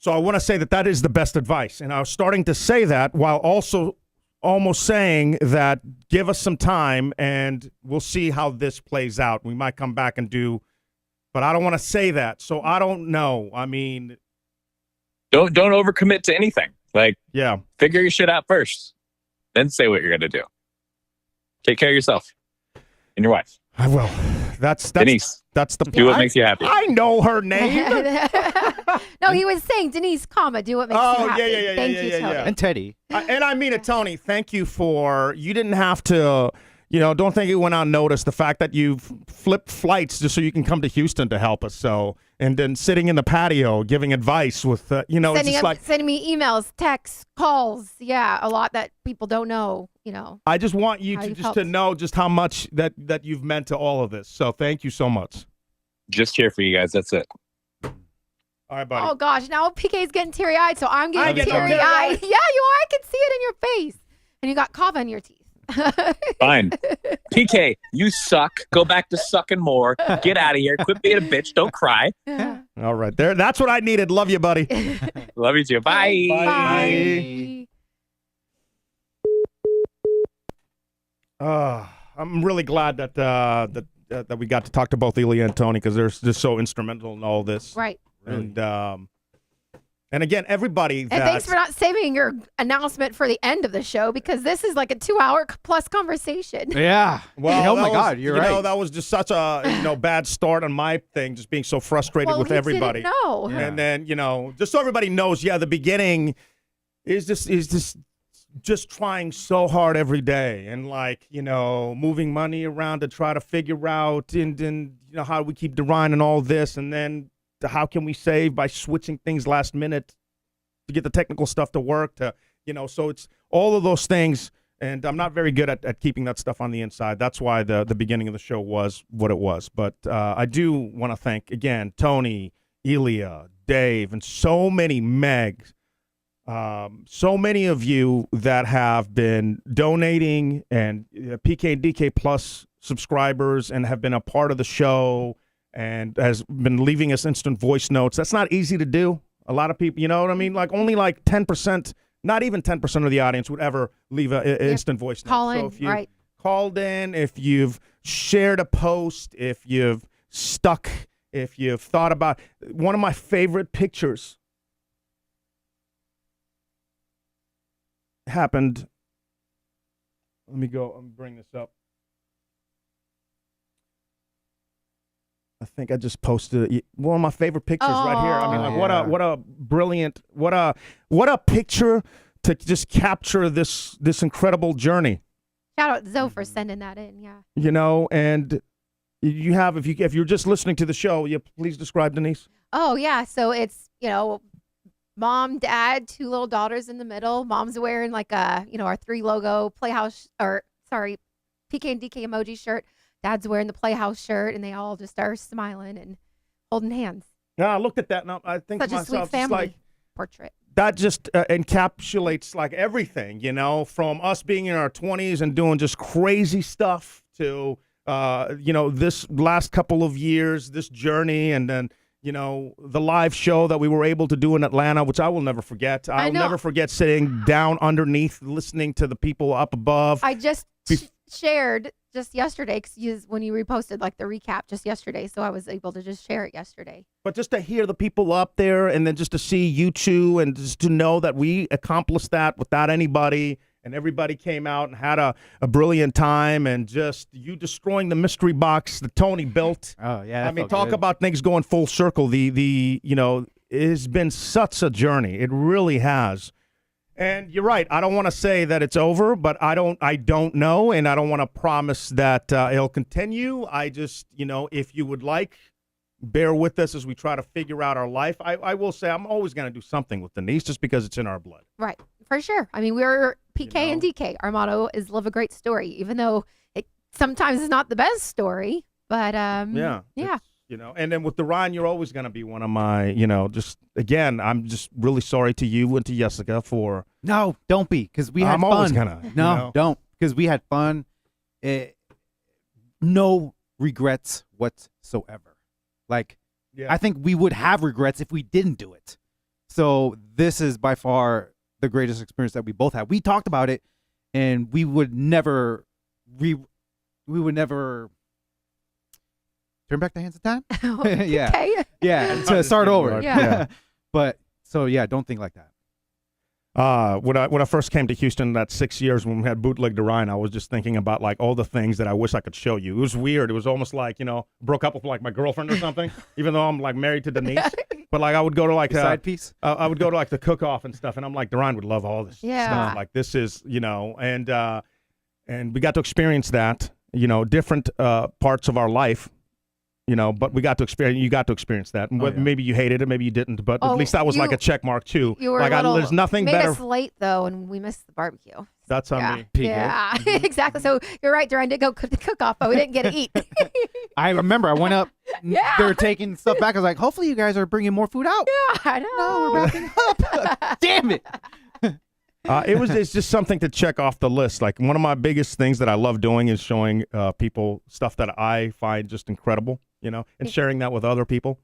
I want to say that is the best advice. And I was starting to say that while also almost saying that give us some time and we'll see how this plays out. We might come back and but I don't want to say that. So I don't know. I mean, Don't overcommit to anything. Yeah. Figure your shit out first, then say what you're going to do. Take care of yourself and your wife. I will. That's Denise. That's the Do what makes you happy. I know her name. No, he was saying Denise, do what makes you happy. Yeah. Thank you, Tony. And Teddy. And I mean it, Tony. Thank you you didn't have to, don't think it went unnoticed. The fact that you flipped flights just so you can come to Houston to help us. And then sitting in the patio giving advice with, it's just sending me emails, texts, calls. Yeah, a lot that people don't know, I just want you how to you've just helped. to know just how much that you've meant to all of this. So thank you so much. Just here for you guys. That's it. All right, buddy. Oh, gosh. Now PK's getting teary-eyed, so I'm I getting get teary-eyed. teary-eyed. Yeah, you are. I can see it in your face. And you got kava in your teeth. Fine. PK, you suck. Go back to sucking more. Get out of here. Quit being a bitch. Don't cry. All right. That's what I needed. Love you, buddy. Love you too. Bye. Bye. I'm really glad that we got to talk to both Ilya and Tony because they're just so instrumental in all this. Right. And And again, everybody And thanks for not saving your announcement for the end of the show, because this is like a 2-hour plus conversation. Yeah. Well, oh my that was- God, you're you right. know, that was just such a bad start on my thing, just being so frustrated Well, with we everybody. didn't know. Yeah. And then, just so everybody knows, the beginning is just trying so hard every day, and moving money around to try to figure out and how do we keep Ryan and all this, and then how can we save by switching things last minute to get the technical stuff to work, so it's all of those things. And I'm not very good at keeping that stuff on the inside. That's why the beginning of the show was what it was. But I do want to thank, again, Tony, Elia, Dave, and so many Megs, so many of you that have been donating, and PK and DK Plus subscribers, and have been a part of the show and has been leaving us instant voice notes. That's not easy to do. A lot of people, you know what I mean? Only 10%, not even 10% of the audience would ever leave an instant voice note. Call So in, if you right. called in, if you've shared a post, if you've stuck, if you've thought about one of my favorite pictures happened. Let me bring this up. I think I just posted one of my favorite pictures right here. I mean, yeah. what a brilliant, what a picture to just capture this incredible journey. Shout out Zoe for sending that in. Yeah. And you have, if you're just listening to the show, please describe Denise. Oh yeah. So it's mom, dad, 2 little daughters in the middle. Mom's wearing our 3 logo Playhouse, PK and DK emoji shirt. Dad's wearing the Playhouse shirt, and they all just are smiling and holding hands. Yeah, I looked at that, and I think Such to a myself, sweet just family portrait. that just encapsulates everything, from us being in our 20s and doing just crazy stuff to, this last couple of years, this journey, and then, the live show that we were able to do in Atlanta, which I will never forget. I'll never forget sitting down underneath, listening to the people up above. I just shared just yesterday, when you reposted the recap just yesterday, so I was able to just share it yesterday. But just to hear the people up there, and then just to see you two, and just to know that we accomplished that without anybody, and everybody came out and had a brilliant time, and just you destroying the mystery box that Tony built. Oh yeah. I mean, talk about things going full circle. It has been such a journey. It really has. And you're right. I don't want to say that it's over, but I don't know, and I don't want to promise that it'll continue. I just, if you would bear with us as we try to figure out our life. I will say I'm always going to do something with Denise just because it's in our blood. Right, for sure. I mean, we're PK and DK. Our motto is live a great story, even though it sometimes is not the best story. But yeah. And then with Ryan, you're always going to be one of my, just again, I'm just really sorry to you and to Jessica for. No, don't be, because we had I'm fun. always gonna. No, don't, because we had fun. No regrets whatsoever. I think we would have regrets if we didn't do it. So this is by far the greatest experience that we both had. We talked about it, and we would never turn back the hands of time. Yeah. Okay. Yeah, to start over. Yeah. But so yeah, don't think like that. When I first came to Houston, that 6 years when we had Bootleg to Ryan, I was just thinking about all the things that I wish I could show you. It was weird. It was almost broke up with my girlfriend or something, even though I'm married to Denise. But I would go to Side piece. I would go to the cook off and stuff, and I'm Ryan would love all this Yeah. stuff. This is and we got to experience that, different parts of our life. But we got to experience. You got to experience that. And yeah. Maybe you hated it, maybe you didn't. But at least that was a check mark too. You were there's nothing made better. us late though, and we missed the barbecue. That's on Yeah, me. yeah, exactly. So you're right, Duran did go cook the cook-off, but we didn't get to eat. I remember I went up. Yeah. They were taking stuff back. I was like, hopefully you guys are bringing more food out. Yeah, I know. No, we're wrapping up. Damn it. It's just something to check off the list. One of my biggest things that I love doing is showing people stuff that I find just incredible, and sharing that with other people.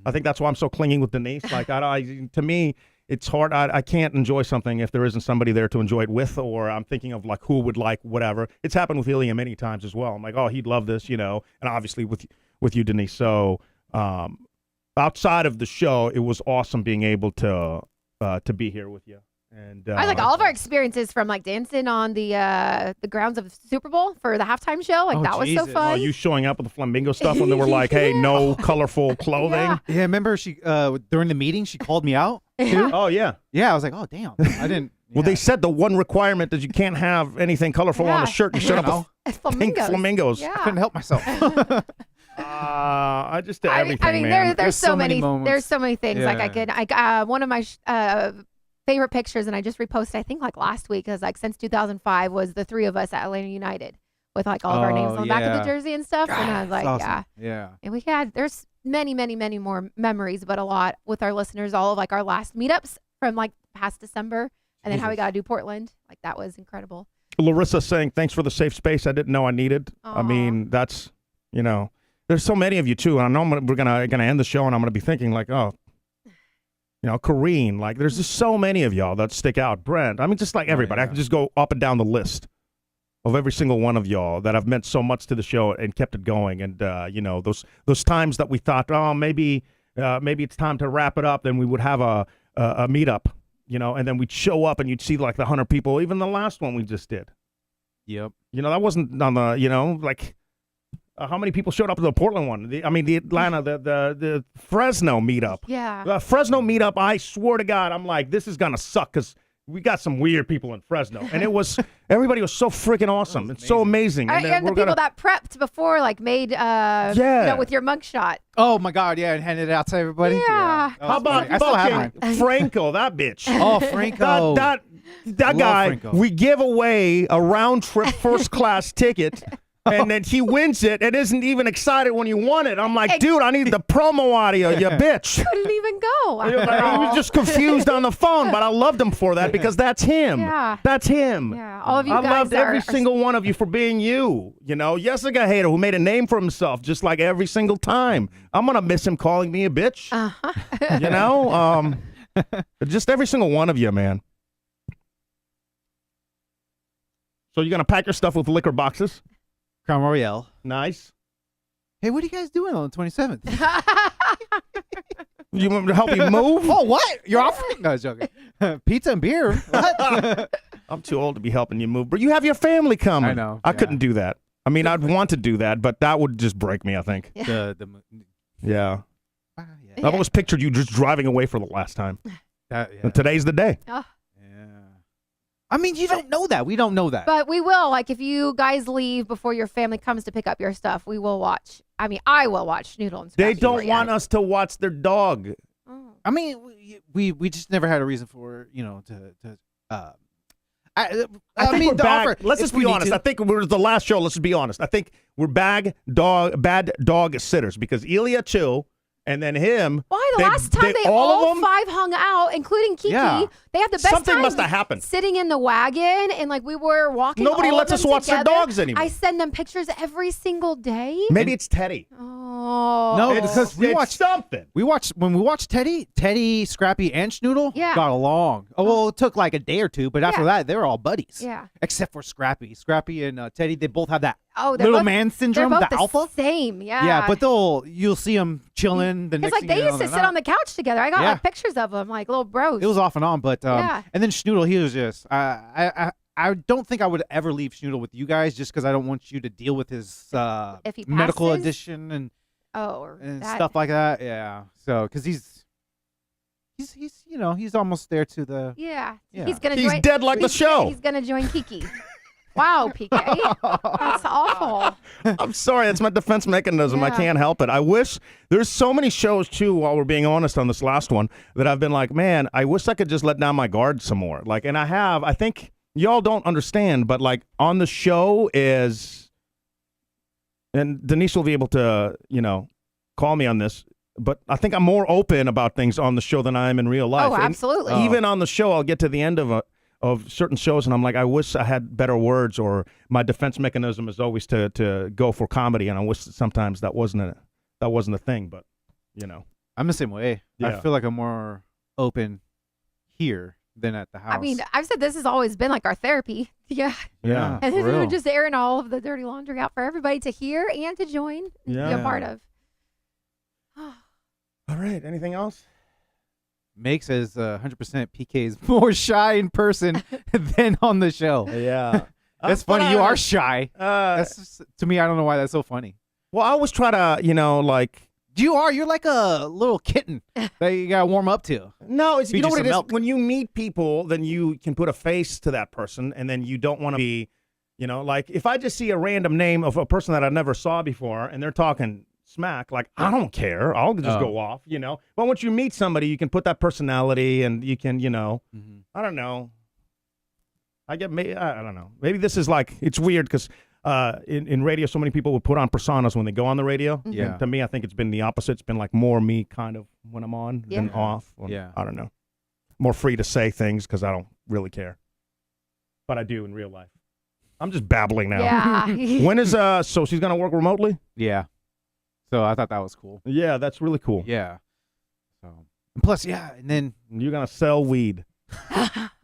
I think that's why I'm so clinging with Denise. To me, it's hard. I can't enjoy something if there isn't somebody there to enjoy it with, or I'm thinking of who would like whatever. It's happened with Iliam many times as well. I'm oh, he'd love this, and obviously with you, Denise. So outside of the show, it was awesome being able to to be here with you. And I like all of our experiences from like dancing on the grounds of Super Bowl for the halftime show. Like Oh, that was so Jesus. fun. Oh, you showing up with the flamingo stuff when they were like, "Hey, no colorful clothing." Yeah. Yeah, remember she during the meeting she called me out. Yeah. Oh yeah. Yeah, I was like, oh damn, I didn't. Well, yeah. they said the one requirement is you can't have anything colorful on the Yeah. shirt. You should have know. pink Flamingos. flamingos. Yeah. I couldn't help myself. I just did I everything, mean, man. there's so many moments. there's so many things. Like I Yeah. could one of my favorite pictures, and I just reposted I think like last week, because like since 2005 was the three of us at Atlanta United with like all of our names on the back of the yeah. jersey and stuff. And I was like, That's yeah. awesome. Yeah. And we had there's many more memories, but a lot with our listeners. All of like our last meetups from like past December, and then how we Jesus. got to do Portland. Like that was incredible. Larissa saying, "Thanks for the safe space. I didn't know I needed." I Aw. mean, that's there's so many of you too. And I know we're gonna end the show, and I'm gonna be thinking like, oh, Kareen. Like, there's just so many of y'all that stick out. Brent. I mean, just like everybody. I yeah. can just go up and down the list of every single one of y'all that have meant so much to the show and kept it going. And those times that we thought, oh, maybe it's time to wrap it up, then we would have a meetup, and then we'd show up and you'd see like the 100 people. Even the last one we just did. Yep. That wasn't on the, like, how many people showed up to the Portland one? The Atlanta, the Fresno meetup. Yeah. The Fresno meetup, I swear to God, I'm like, this is going to suck because we got some weird people in Fresno. And everybody was so freaking awesome. It's so amazing. And, then the people that prepped before, like made, with your mugshot. Oh my God, yeah, and handed it out to everybody. Yeah. That How was about funny. I still have mine. fucking Franco, that bitch? Oh, Franco. That Love guy, Franco. we give away a round trip first class ticket. And then he wins it and isn't even excited when you won it. I'm like, dude, I need the promo audio, you bitch. Couldn't even go. He was just confused on the phone, but I loved him for that because that's him. Yeah. That's him. Yeah, all of you I guys loved every are single one of you for being you. Jessica Hader, who made a name for himself just like every single time. I'm going to miss him calling me a bitch. Just every single one of you, man. So you're going to pack your stuff with liquor boxes? Crown Royale. Nice. Hey, what are you guys doing on the 27th? You want me to help you move? Oh, what? You're offering? No, I was joking. Pizza and beer. What? I'm too old to be helping you move, but you have your family coming. I know, I yeah. couldn't do that. I mean, I'd want to do that, but that would just break me, I think. Yeah. Yeah. Yeah. I've always pictured you just driving away for the last time. Yeah. And today's the day. Yeah. I mean, you don't know that. We don't know that. But we will, like, if you guys leave before your family comes to pick up your stuff, we will watch. I mean, I will watch Snoodle and They Scratchy don't for you. want us to watch their dog. Oh. I mean, we just never had a reason for I think mean, we're the bad. offer, Let's if just we be need honest. to- I think we're the last show. Let's just be honest. I think we're bad dog sitters because Ilya too, and then him. Why? The last time they all all of them, five hung out, including Kiki, Yeah. they had the best something time must have happened. sitting in the wagon, and like we were walking. Nobody all lets of us them watch their together. dogs anymore. I send them pictures every single day. Maybe it's Teddy. Oh. No, It's, because we it's watched something. when we watched Teddy, Scrappy, and Schnoodle Yeah. got along. Oh, well, it took like a day or two, but after that, they were all buddies. Yeah. Except for Scrappy. Scrappy and Teddy, they both have that Oh, they're little both, man syndrome, they're both the alpha. Same. Yeah. Yeah, but you'll see them chilling. The it's next like thing they you know, used to they're sit not. on the couch together. I got Yeah. like pictures of them, like little bros. It was off and on, but Yeah. and then Schnoodle, he was just I don't think I would ever leave Schnoodle with you guys just because I don't want you to deal with his If he medical passes? addiction and or that. stuff like that. Yeah, so because he's he's almost there to the Yeah. Yeah. He's gonna He's join. dead like the show. He's gonna join Kiki. Wow, PK. That's awful. I'm sorry, that's my defense mechanism. I Yeah. can't help it. I wish there's so many shows too, while we're being honest on this last one, that I've been like, man, I wish I could just let down my guard some more. Like, and I think y'all don't understand, but like on the show is, and Denise will be able to, call me on this, but I think I'm more open about things on the show than I am in real life. Oh, And absolutely. even on the show, I'll get to the end of certain shows, and I'm like, I wish I had better words, or my defense mechanism is always to go for comedy, and I wish that sometimes that wasn't a thing, but I'm the same way. I Yeah. feel like I'm more open here than at the house. I mean, I've said this has always been like our therapy. Yeah. yeah. And for then we're real. just airing all of the dirty laundry out for everybody to hear and to join and be Yeah. a part of. All right, anything else? Meg says 100% PK is more shy in person than on the show. Yeah. That's funny. You are shy. That's That's to me. I don't know why that's so funny. well, I always try to, like. You're like a little kitten that you gotta warm up to. No, it's, Feed you know you what some it is? milk. When you meet people, then you can put a face to that person, and then you don't want to be, like if I just see a random name of a person that I never saw before, and they're talking smack, like I don't care, I'll just go off, But once you meet somebody, you can put that personality, and you can, I don't know. I don't know. Maybe this is like it's weird because. In radio, so many people would put on personas when they go on the radio. Yeah. And to me, I think it's been the opposite. It's been like more me kind of when I'm on than off. Yeah. I don't know. More free to say things because I don't really care. But I do in real life. I'm just babbling now. Yeah. When is, so she's going to work remotely? Yeah. So I thought that was cool. Yeah, that's really cool. Yeah. So and plus, and then You're going to sell weed.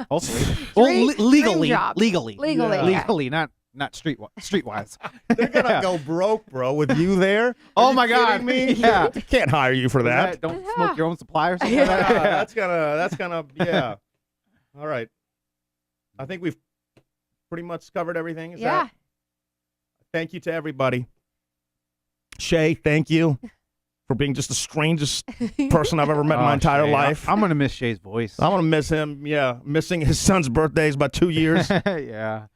hopefully, Dream legally, job. legally, Legally, not streetwise. They're going to go broke, bro, with you there. Oh Are my you God. kidding me? Yeah. They can't hire you for that. Don't smoke your own supply or something. Yeah, that's gonna yeah. All right. I think we've pretty much covered everything. Yeah. Thank you to everybody. Shay, thank you for being just the strangest person I've ever met in my entire Shay, life. I'm gonna miss Shay's voice. I'm gonna miss him. Yeah, missing his son's birthdays by 2 years. Yeah.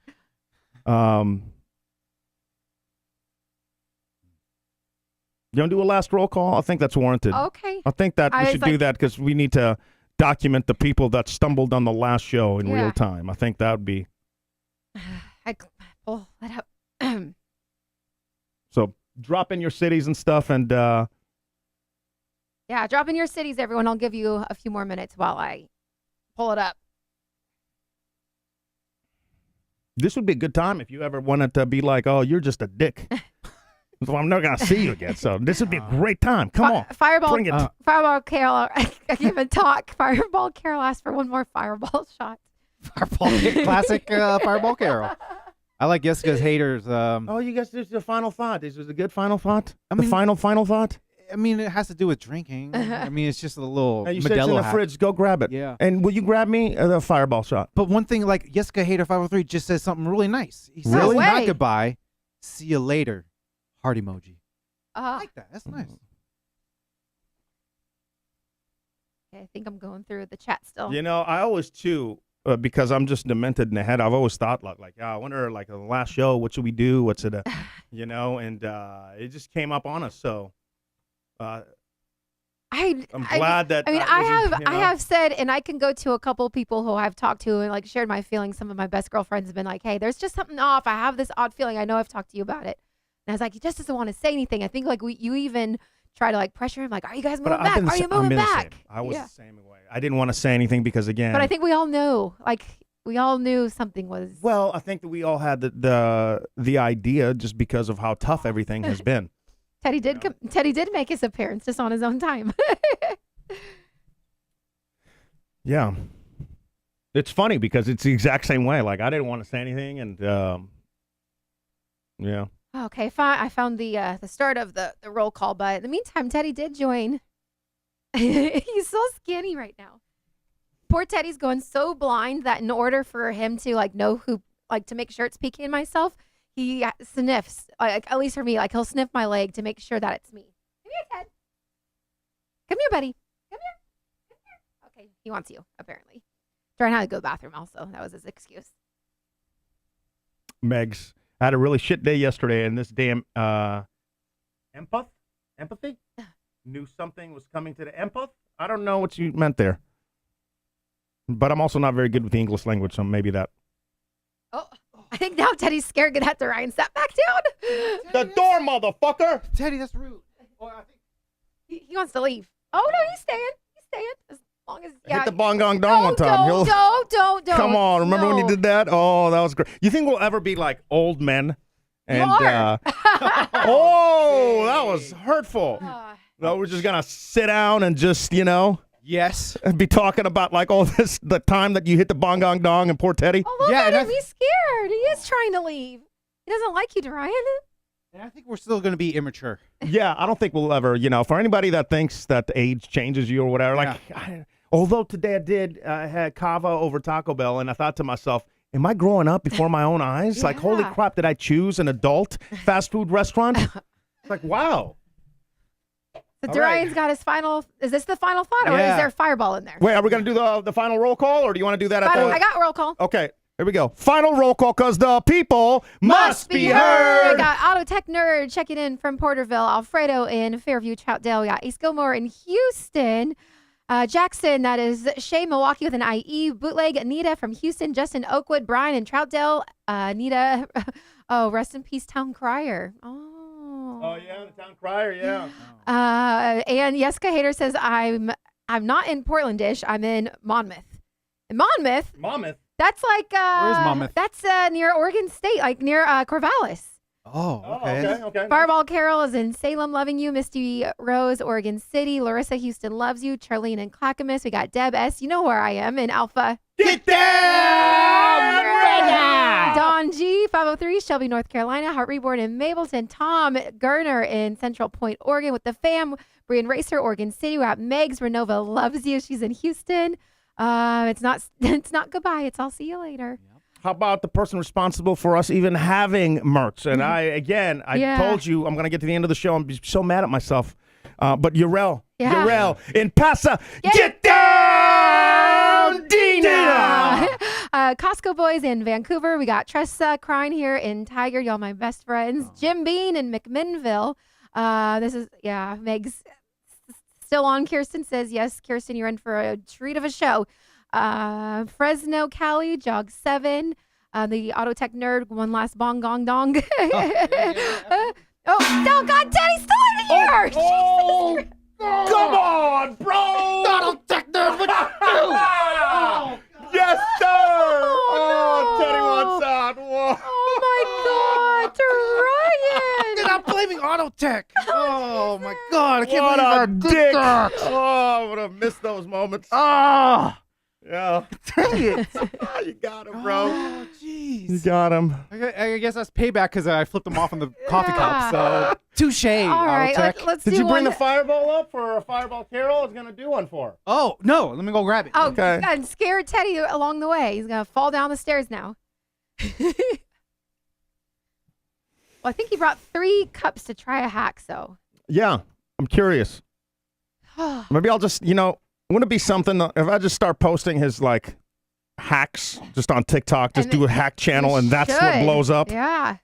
You want to do a last roll call? I think that's warranted. Okay. I think that we I should was do that because we need to document the people that stumbled on the last show in Yeah. real time. I think that would be. I pull that up. So drop in your cities and stuff, and Yeah, drop in your cities, everyone. I'll give you a few more minutes while I pull it up. this would be a good time if you ever wanted to be like, oh, you're just a dick. So I'm never going to see you again. So this would be a great time. Come on. Fireball. Bring it. Fireball Carol. I can't even talk. Fireball Carol asked for one more fireball shot. Classic Fireball Carol. I like Jessica's haters. Oh, you guys, this is the final thought. This was a good final thought? I The mean- final thought? I mean, it has to do with drinking. I mean, it's just a little Hey, you said it's in Modelo the hack. fridge. Go grab it. Yeah. And will you grab me the fireball shot? But one thing, like Jessica Hater 503 just says something really nice. He says, Really? not way. goodbye, see you later. Heart emoji. I Uh, like that. That's nice. okay, I think I'm going through the chat still. You know, I always, too, because I'm just demented in the head, I've always thought, I wonder, like, the last show, what should we do? What's it, and it just came up on us. So I'm glad that. I mean, that wasn't, I have said, and I can go to a couple people who I've talked to and like shared my feelings. Some of my best girlfriends have been like, "Hey, there's just something off. I have this odd feeling. I know I've talked to you about it." And I was like, "He just doesn't want to say anything." I think like you even try to like pressure him, like, "Are you guys moving back? Are you moving back?" I was Yeah. the same way. I didn't want to say anything because, again. But I think we all knew, like, we all knew something was. Well, I think that we all had the idea just because of how tough everything has been. Teddy did. Teddy did make his appearance just on his own time. Yeah. It's funny because it's the exact same way. Like, I didn't want to say anything, and yeah. Okay, I found the start of the roll call, but in the meantime, Teddy did join. He's so skinny right now. Poor Teddy's going so blind that in order for him to like know who, like to make sure it's PK and myself, he sniffs. Like at least for me, like he'll sniff my leg to make sure that it's me. Come here, Ted. Come here, buddy. Come here. Come here. Okay, he wants you apparently. Trying how to go to the bathroom. Also, that was his excuse. Megs, I had a really shit day yesterday, and this damn empathy knew something was coming to the empath. I don't know what you meant there, but I'm also not very good with the English language, so maybe that. Oh, I think now Teddy's scared. Gonna have to Ryan step back down. The door, motherfucker! Teddy, that's rude. Oh, I think He wants to leave. Oh no, he's staying. He's staying as long as Hit the bong gong dong one time. Don't. Come on, remember when you No. did that? Oh, that was great. You think we'll ever be like old men? And are. oh, that was hurtful. No, we're just gonna sit down and just, yes. be talking about like all this, the time that you hit the bong gong dong and poor Teddy. Oh, look Yeah, at and him. He's scared. He is trying to leave. He doesn't like you, Ryan. And I think we're still going to be immature. Yeah, I don't think we'll ever, for anybody that thinks that age changes you or whatever, like Although today I did had kava over Taco Bell, and I thought to myself, am I growing up before my own eyes? Like, holy Yeah. crap, did I choose an adult fast food restaurant? It's like, wow. So All right. Dorian's got his final. Is this the final thought, or is Yeah. there a fireball in there? Wait, are we going to do the final roll call, or do you want to do that at Final, the... I got roll call. Okay, here we go. Final roll call, because the people must be heard. We got Auto Tech Nerd checking in from Porterville, Alfredo in Fairview, Troutdale. We got Ace Gilmore in Houston. Jackson, that is Shay Milwaukee with an IE. Bootleg, Anita from Houston. Justin Oakwood, Brian in Troutdale. Anita, oh, rest in peace, Town Crier. Oh, yeah, the town crier, yeah. And Yeska Hater says, I'm not in Portlandish. I'm in Monmouth. In Monmouth, Monmouth. that's like Where's Monmouth? That's near Oregon State, like near Corvallis. Oh, Oh, okay. okay. Fireball Carol is in Salem, loving you. Misty Rose, Oregon City. Larissa Houston loves you. Charlene in Clackamas. We got Deb S. You know where I am in Alpha. Get down right now. Don G, 503, Shelby, North Carolina. Heart Reborn in Mableton. Tom Gerner in Central Point, Oregon with the fam. Brian Racer, Oregon City. We got Megs Renova loves you. She's in Houston. It's not goodbye. It's I'll see you later. How about the person responsible for us even having merch? And I Yeah. told you I'm going to get to the end of the show and be so mad at myself. But Urel in Pasa, get down, Dina. Costco Boys in Vancouver. We got Tressa crying here in Tiger. Y'all my best friends. Jim Bean in McMinnville. This is, Meg's still on. Kirsten says, yes, Kirsten, you're in for a treat of a show. Fresno, Cali, Jog 7. The Auto Tech Nerd, one last bong gong dong. Oh, no, God, Daddy's still in here. Oh, come on, bro. Auto Tech Nerd, what you Yes, sir. Oh, Teddy no. wants out. Whoa. Oh, my God, Dorian. I'm blaming Auto Tech. Oh my God, I can't What believe a I did dick. that. Oh, I would have missed those moments. Oh, Yeah. dang it. You got him, bro. Oh, You jeez. got him. I guess that's payback because I flipped them off on the coffee Yeah. cup. So touche. All right, Auto Tech. let's Did do you bring one. the fireball up for a fireball Carol? I was going to do one for her. Oh no, let me go grab it. Oh, Okay. God, scared Teddy along the way. He's going to fall down the stairs now. Well, I think he brought 3 cups to try a hack, so. Yeah. I'm curious. Maybe I'll just, wouldn't it be something if I just start posting his, like, hacks just on TikTok, just And do a hack channel, You and that's what should. blows up? Yeah.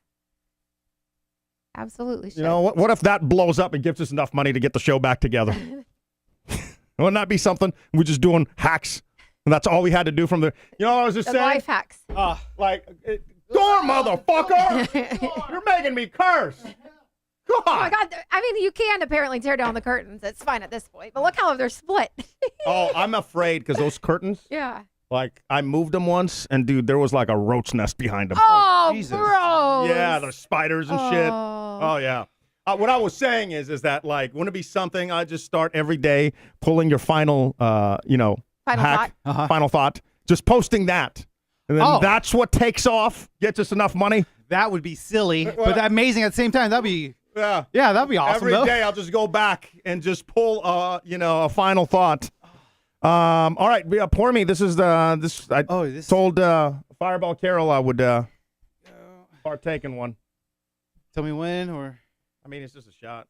Absolutely should. You know, what if that blows up and gives us enough money to get the show back together? Wouldn't that be something? We're just doing hacks, and that's all we had to do from the. You know what I was just The saying? life hacks. Like, door, motherfucker! You're making me curse. God. Oh my God! I mean, you can apparently tear down the curtains. It's fine at this point. But look how they're split. Oh, I'm afraid because those curtains. Yeah. Like, I moved them once, and dude, there was like a roach nest behind them. Oh, Jesus. gross. Yeah, there's spiders and shit. Oh. Oh yeah. What I was saying is that like, wouldn't it be something I just start every day pulling your final, Final hack, thought. final thought, just posting that, and then Oh. that's what takes off, gets us enough money. That would be silly, Well- but amazing at the same time. That'd be Yeah. that'd be awesome. Every though. day I'll just go back and just pull, a final thought. All right, pour me. This is this. I this told Fireball Carol I would partake in one. Tell me when, or I mean, it's just a shot.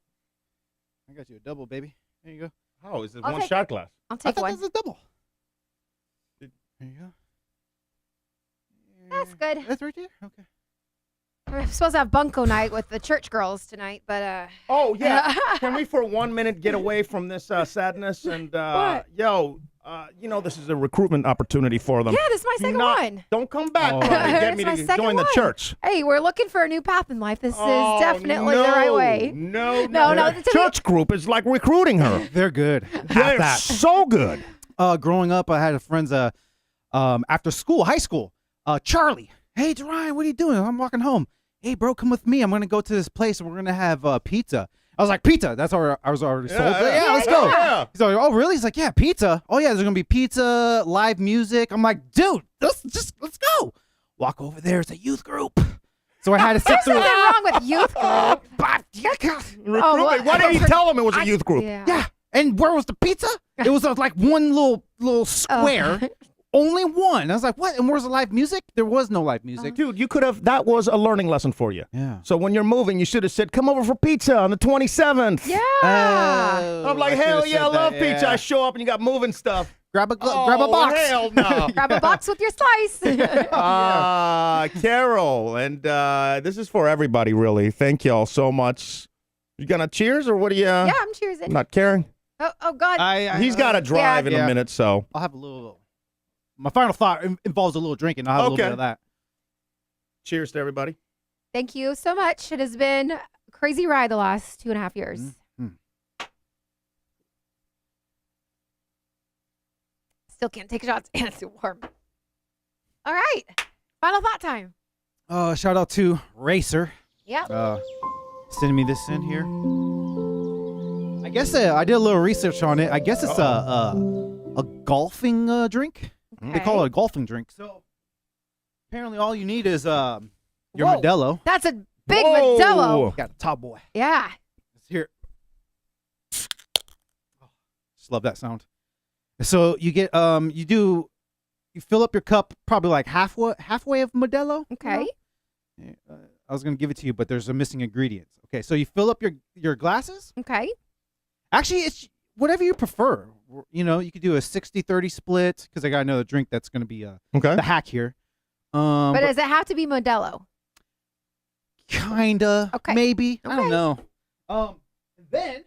I got you a double, baby. There you go. Oh, is it I'll one take- shot glass? I'll I take thought one. that was a double. There you go. That's good. That's right there. Okay. We're supposed to have bunko night with the church girls tonight, but Oh yeah. Can we for 1 minute get away from this sadness and What? this is a recruitment opportunity for them. yeah, this is my second one. Don't come back Oh. trying to get It's me my to second join the one. church. Hey, we're looking for a new path in life. This Oh, is definitely the right way. No, No, no, The to me- church group is like recruiting her. They're good. They're that. so good. Growing up, I had a friend's after school, high school. Charlie. Hey, Ryan, what are you doing? I'm walking home. Hey, bro, come with me. I'm gonna go to this place and we're gonna have pizza. I was like, pizza? That's already I was already sold. Yeah, let's go. Yeah. He's like, oh, really? He's like, yeah, pizza. Oh, yeah, there's going to be pizza, live music. I'm like, dude, let's go. Walk over there. It's a youth group. So I had to sit There's through nothing wrong with youth group. Recruitment. well, Why didn't you tell them it was a youth group? Yeah. Yeah. And where was the pizza? It was like one little square. Only one. I was like, what? And where's the live music? There was no live music. Dude, you could have. That was a learning lesson for you. Yeah. So when you're moving, you should have said, "Come over for pizza on the 27th." Yeah. I'm like, hell yeah, I love pizza. I show up and you got moving stuff. Grab a box. Hell no. Grab a box with your slice. Carol, and this is for everybody, really. Thank y'all so much. You gonna cheers or what do you? Yeah, I'm cheersing. Not caring. Oh God. He's got to drive in yeah. a minute, so. I'll have a little. My final thought involves a little drinking. I'll have a little bit of that. Cheers to everybody. Thank you so much. It has been a crazy ride the last 2.5 years. Mm-hmm. Still can't take shots, and it's too warm. All right. Final thought time. Shout out to Racer. Yep. Sending me this in here. I guess I did a little research on it. I guess it's a golfing drink. Okay. They call it a golfing drink. So apparently, all you need is your Whoa. Modelo. That's a big Whoa. Modelo. Got a top boy. Yeah. Let's hear it. Oh, just love that sound. So you get you fill up your cup probably like halfway of Modelo. Okay. You know? I was gonna give it to you, but there's a missing ingredient. Okay, so you fill up your glasses. Okay. Actually, it's whatever you prefer. You know, you could do a 60-30 split because I got another drink that's going to be the hack here. But does it have to be Modelo? Kinda. Okay. Maybe. I Okay. don't know. And then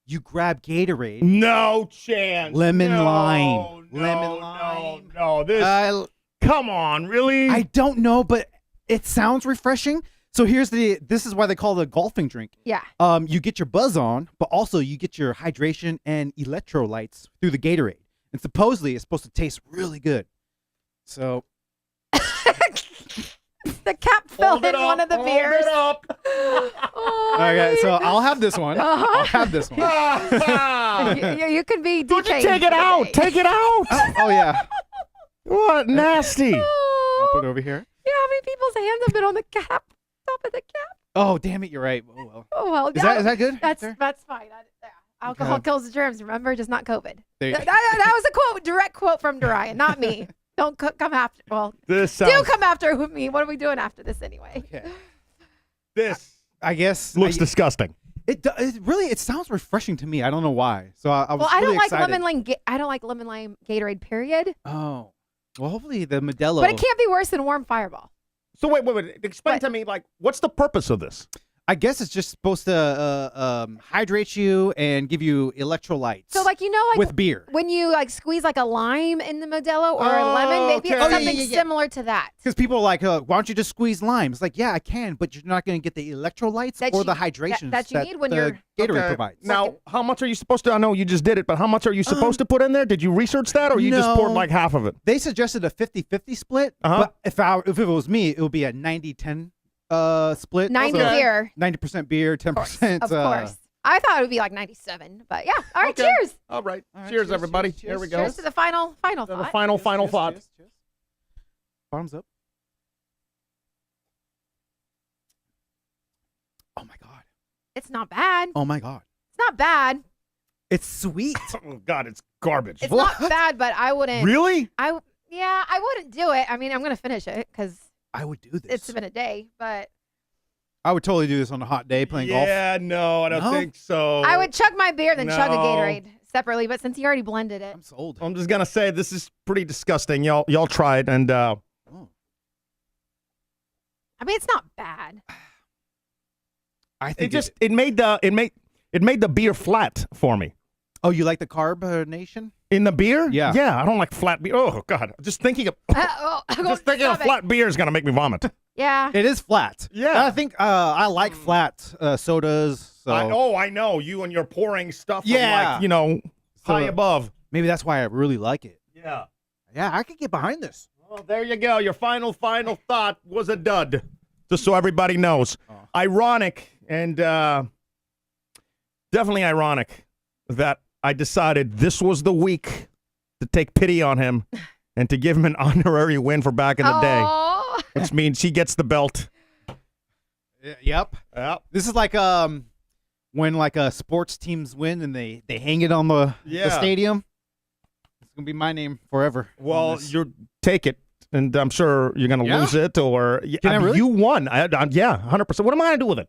you grab Gatorade. No chance. Lemon No, lime. No, Lemon lime. No, this. Come on, really? I don't know, but it sounds refreshing. So this is why they call it a golfing drink. Yeah. You get your buzz on, but also you get your hydration and electrolytes through the Gatorade. And supposedly it's supposed to taste really good. So The cap fell in one of the hold beers. it up. Oh, okay, so I'll have this one. I'll have this one. you can be Don't you DJing take it for the out. day. Take it out. Oh yeah. What nasty. I'll put it over here. Yeah, how many people's hands have been on the cap? Top of the cap. Oh damn it, you're right. Oh well. Oh well. Is that good? That's There? fine. Yeah. Alcohol Okay. kills the germs. Remember, just not COVID. There- That was a quote, direct quote from Darian, not me. Don't come after. Well, This do sounds. come after me. What are we doing after this anyway? Okay. This I guess looks disgusting. it really sounds refreshing to me. I don't know why. So I was Well, I really don't like excited. lemon lime. I don't like lemon lime Gatorade. Period. Oh. Well, hopefully the Modelo. But it can't be worse than warm Fireball. So wait. Explain What? to me, like, what's the purpose of this? I guess it's just supposed to hydrate you and give you electrolytes. So like with beer. when you like squeeze like a lime in the Modelo or a lemon, maybe okay. it's Oh, yeah, something yeah. similar to that. Because people are like, why don't you just squeeze lime? It's like, yeah, I can, but you're not going to get the electrolytes That or you- the hydration that you need when the you're- Gatorade Okay. provides. Now, how much are you supposed to? I know you just did it, but how much are you supposed to put in there? Did you research that, or you just poured No. like half of it? They suggested a 50-50 split, Uh-huh. but if it was me, it would be a 90-10 split. 90 So beer. 90% beer, 10%. Of course. I thought it would be like 97, but yeah. All right, Okay. cheers. All right. All right, Cheers, cheers, everybody. cheers, Here we cheers, go. Cheers to the final The thought. final Cheers, thought. cheers, cheers. Bottoms up. Oh my god. It's not bad. Oh my god. It's not bad. It's sweet. Oh God, it's garbage. It's not bad, but I wouldn't. Really? I wouldn't do it. I mean, I'm gonna finish it because I would do this. it's been a day, but I would totally do this on a hot day playing golf. Yeah, no, I don't No? think so. I would chug my beer then chug a No. Gatorade separately. But since you already blended it, I'm sold. I'm just gonna say this is pretty disgusting. Y'all try it, and Oh. I mean, it's not bad. I think it made the beer flat for me. Oh, you like the carbonation? In the beer? Yeah. Yeah, I don't like flat beer. Oh God, just thinking of just thinking of Stop it. flat beer is gonna make me vomit. Yeah. It is flat. Yeah. I think I like flat sodas. So I know you and you're pouring stuff Yeah. from like, high So- above. maybe that's why I really like it. Yeah. Yeah, I could get behind this. Well, there you go. Your final thought was a dud. Just so everybody knows. Ironic and definitely ironic that I decided this was the week to take pity on him and to give him an honorary win for back in the day, Oh. which means he gets the belt. Yep. Yep. This is like when like sports teams win and they hang it on the stadium. It's gonna be my name forever. Well, you take it, and I'm sure you're gonna lose it, or Can I really? you won. Yeah, 100%. What am I gonna do with it?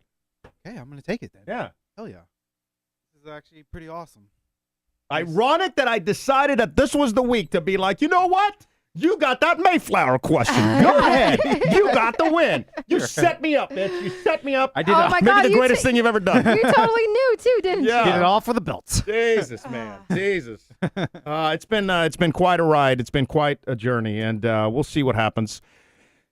Okay, I'm gonna take it then. Yeah. Hell yeah. This is actually pretty awesome. Ironic that I decided that this was the week to be like, you know what? You got that Mayflower question. Go ahead. You got the win. You set me up, bitch. You set me up. I did. Oh my Maybe God, the you greatest thing you've ever done. You totally knew too, didn't Yeah. Did it all for the belts. Jesus, man. Jesus. It's been quite a ride. It's been quite a journey, and we'll see what happens.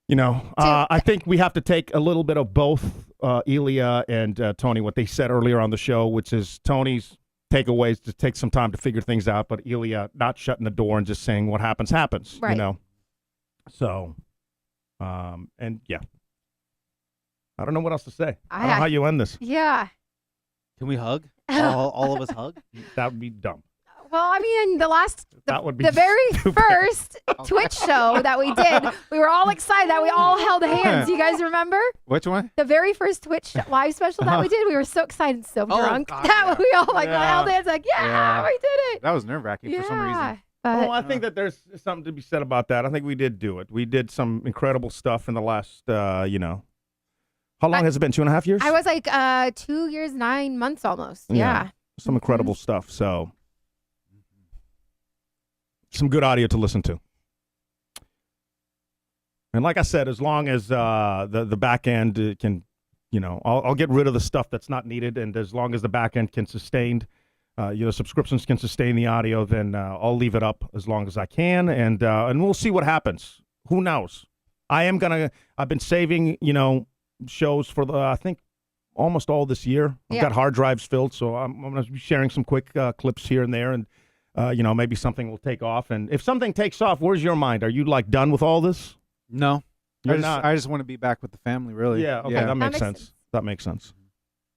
You know, I think we have to take a little bit of both Elia and Tony, what they said earlier on the show, which is Tony's takeaways to take some time to figure things out, but Elia not shutting the door and just saying what happens, Right. you know? So, and yeah. I don't know what else to say. I don't know how you end this. Yeah. Can we hug? All of us hug? That would be dumb. Well, I mean, That would be the very stupid. first Twitch show that we did, we were all excited that we all held hands. You guys remember? Which one? The very first Twitch live special that we did, we were so excited, so drunk God, that we all Yeah. held hands like, yeah, we did it. That was nerve-wracking for some reason. But Well, I think that there's something to be said about that. I think we did do it. We did some incredible stuff in the last, you know. How long has it been? 2.5 years? I was like 2 years, 9 months almost. Yeah. Yeah. Some incredible stuff. So, some good audio to listen to. And like I said, as long as the back end can, you know, I'll get rid of the stuff that's not needed, and as long as the back end can sustain, you know, subscriptions can sustain the audio, then I'll leave it up as long as I can, and we'll see what happens. Who knows? I've been saving, you know, shows for I think almost all this year. I've got hard drives filled, so I'm going to be sharing some quick clips here and there, and you know, maybe something will take off. And if something takes off, where's your mind? Are you like done with all this? No. You're I just, not. I just want to be back with the family, really. Yeah, okay, that makes sense. That makes sense.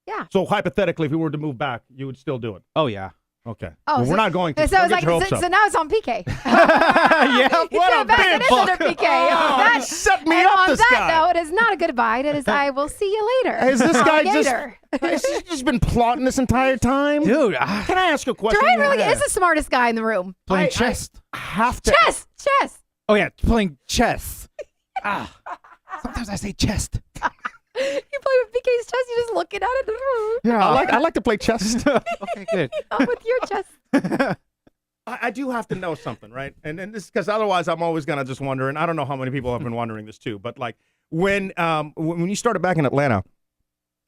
Yeah. So hypothetically, if we were to move back, you would still do it. Oh, yeah. Okay. Oh, well, so- we're not going to. So, Don't it's get like, your hopes so, up. so now it's on PK. Yeah, You what sit a back big and it's fuck. under PK. Oh, That- he set me and up, on this that guy. note, it is not a goodbye. It is I will see you later. Is this guy just? Alligator. Has he just been plotting this entire time? Dude, Can I ask you a question? Dre really is the smartest guy in the room. playing chess. I have to. Chess. Oh, yeah, playing chess. Sometimes I say chest. You play with PK's chess. You just looking at it. Yeah. I like to play chess. Okay, good. With your chess. I do have to know something, right? And this because otherwise I'm always gonna just wonder. And I don't know how many people have been wondering this too. But like when you started back in Atlanta,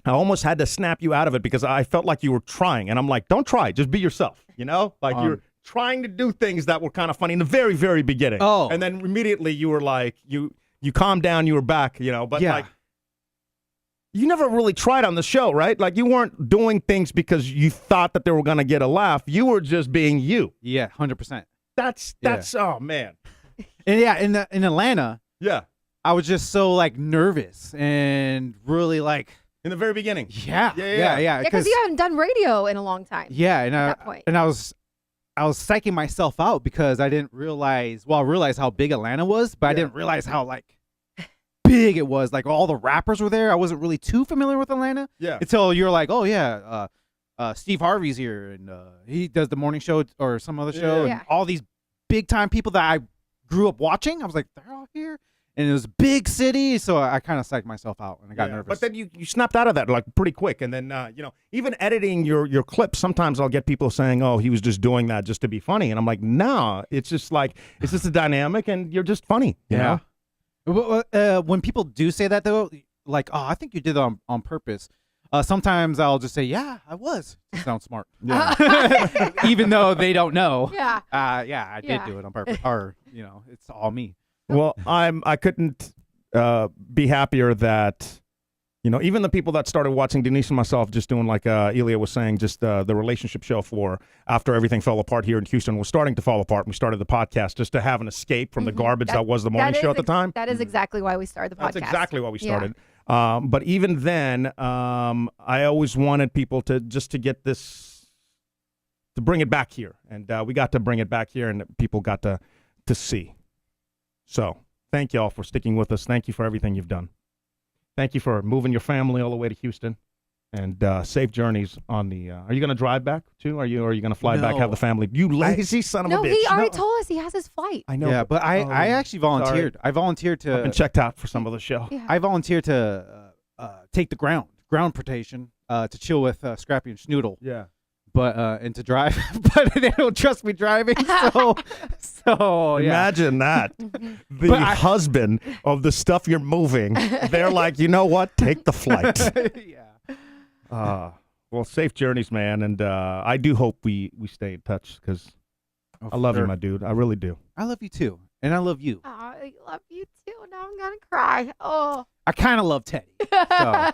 I almost had to snap you out of it because I felt like you were trying, and I'm like, don't try, just be yourself. You know, like you're trying to do things that were kind of funny in the very, very beginning. Oh. And then immediately you were like, you calmed down, you were back. You know, but Yeah. like. You never really tried on the show, right? Like you weren't doing things because you thought that they were going to get a laugh. You were just being you. Yeah, 100%. That's oh man. And yeah, in Atlanta, Yeah. I was just so like nervous and really like, In the very beginning. yeah. Yeah, because you haven't done radio in a long time. Yeah, and that point. I was psyching myself out because I didn't realize. Well, I realized how big Atlanta was, but I didn't realize how like big it was. Like all the rappers were there. I wasn't really too familiar with Atlanta. Yeah. Until you're like, oh yeah, Steve Harvey's here, and he does the morning show or some other show, Yeah. and all these big time people that I grew up watching. I was like, they're all here, and it was a big city, so I kind of psyched myself out and I got nervous. But then you snapped out of that like pretty quick. And then, you know, even editing your clips, sometimes I'll get people saying, oh, he was just doing that just to be funny. And I'm like, no, it's just like, it's just a dynamic and you're just funny. You know? When people do say that though, like, oh, I think you did it on purpose. Sometimes I'll just say, yeah, I was. It sounds smart. Yeah. Even though they don't know. Yeah. Yeah, I did Yeah. do it on purpose. Or, you know, it's all me. Well, I couldn't be happier that, you know, even the people that started watching Denise and myself just doing like Elia was saying, just the relationship show for after everything fell apart here in Houston was starting to fall apart. We started the podcast just to have an escape from the garbage that was the morning show at the time. That is exactly why we started the podcast. That's exactly why we Yeah. started. But even then, I always wanted people to get this, to bring it back here. And we got to bring it back here and people got to see. So thank you all for sticking with us. Thank you for everything you've done. Thank you for moving your family all the way to Houston. And safe journeys on the. Are you going to drive back too? Are you going to fly back? Have the family? You lazy son of a bitch! No, he already told us he has his flight. I know. Yeah, but I actually volunteered. Sorry. I volunteered I've been to. checked out for some of the show. Yeah. I volunteered to take the ground protection to chill with Scrappy and Schnoodle. Yeah. But and to drive, but they don't trust me driving. So yeah. Imagine that. The But husband of the stuff you're moving. They're like, you know what? Take the flight. Yeah. Well, safe journeys, man, and I do hope we stay in touch because I love you, my dude. I really do. I love you too, and I love you. Oh, I love you too. Now I'm gonna cry. Oh. I kind of love Teddy. So.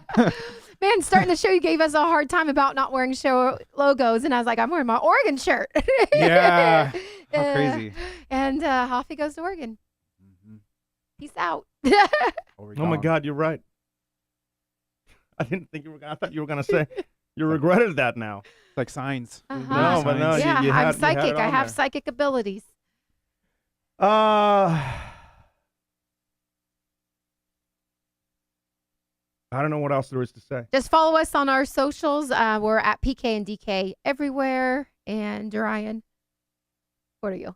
Man, starting the show, you gave us a hard time about not wearing show logos, and I was like, I'm wearing my Oregon shirt. Yeah. How crazy. And off he goes to Oregon. Mm-hmm. Peace out. Oh my God, you're right. I didn't think you were. I thought you were gonna say you regretted that now. It's like signs. Uh-huh. No, but no, yeah, you I'm had psychic. it I on have there. psychic abilities. I don't know what else there is to say. Just follow us on our socials. We're at PK and DK everywhere. And Ryan, what are you?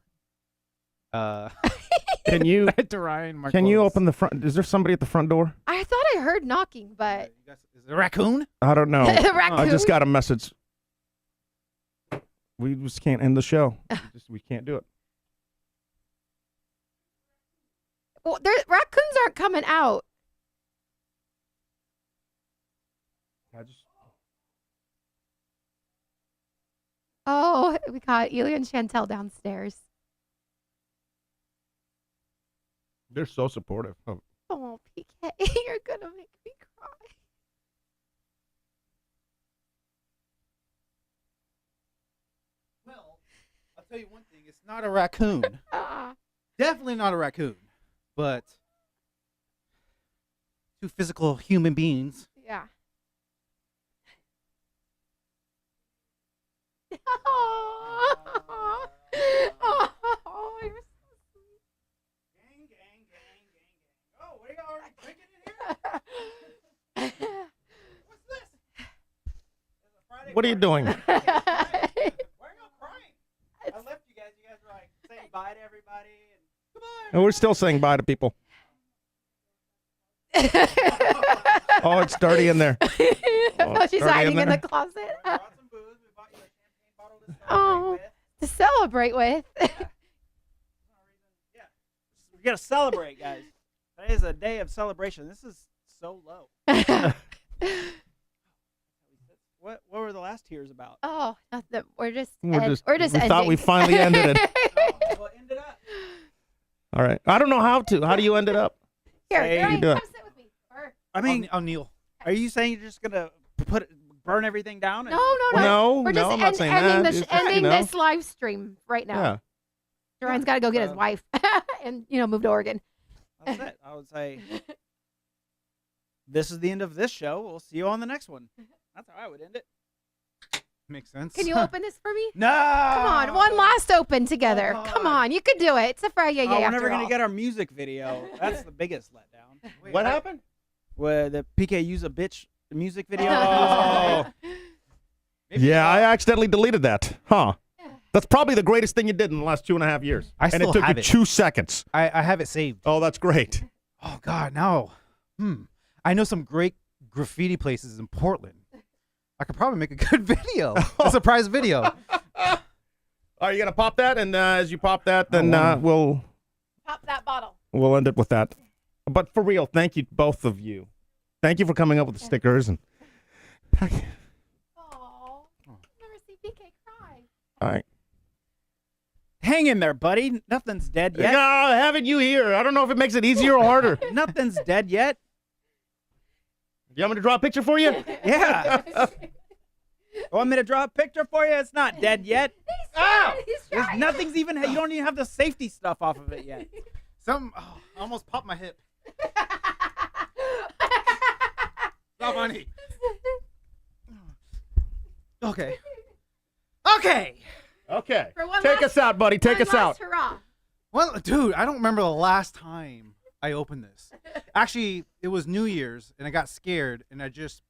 Can you To Ryan, Mark can you Close. open the front? Is there somebody at the front door? I thought I heard knocking, but Is it a raccoon? I don't know. Raccoon? I just got a message. We just can't end the show. We can't do it. Well, raccoons aren't coming out. Oh, we got Ely and Chantel downstairs. They're so supportive. Oh, Oh, PK, you're gonna make me cry. Well, I'll tell you one thing. It's not a raccoon. Definitely not a raccoon. But two physical human beings. Yeah. Oh, you're so sweet. Gang, gang, gang, gang, gang. Oh, what are you already drinking in here? What's this? what are you doing? Why are y'all crying? I left you guys. You guys were like saying bye to everybody. And goodbye. And we're still saying bye to people. Oh, it's dirty in there. Oh, she's dirty hiding in the there. closet. We brought some booze. We bought you a champagne bottle to celebrate Oh, with. to celebrate with. We gotta celebrate, guys. Today is a day of celebration. This is so low. What were the last tears about? Oh, nothing. We're just We ending. thought we finally ended it. Well, end it up. All right. I don't know how to. How do you end it up? Here, Hey, Ryan, you do it. come sit with me. Or- I mean, O'Neill. are you saying you're just gonna burn everything down? No, no, no. No, We're no, just I'm not saying ending that. this It's just, ending you know. this live stream right now. Yeah. Ryan's got to go get his wife and move to Oregon. That's it. I would say this is the end of this show. We'll see you on the next one. That's how I would end it. Makes sense. Can you open this for me? No. Come on, one last open together. Come on, you could do it. It's a Friday. Oh, we're after never gonna all. get our music video. That's the biggest letdown. What happened? Where the PK use a bitch music video. Oh. Yeah, I accidentally deleted that. Huh. That's probably the greatest thing you did in the last 2.5 years. I and still it took have you it. 2 seconds. I have it saved. Oh, that's great. Oh God, no. I know some great graffiti places in Portland. I could probably make a good video. A surprise video. Are you gonna pop that? And as you pop that, then wanna- we'll Pop that bottle. end it with that. But for real, thank you both of you. Thank you for coming up with the stickers and. Oh, never see PK cry. All right. Hang in there, buddy. Nothing's dead yet. No, having you here, I don't know if it makes it easier or harder. Nothing's dead yet. You want me to draw a picture for you? Yeah. Want me to draw a picture for you? It's not dead yet. He's trying. Nothing's even. You don't even have the safety stuff off of it yet. I almost popped my hip. Not funny. Okay. Okay. Okay. For one Take last- us out, buddy. Take One us out. last hurrah. Well, dude, I don't remember the last time I opened this. Actually, it was New Year's, and I got scared, and I just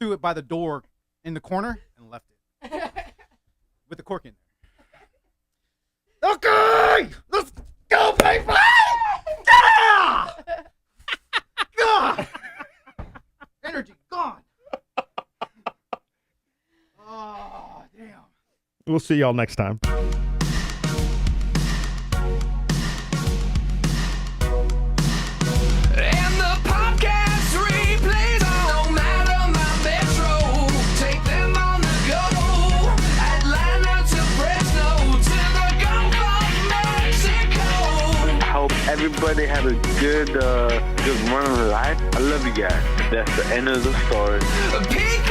threw it by the door in the corner and left it with the cork in there. Okay, let's go, baby! Yeah! God! Energy gone. Oh, damn. We'll see y'all next time. And the podcast replays no matter my metro. Take them on the go. Atlanta to Fresno to the Gulf of Mexico. I hope everybody had a good run of life. I love you guys. That's the end of the story. Peak